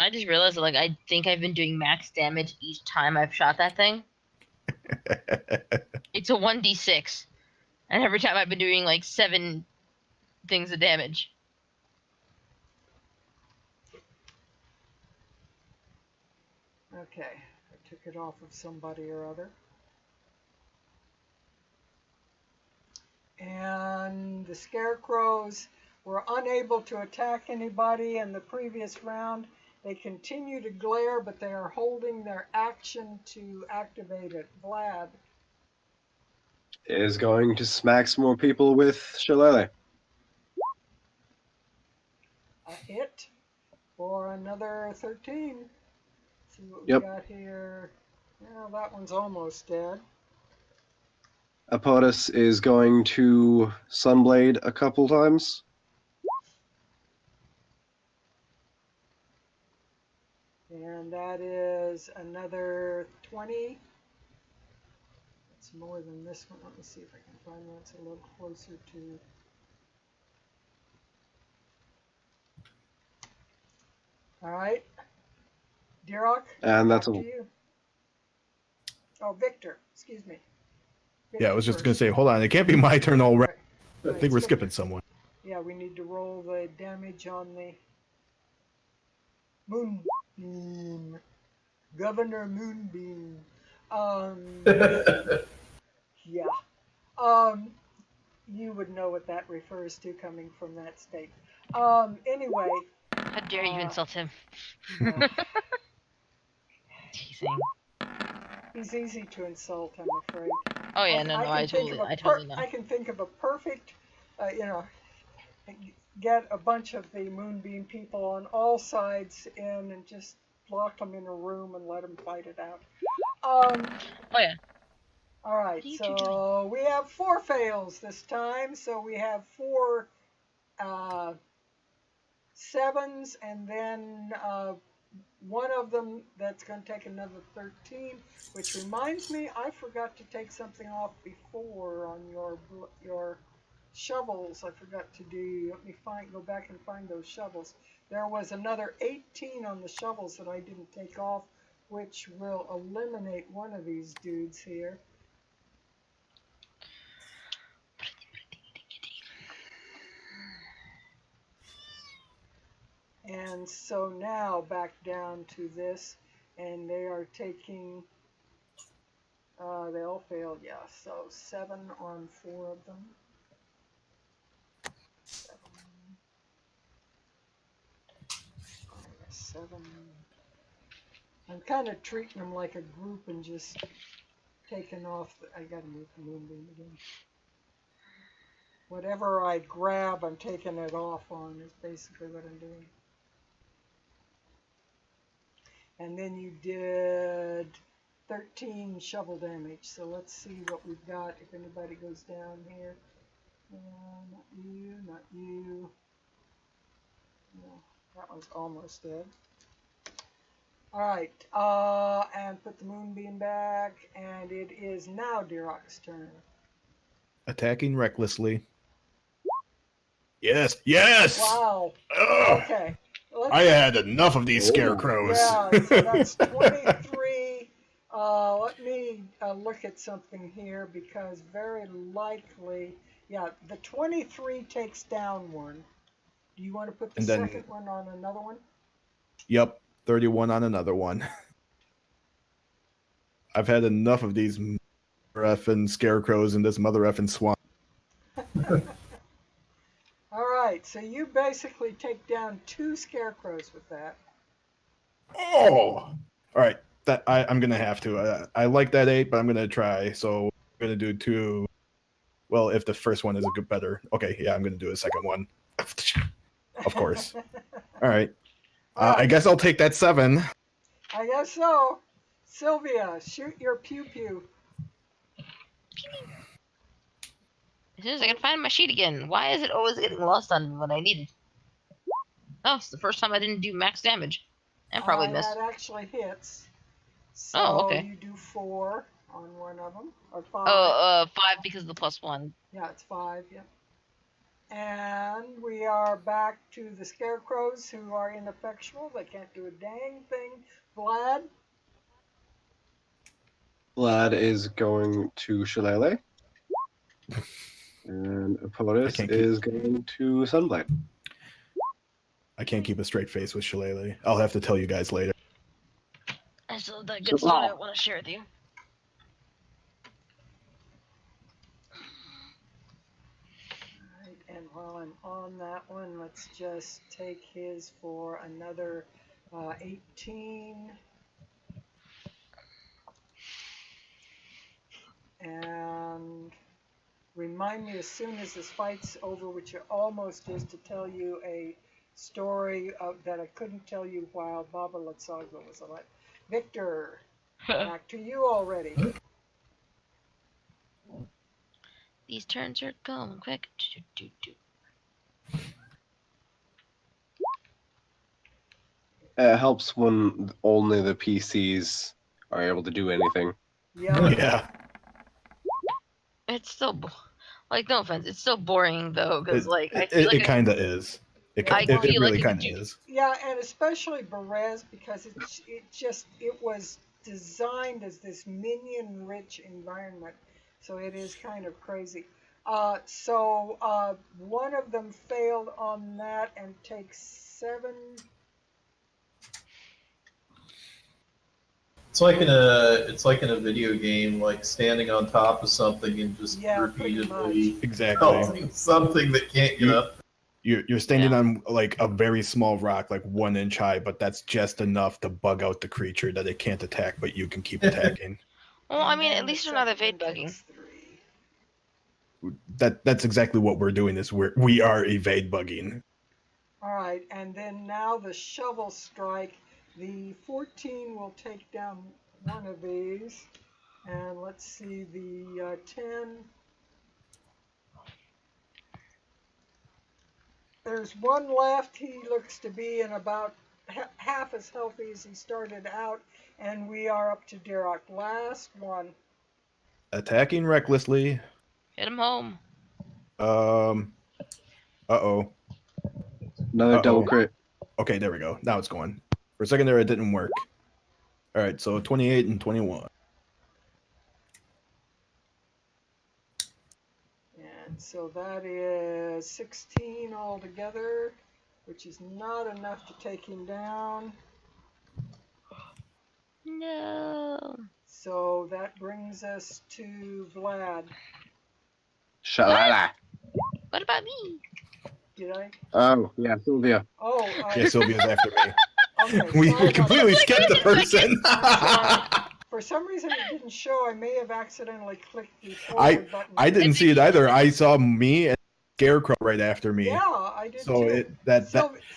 I just realized that, like, I think I've been doing max damage each time I've shot that thing. It's a 1d6. And every time I've been doing, like, 7 things of damage. Okay, I took it off of somebody or other. And the scarecrows were unable to attack anybody in the previous round, They continue to glare, but they are holding their action to activate it. Vlad. Is going to smack some more people with Shillelagh. A hit for another 13. See what we Yep. got here. Well, that one's almost dead. Apotus is going to Sunblade a couple times. And that is another 20. It's more than this one. Let me see if I can find one that's a little closer to. All right. Dirok, And that's back a to you. Oh, Victor. Excuse me. Yeah, I was just Victor gonna say, first. hold on, it can't be my turn already. Right. I think we're Victor. skipping someone. Yeah, we need to roll the damage on the Moonbeam. Governor Moonbeam. Yeah. You would know what that refers to coming from that state. Anyway. How dare you insult him? Yeah. Teasing. He's easy to insult, I'm afraid. Oh yeah, no, I totally know. I can think of a perfect, get a bunch of the Moonbeam people on all sides in and just lock them in a room and let them fight it out. Oh yeah. All right, What are you two so we have 4 fails this time. So we have 4 7s, and then one of them that's going to take another 13. Which reminds me, I forgot to take something off before on your shovels. I forgot to do. Let me go back and find those shovels. There was another 18 on the shovels that I didn't take off, which will eliminate one of these dudes here. And so now back down to this, and they are taking, they all failed, yeah, so 7 on 4 of them. 7 minus 7. I'm kind of treating them like a group and just taking off, I gotta move the Moonbeam again. Whatever I grab, I'm taking it off on, is basically what I'm doing. And then you did 13 shovel damage. So let's see what we've got if anybody goes down here. Not you, not you. No, that one's almost dead. All right, and put the Moonbeam back, and it is now Dirok's turn. Attacking recklessly. Yes, yes! Wow. Ugh. Okay. I had enough of these scarecrows. Yeah, so that's 23. Let me look at something here, because very likely, yeah, the 23 takes down one. Do you want to put the second one on another one? Yep, 31 on another one. I've had enough of these effing scarecrows in this mother effing swamp. All right, so you basically take down 2 scarecrows with that. Oh! All right, I'm going to have to. I like that 8, but I'm going to try. So I'm going to do 2. Well, if the first one is a good better. Okay, yeah, I'm going to do a second one. Of course. All right. I guess I'll take that 7. I guess so. Sylvia, shoot your pew-pew. As soon as I can find my sheet again. Why is it always getting lost on me when I need it? Oh, it's the first time I didn't do max damage. And probably missed. That actually hits. So Oh, okay. you do 4 on one of them, or 5. 5 because of the +1. Yeah, it's 5, yeah. And we are back to the scarecrows who are ineffectual. They can't do a dang thing. Vlad? Vlad is going to Shillelagh. And Apotus is going to Sunblade. I can't keep a straight face with Shillelagh. I'll have to tell you guys later. I still have that good story I want to share with you. Alright, and while I'm on that one, let's just take his for another 18. And remind me as soon as this fight's over, which it almost is, to tell you a story that I couldn't tell you while Baba Lysaga was alive. Victor, back to you already. These turns are going quick. It helps when only the PCs are able to do anything. Yeah. Yeah. It's still like, no offense, it's still boring though, because like I feel like It kind of is. It I it feel really like kind of is. Yeah, and especially Berez, because it was designed as this minion-rich environment, so it is kind of crazy. So one of them failed on that and takes 7. It's like in a video game, like standing on top of something and just Yeah, pretty repeatedly Exactly. pelting something that can't get up. You're standing on like a very small rock, like 1 inch high, but that's just enough to bug out the creature that it can't attack, but you can keep attacking. well, I And mean, then at the least they're not second evade one bugging. takes 3. That's exactly what we're doing. Is we are evade bugging. All right, and then now the shovel strike. The 14 will take down one of these. And let's see, the 10. There's one left. He looks to be in about half as healthy as he started out. And we are up to Derek. Last one. Attacking recklessly. Hit him home. Uh-oh. Another double Uh-oh. crit. Okay, there we go. Now it's going. For a second there, it didn't work. All right, so 28 and 21. And so that is 16 altogether, which is not enough to take him down. No. So that brings us to Vlad. Shalala. What about me? Did I? Oh, yeah, Sylvia. Oh, Yeah, Sylvia's after me. okay. We sorry about completely that. skipped the person. For some reason it didn't show. I may have accidentally clicked the I forward button. I didn't see it either. I saw me and Scarecrow right after me. Yeah, I did So too.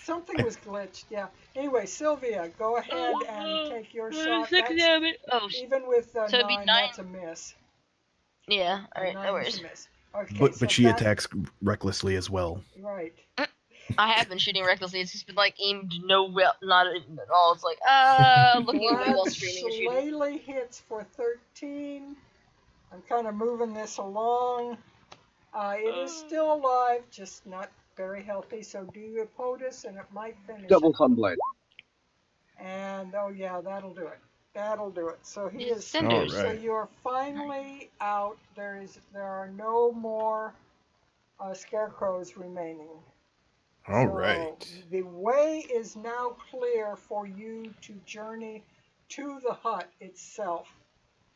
Something was glitched. Yeah. Anyway, Sylvia, go ahead and take your shot. That's, even with So it'd be 9, 9. that's a miss. Yeah. All right. 9 No is worries. a miss. Okay, But so she that- attacks recklessly as well. Right. I have been shooting recklessly. It's just been like aimed not at all. It's like looking away while Vlad streaming or shooting. Shillelagh hits for 13. I'm kind of moving this along. It is still alive, just not very healthy. So do your POTUS and it might finish. Double it. Sunblade. And oh yeah, that'll do it. That'll do it. So he is. Cinders. All So right. you're finally out. There are no more scarecrows remaining. All So right. the way is now clear for you to journey to the hut itself.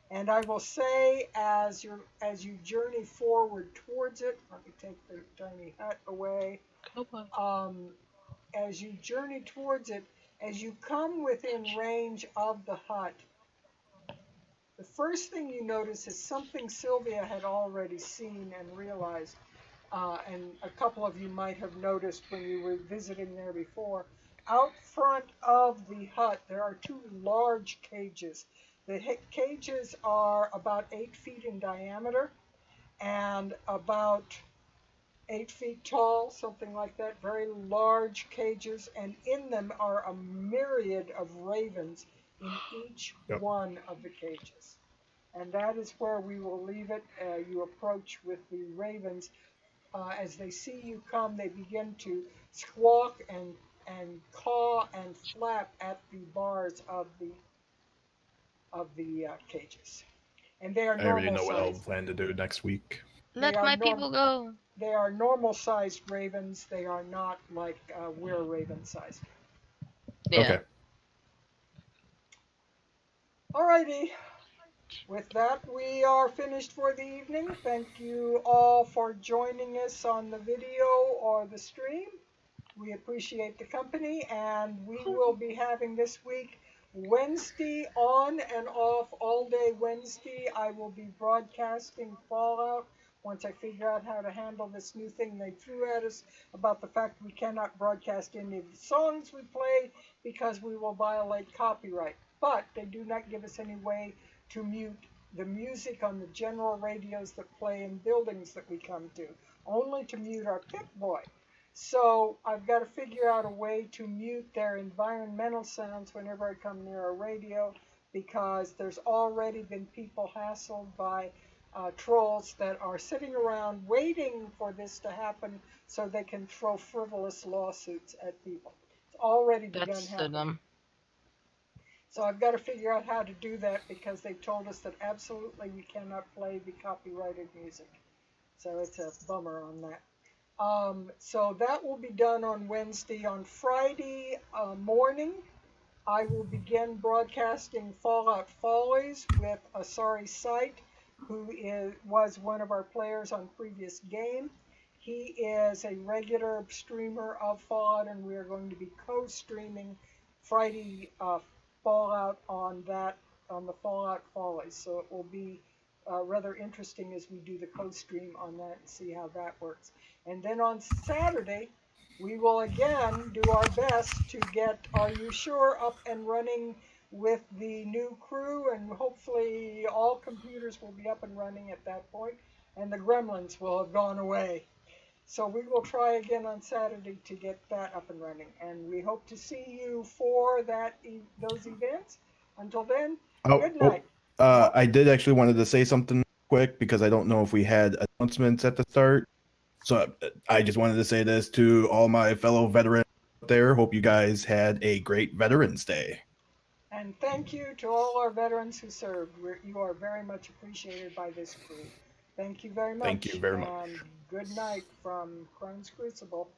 And I will say, as you journey forward towards it, let me take the tiny hut away. As you journey towards it, as you come within range of the hut, the first thing you notice is something Sylvia had already seen and realized. And a couple of you might have noticed when you were visiting there before. Out front of the hut, there are 2 large cages. The cages are about 8 feet in diameter and about 8 feet tall, something like that. Very large cages, and in them are a myriad of ravens in each one of the cages. And that is where we will leave it. You approach with the ravens. As they see you come, they begin to squawk and caw and flap at the bars of the cages. And they are I already normal know what I'll sized. plan to do next week. Let my people go. They are normal sized ravens. They are not like we're raven sized. Yeah. Okay. Alrighty. With that, we are finished for the evening. Thank you all for joining us on the video or the stream. We appreciate the company, and we will be having this week Wednesday on and off all day Wednesday. I will be broadcasting Fallout once I figure out how to handle this new thing they threw at us about the fact we cannot broadcast any of the songs we play because we will violate copyright. But they do not give us any way to mute the music on the general radios that play in buildings that we come to, only to mute our Pip-Boy. So I've got to figure out a way to mute their environmental sounds whenever I come near a radio, because there's already been people hassled by trolls that are sitting around waiting for this to happen so they can throw frivolous lawsuits at people. It's already begun That's happening. So I've got to figure out how to do that, because they told us that absolutely we cannot play the copyrighted music. So it's a bummer on that. So that will be done on Wednesday. On Friday morning, I will begin broadcasting Fallout Follies with Asari Sight, who was one of our players on previous game. He is a regular streamer of Fallout, and we are going to be co-streaming Friday Fallout on the Fallout Follies. So it will be rather interesting as we do the co-stream on that and see how that works. And then on Saturday, we will again do our best to get Are You Sure up and running with the new crew, and hopefully all computers will be up and running at that point, and the gremlins will have gone away. So we will try again on Saturday to get that up and running, and we hope to see you for those events. Until then, good night. I did actually wanted to say something quick, because I don't know if we had announcements at the start. So I just wanted to say this to all my fellow veterans out there. Hope you guys had a great Veterans Day. And thank you to all our veterans who served. You are very much appreciated by this crew. Thank you very much. Thank you very much. And good night from Crone's Crucible.